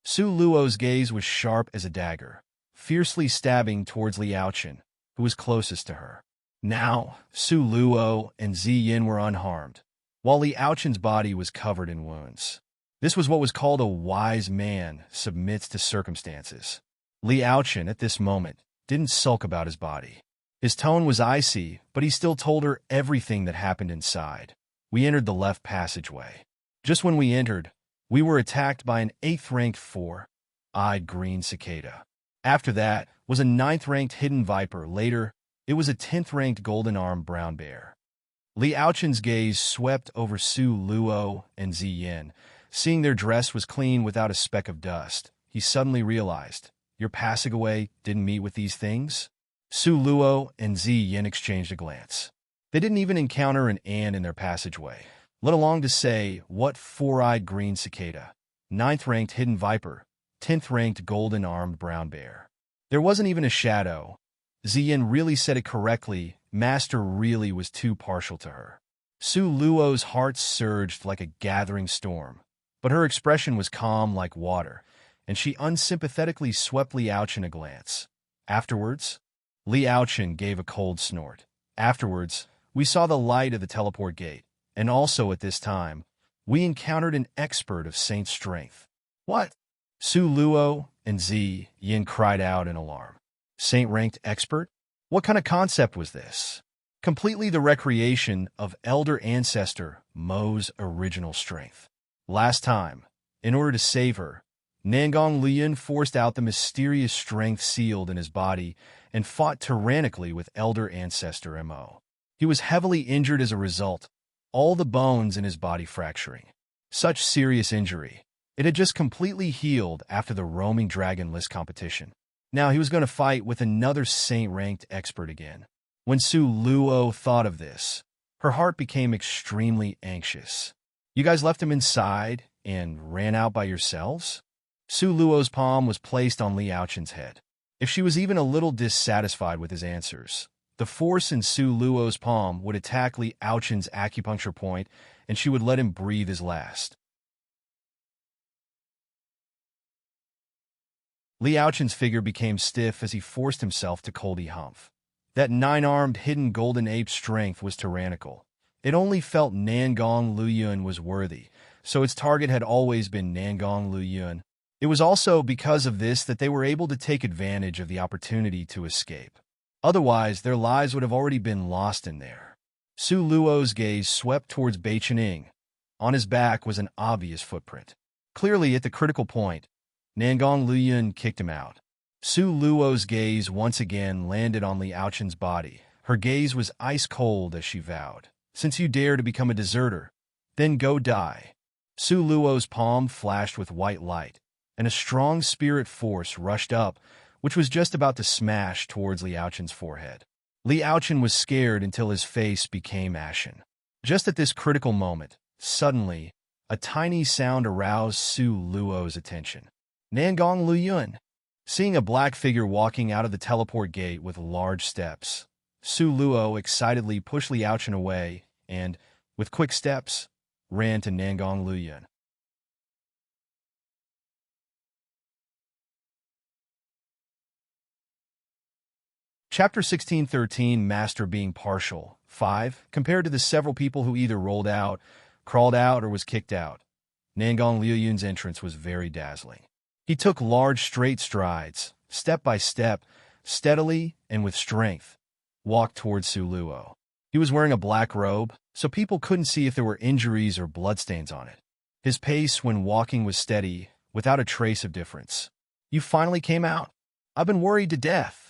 Su Luo's gaze was sharp as a dagger, fiercely stabbing towards Liaochen, who was closest to her. Now, Su Luo and Ziyin were unharmed, while Liaochen's body was covered in wounds. This was what was called a wise man submits to circumstances. Liaochen, at this moment, didn't sulk about his body. His tone was icy, but he still told her everything that happened inside. We entered the left passageway. Just when we entered, we were attacked by an 8th-ranked 4-eyed green cicada. After that was a 9th-ranked hidden viper. Later, it was a 10th-ranked golden-armed brown bear. Liaochen's gaze swept over Su Luo and Ziyin. Seeing their dress was clean without a speck of dust, he suddenly realized, your passageway didn't meet with these things? Su Luo and Ziyin exchanged a glance. They didn't even encounter an ant in their passageway, let alone to say what 4-eyed green cicada, 9th-ranked hidden viper, 10th-ranked golden-armed brown bear. There wasn't even a shadow. Ziyin really said it correctly. Master really was too partial to her. Su Luo's heart surged like a gathering storm, but her expression was calm like water, and she unsympathetically swept Liaochen a glance. Afterwards, Liaochen gave a cold snort. Afterwards, we saw the light of the teleport gate, and also at this time, we encountered an expert of saint strength. What? Su Luo and Ziyin cried out in alarm. Saint-ranked expert? What kind of concept was this? Completely the recreation of elder ancestor Mo's original strength. Last time, in order to save her, Nangong Luoyun forced out the mysterious strength sealed in his body and fought tyrannically with elder ancestor Mo. He was heavily injured as a result, all the bones in his body fracturing. Such serious injury. It had just completely healed after the roaming dragon list competition. Now he was going to fight with another saint-ranked expert again. When Su Luo thought of this, her heart became extremely anxious. You guys left him inside and ran out by yourselves? Su Luo's palm was placed on Li Aochen's head. If she was even a little dissatisfied with his answers, the force in Su Luo's palm would attack Li Aochen's acupuncture point, and she would let him breathe his last. Li Aochen's figure became stiff as he forced himself to coldy humph. That nine-armed, hidden golden ape strength was tyrannical. It only felt Nangong Luyun was worthy, so its target had always been Nangong Luyun. It was also because of this that they were able to take advantage of the opportunity to escape. Otherwise, their lives would have already been lost in there. Su Luo's gaze swept towards Bai Chening. On his back was an obvious footprint. Clearly, at the critical point, Nangong Luyun kicked him out. Su Luo's gaze once again landed on Li Aochen's body. Her gaze was ice-cold as she vowed, "Since you dare to become a deserter, then go die." Su Luo's palm flashed with white light, and a strong spirit force rushed up, which was just about to smash towards Li Aochen's forehead. Li Aochen was scared until his face became ashen. Just at this critical moment, suddenly, a tiny sound aroused Su Luo's attention. Nangong Luyun. Seeing a black figure walking out of the teleport gate with large steps, Su Luo excitedly pushed Li Aochen away and, with quick steps, ran to Nangong Luyun. Chapter 1613, Master Being Partial. 5. Compared to the several people who either rolled out, crawled out, or was kicked out, Nangong Luyun's entrance was very dazzling. He took large straight strides, step by step, steadily and with strength, walked towards Su Luo. He was wearing a black robe, so people couldn't see if there were injuries or bloodstains on it. His pace when walking was steady, without a trace of difference. "You finally came out. I've been worried to death."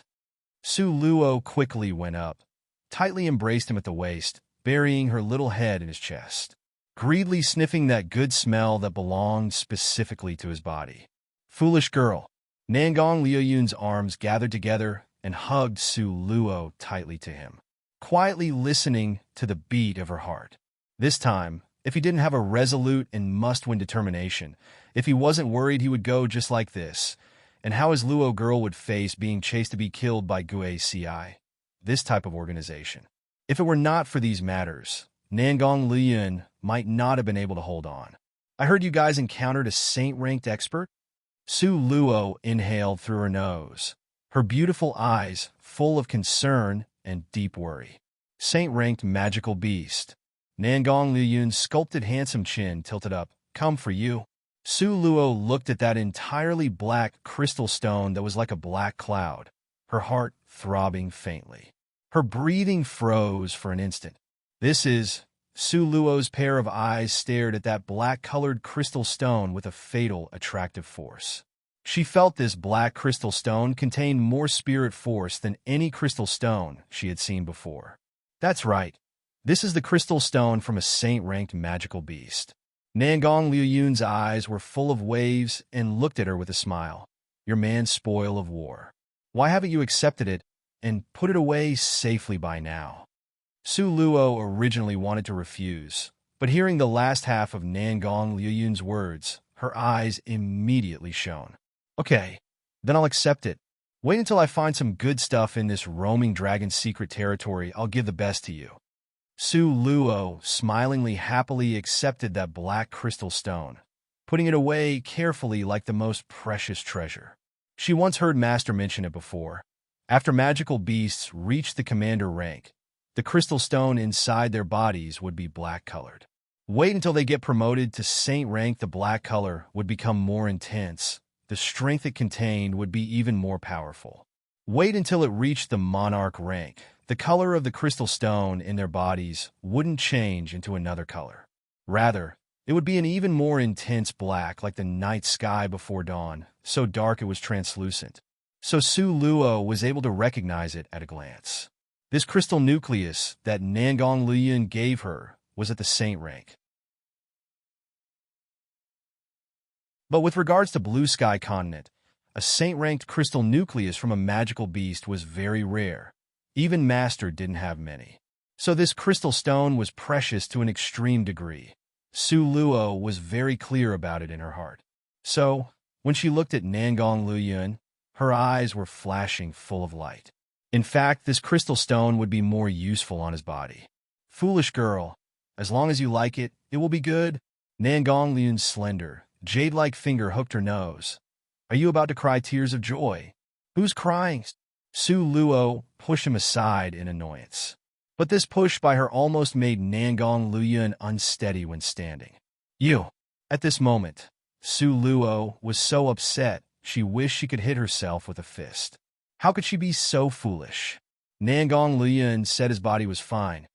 Su Luo quickly went up, tightly embraced him at the waist, burying her little head in his chest, greedily sniffing that good smell that belonged specifically to his body. "Foolish girl." Nangong Luyun's arms gathered together and hugged Su Luo tightly to him, quietly listening to the beat of her heart. This time, if he didn't have a resolute and must-win determination, if he wasn't worried he would go just like this, and how his Luo girl would face being chased to be killed by Gue Ci, this type of organization. If it were not for these matters, Nangong Luyun might not have been able to hold on. "I heard you guys encountered a saint-ranked expert?" Su Luo inhaled through her nose, her beautiful eyes full of concern and deep worry. "Saint-ranked magical beast." Nangong Luyun's sculpted handsome chin tilted up. "Come for you." Su Luo looked at that entirely black crystal stone that was like a black cloud, her heart throbbing faintly. Her breathing froze for an instant. Su Luo's pair of eyes stared at that black-colored crystal stone with a fatal attractive force. She felt this black crystal stone contained more spirit force than any crystal stone she had seen before. That's right. This is the crystal stone from a saint-ranked magical beast. Nangong Luyun's eyes were full of waves and looked at her with a smile. "Your man's spoil of war. Why haven't you accepted it and put it away safely by now?" Su Luo originally wanted to refuse, but hearing the last half of Nangong Luyun's words, her eyes immediately shone. "Okay, then I'll accept it. Wait until I find some good stuff in this roaming dragon's secret territory. I'll give the best to you." Su Luo smilingly happily accepted that black crystal stone, putting it away carefully like the most precious treasure. She once heard Master mention it before. After magical beasts reached the commander rank, the crystal stone inside their bodies would be black-colored. Wait until they get promoted to saint rank. The black color would become more intense. The strength it contained would be even more powerful. Wait until it reached the monarch rank. The color of the crystal stone in their bodies wouldn't change into another color. Rather, it would be an even more intense black, like the night sky before dawn, so dark it was translucent. So Su Luo was able to recognize it at a glance. This crystal nucleus that Nangong Luyun gave her was at the saint rank. But with regards to Blue Sky Continent, a saint-ranked crystal nucleus from a magical beast was very rare. Even Master didn't have many. So this crystal stone was precious to an extreme degree. Su Luo was very clear about it in her heart. So, when she looked at Nangong Luyun, her eyes were flashing full of light. In fact, this crystal stone would be more useful on his body. Foolish girl, as long as you like it, it will be good. Nangong Luyun's slender, jade-like finger hooked her nose. Are you about to cry tears of joy? Who's crying? Su Luo pushed him aside in annoyance. But this push by her almost made Nangong Luyun unsteady when standing. You! At this moment, Su Luo was so upset she wished she could hit herself with a fist. How could she be so foolish? Nangong Luyun said his body was fine.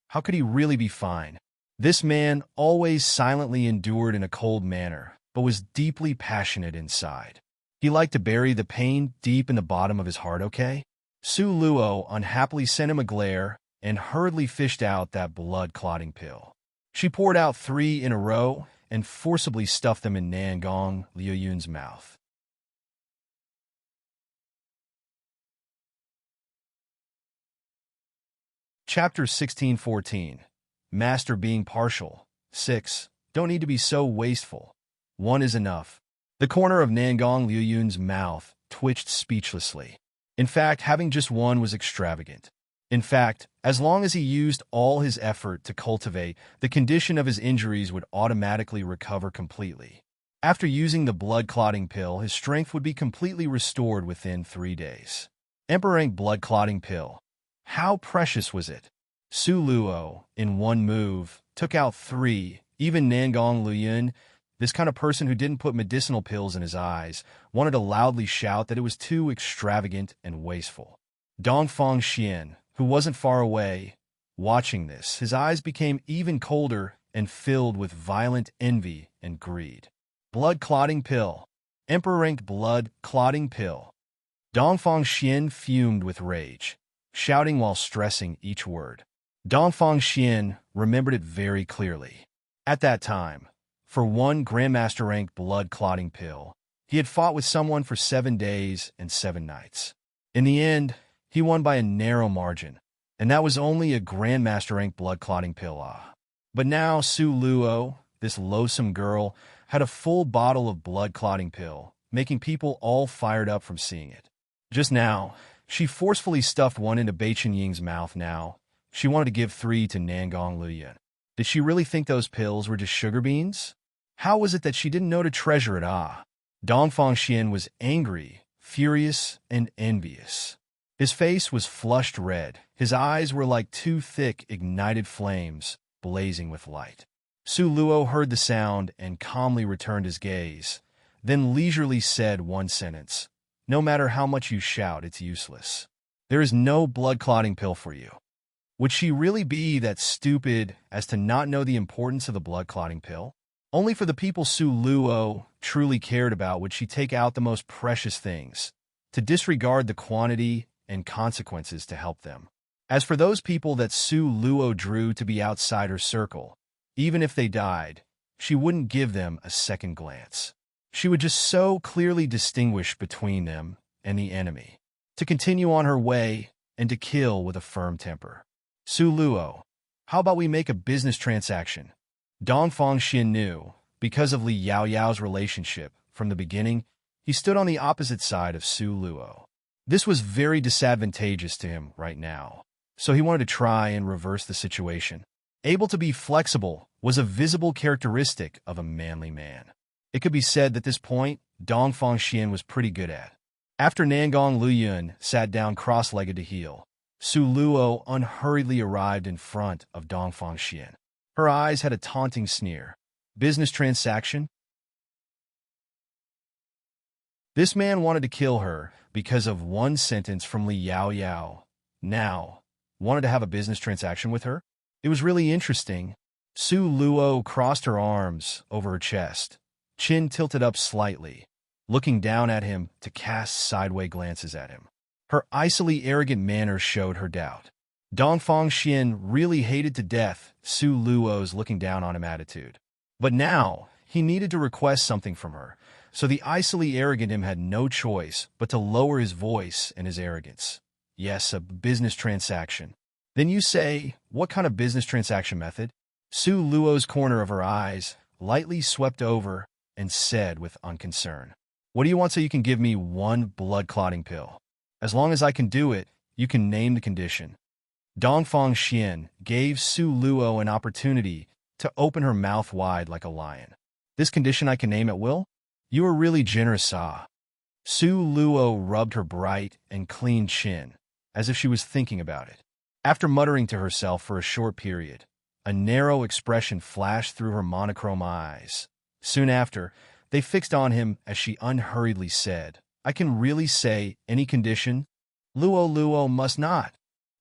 How could he really be fine? This man always silently endured in a cold manner, but was deeply passionate inside. He liked to bury the pain deep in the bottom of his heart, okay? Su Luo unhappily sent him a glare and hurriedly fished out that blood-clotting pill. She poured out 3 in a row and forcibly stuffed them in Nangong Luyun's mouth. Chapter 1614. Master being partial. 6. Don't need to be so wasteful. 1 is enough. The corner of Nangong Luyun's mouth twitched speechlessly. In fact, having just 1 was extravagant. In fact, as long as he used all his effort to cultivate, the condition of his injuries would automatically recover completely. After using the blood-clotting pill, his strength would be completely restored within 3 days. Emperor blood-clotting pill. How precious was it? Su Luo, in 1 move, took out 3. Even Nangong Luyun, this kind of person who didn't put medicinal pills in his eyes, wanted to loudly shout that it was too extravagant and wasteful. Dongfang Xian, who wasn't far away, watching this, his eyes became even colder and filled with violent envy and greed. Blood-clotting pill. Emperor-ranked blood-clotting pill. Dongfang Xian fumed with rage, shouting while stressing each word. Dongfang Xian remembered it very clearly. At that time, for 1 Grandmaster-ranked blood-clotting pill, he had fought with someone for 7 days and 7 nights. In the end, he won by a narrow margin, and that was only a Grandmaster-ranked blood-clotting pill. But now Su Luo, this loathsome girl, had a full bottle of blood-clotting pill, making people all fired up from seeing it. Just now, she forcefully stuffed 1 into Beichen Ying's mouth. Now, she wanted to give 3 to Nangong Luyun. Did she really think those pills were just sugar beans? How was it that she didn't know to treasure it? Dongfang Xian was angry, furious, and envious. His face was flushed red. His eyes were like 2 thick, ignited flames, blazing with light. Su Luo heard the sound and calmly returned his gaze, then leisurely said 1 sentence. No matter how much you shout, it's useless. There is no blood-clotting pill for you. Would she really be that stupid as to not know the importance of the blood-clotting pill? Only for the people Su Luo truly cared about would she take out the most precious things, to disregard the quantity and consequences to help them. As for those people that Su Luo drew to be outside her circle, even if they died, she wouldn't give them a second glance. She would just so clearly distinguish between them and the enemy, to continue on her way and to kill with a firm temper. Su Luo, how about we make a business transaction? Dongfang Xian knew, because of Li Yaoyao's relationship, from the beginning, he stood on the opposite side of Su Luo. This was very disadvantageous to him right now, so he wanted to try and reverse the situation. Able to be flexible was a visible characteristic of a manly man. It could be said that this point, Dongfang Xian was pretty good at. After Nangong Luyun sat down cross-legged to heal, Su Luo unhurriedly arrived in front of Dongfang Xian. Her eyes had a taunting sneer. Business transaction? This man wanted to kill her because of 1 sentence from Li Yaoyao. Now, wanted to have a business transaction with her? It was really interesting. Su Luo crossed her arms over her chest, chin tilted up slightly, looking down at him to cast sideways glances at him. Her icily arrogant manner showed her doubt. Dongfang Xian really hated to death Su Luo's looking down on him attitude. But now, he needed to request something from her, so the icily arrogant him had no choice but to lower his voice and his arrogance. Yes, a business transaction. Then you say, what kind of business transaction method? Su Luo's corner of her eyes lightly swept over and said with unconcern, what do you want so you can give me one blood-clotting pill? As long as I can do it, you can name the condition. Dongfang Xian gave Su Luo an opportunity to open her mouth wide like a lion. This condition I can name at will? You are really generous, ah. Su Luo rubbed her bright and clean chin, as if she was thinking about it. After muttering to herself for a short period, a narrow expression flashed through her monochrome eyes. Soon after, they fixed on him as she unhurriedly said, I can really say any condition? Luo must not.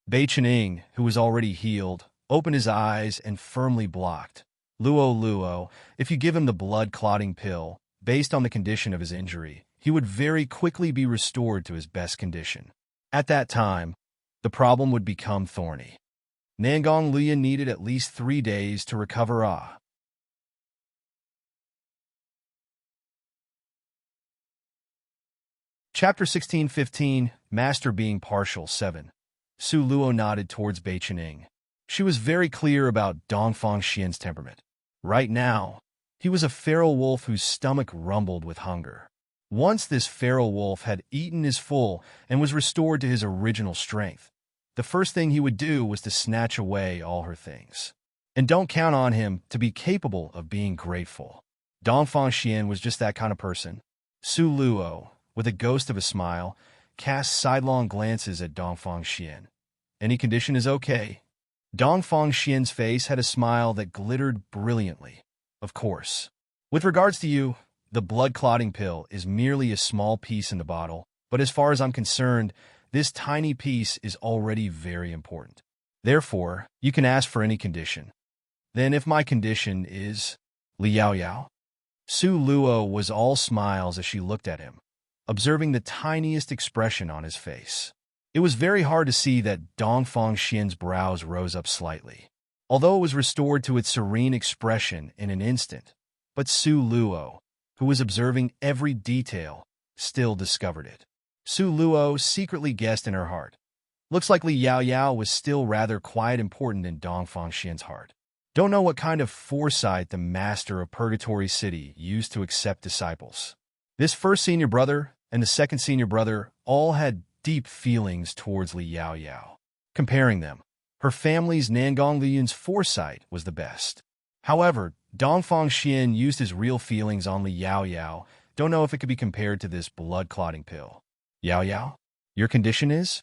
Bei Chening, who was already healed, opened his eyes and firmly blocked. Luo, if you give him the blood-clotting pill, based on the condition of his injury, he would very quickly be restored to his best condition. At that time, the problem would become thorny. Nangong Liya needed at least 3 days to recover. Chapter 16:15, Master Being Partial 7. Su Luo nodded towards Bei Chening. She was very clear about Dongfang Xian's temperament. Right now, he was a feral wolf whose stomach rumbled with hunger. Once this feral wolf had eaten his full and was restored to his original strength, the first thing he would do was to snatch away all her things. And don't count on him to be capable of being grateful. Dongfang Xian was just that kind of person. Su Luo, with a ghost of a smile, cast sidelong glances at Dongfang Xian. Any condition is okay. Dongfang Xian's face had a smile that glittered brilliantly. Of course. With regards to you, the blood-clotting pill is merely a small piece in the bottle, but as far as I'm concerned, this tiny piece is already very important. Therefore, you can ask for any condition. Then if my condition is Li Yao Yao? Su Luo was all smiles as she looked at him, observing the tiniest expression on his face. It was very hard to see that Dongfang Xian's brows rose up slightly, although it was restored to its serene expression in an instant. But Su Luo, who was observing every detail, still discovered it. Su Luo secretly guessed in her heart. Looks like Li Yao Yao was still rather quite important in Dongfang Xian's heart. Don't know what kind of foresight the master of Purgatory City used to accept disciples. This first senior brother and the second senior brother all had deep feelings towards Li Yao Yao. Comparing them, her family's Nangong Liyun's foresight was the best. However, Dongfang Xian used his real feelings on Li Yao Yao. Don't know if it could be compared to this blood-clotting pill. Yao Yao, your condition is?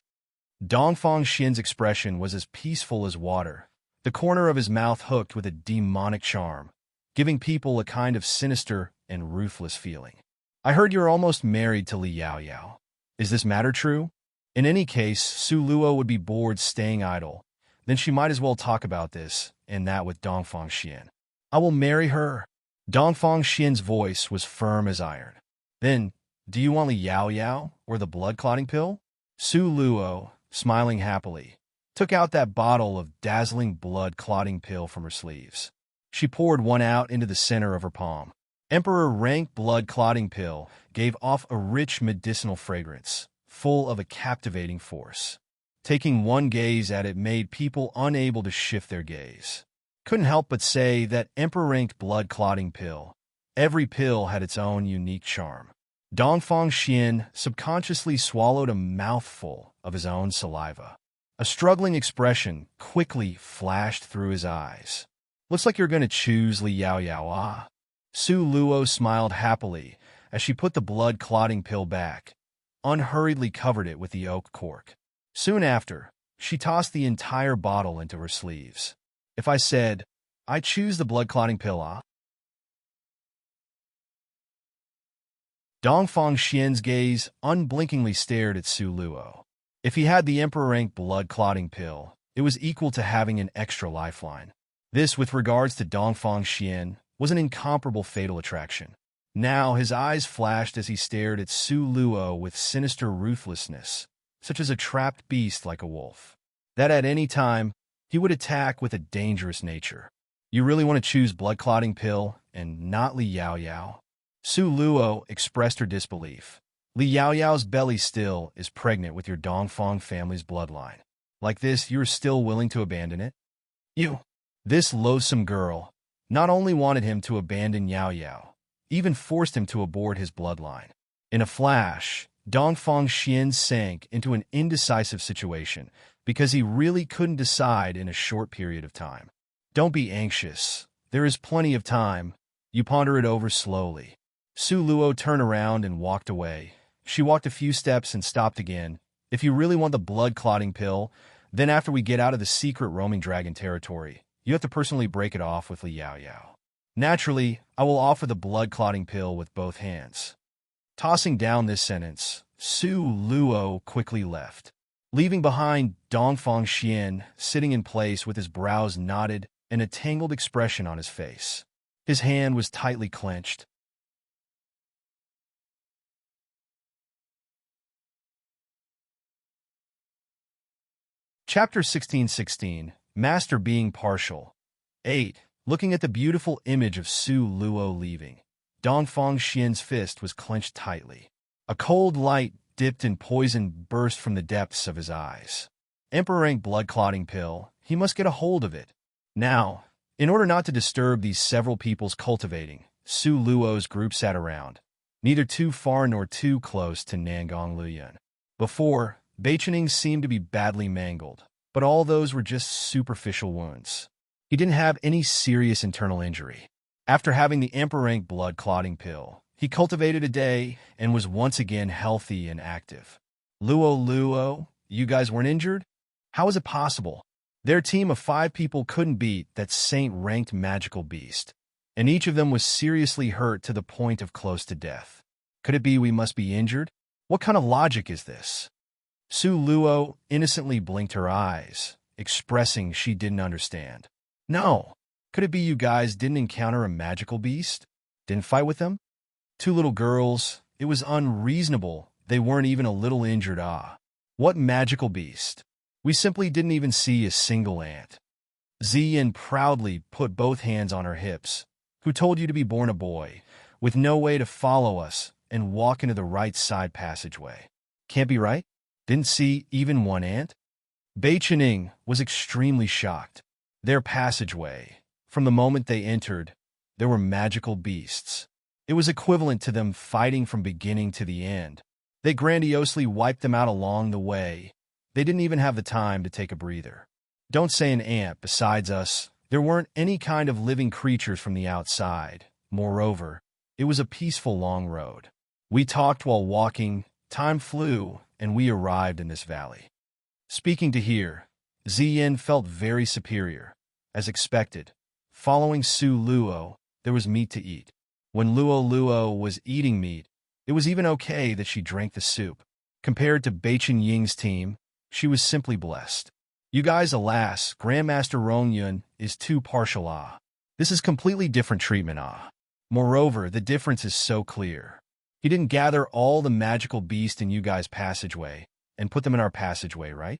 Dongfang Xian's expression was as peaceful as water, the corner of his mouth hooked with a demonic charm, giving people a kind of sinister and ruthless feeling. I heard you're almost married to Li Yao Yao. Is this matter true? In any case, Su Luo would be bored staying idle. Then she might as well talk about this and that with Dongfang Xian. I will marry her. Dongfang Xian's voice was firm as iron. Then, do you want Li Yao Yao or the blood-clotting pill? Su Luo, smiling happily, took out that bottle of dazzling blood-clotting pill from her sleeves. She poured one out into the center of her palm. Emperor Rank blood-clotting pill gave off a rich medicinal fragrance, full of a captivating force. Taking one gaze at it made people unable to shift their gaze. Couldn't help but say that Emperor Rank blood-clotting pill. Every pill had its own unique charm. Dongfang Xian subconsciously swallowed a mouthful of his own saliva. A struggling expression quickly flashed through his eyes. Looks like you're going to choose Li Yao Yao, ah? Su Luo smiled happily as she put the blood-clotting pill back, unhurriedly covered it with the oak cork. Soon after, she tossed the entire bottle into her sleeves. If I said, I choose the blood-clotting pill, ah? Dongfang Xian's gaze unblinkingly stared at Su Luo. If he had the Emperor Rank blood-clotting pill, it was equal to having an extra lifeline. This, with regards to Dongfang Xian, was an incomparable fatal attraction. Now his eyes flashed as he stared at Su Luo with sinister ruthlessness, such as a trapped beast like a wolf, that at any time he would attack with a dangerous nature. You really want to choose blood clotting pill and not Li Yao Yao? Su Luo expressed her disbelief. Li Yao Yao's belly still is pregnant with your Dongfang family's bloodline. Like this, you're still willing to abandon it? You. This loathsome girl not only wanted him to abandon Yao Yao, even forced him to abort his bloodline. In a flash, Dongfang Xian sank into an indecisive situation because he really couldn't decide in a short period of time. Don't be anxious. There is plenty of time. You ponder it over slowly. Su Luo turned around and walked away. She walked a few steps and stopped again. If you really want the blood-clotting pill, then after we get out of the secret roaming dragon territory, you have to personally break it off with Li Yao Yao. Naturally, I will offer the blood-clotting pill with both hands. Tossing down this sentence, Su Luo quickly left, leaving behind Dongfang Xian sitting in place with his brows knotted and a tangled expression on his face. His hand was tightly clenched. Chapter 16:16, Master Being Partial. 8. Looking at the beautiful image of Su Luo leaving, Dongfang Xian's fist was clenched tightly. A cold light dipped in poison burst from the depths of his eyes. Emperor blood-clotting pill, he must get a hold of it. Now, in order not to disturb these several people's cultivating, Su Luo's group sat around, neither too far nor too close to Nangong Luyan. Before, Beichening seemed to be badly mangled, but all those were just superficial wounds. He didn't have any serious internal injury. After having the Emperor blood-clotting pill, he cultivated a day and was once again healthy and active. Luo, you guys weren't injured? How is it possible? Their team of 5 people couldn't beat that saint-ranked magical beast, and each of them was seriously hurt to the point of close to death. Could it be we must be injured? What kind of logic is this? Su Luo innocently blinked her eyes, expressing she didn't understand. No. Could it be you guys didn't encounter a magical beast? Didn't fight with them? 2 little girls. It was unreasonable. They weren't even a little injured. What magical beast? We simply didn't even see a single ant. Ziyin proudly put both hands on her hips. Who told you to be born a boy, with no way to follow us and walk into the right side passageway? Can't be right? Didn't see even one ant? Beichening was extremely shocked. Their passageway, from the moment they entered, there were magical beasts. It was equivalent to them fighting from beginning to the end. They grandiosely wiped them out along the way. They didn't even have the time to take a breather. Don't say an ant besides us. There weren't any kind of living creatures from the outside. Moreover, it was a peaceful long road. We talked while walking, time flew, and we arrived in this valley. Speaking to here, Ziyin felt very superior. As expected, following Su Luo, there was meat to eat. When Luo was eating meat, it was even okay that she drank the soup. Compared to Beichen Ying's team, she was simply blessed. You guys, alas, Grandmaster Rongyun is too partial. This is completely different treatment. Moreover, the difference is so clear. He didn't gather all the magical beasts in you guys' passageway and put them in our passageway, right?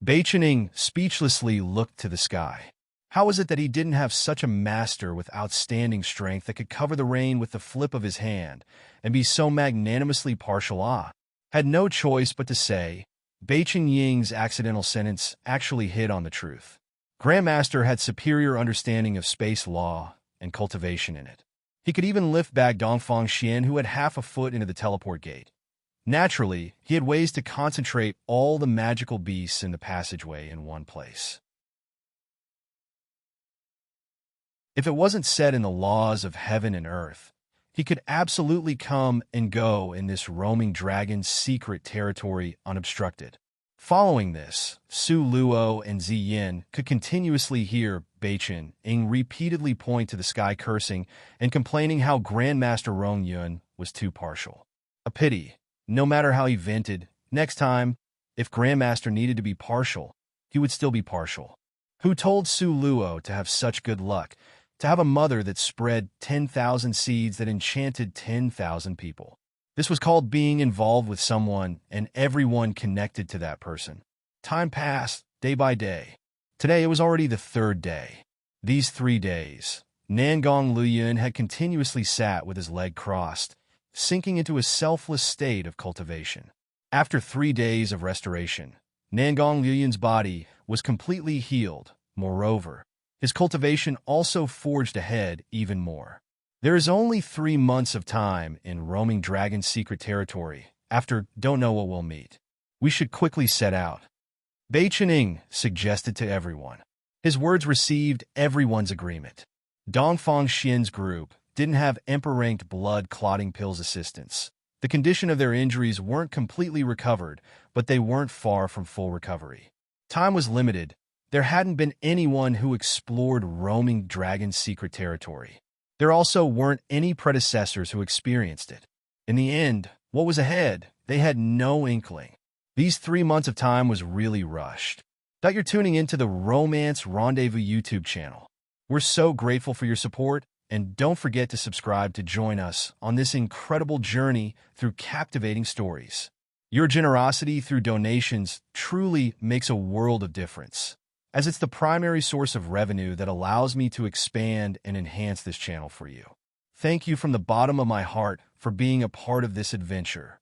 Beichening speechlessly looked to the sky. How is it that he didn't have such a master with outstanding strength that could cover the rain with the flip of his hand and be so magnanimously partial? Had no choice but to say, Beichen Ying's accidental sentence actually hit on the truth. Grandmaster had superior understanding of space law and cultivation in it. He could even lift back Dongfang Xian, who had half a foot into the teleport gate. Naturally, he had ways to concentrate all the magical beasts in the passageway in one place. If it wasn't set in the laws of heaven and earth, he could absolutely come and go in this roaming dragon's secret territory unobstructed. Following this, Su Luo and Ziyin could continuously hear Beichen Ying repeatedly point to the sky, cursing and complaining how Grandmaster Rongyun was too partial. A pity. No matter how he vented, next time, if Grandmaster needed to be partial, he would still be partial. Who told Su Luo to have such good luck, to have a mother that spread 10,000 seeds that enchanted 10,000 people? This was called being involved with someone and everyone connected to that person. Time passed, day by day. Today it was already the 3rd day. These 3 days, Nangong Luyun had continuously sat with his leg crossed, sinking into a selfless state of cultivation. After 3 days of restoration, Nangong Luyun's body was completely healed. Moreover, his cultivation also forged ahead even more. There is only 3 months of time in roaming Dragon's secret territory. After don't know what we'll meet, we should quickly set out. Bai Chening suggested to everyone. His words received everyone's agreement. Dongfang Xian's group didn't have emperor-ranked blood-clotting pills assistance. The condition of their injuries weren't completely recovered, but they weren't far from full recovery. Time was limited. There hadn't been anyone who explored roaming Dragon's secret territory. There also weren't any predecessors who experienced it. In the end, what was ahead, they had no inkling. These 3 months of time was really rushed. You're tuning into the Romance Rendezvous YouTube channel. We're so grateful for your support, and don't forget to subscribe to join us on this incredible journey through captivating stories. Your generosity through donations truly makes a world of difference, as it's the primary source of revenue that allows me to expand and enhance this channel for you. Thank you from the bottom of my heart for being a part of this adventure.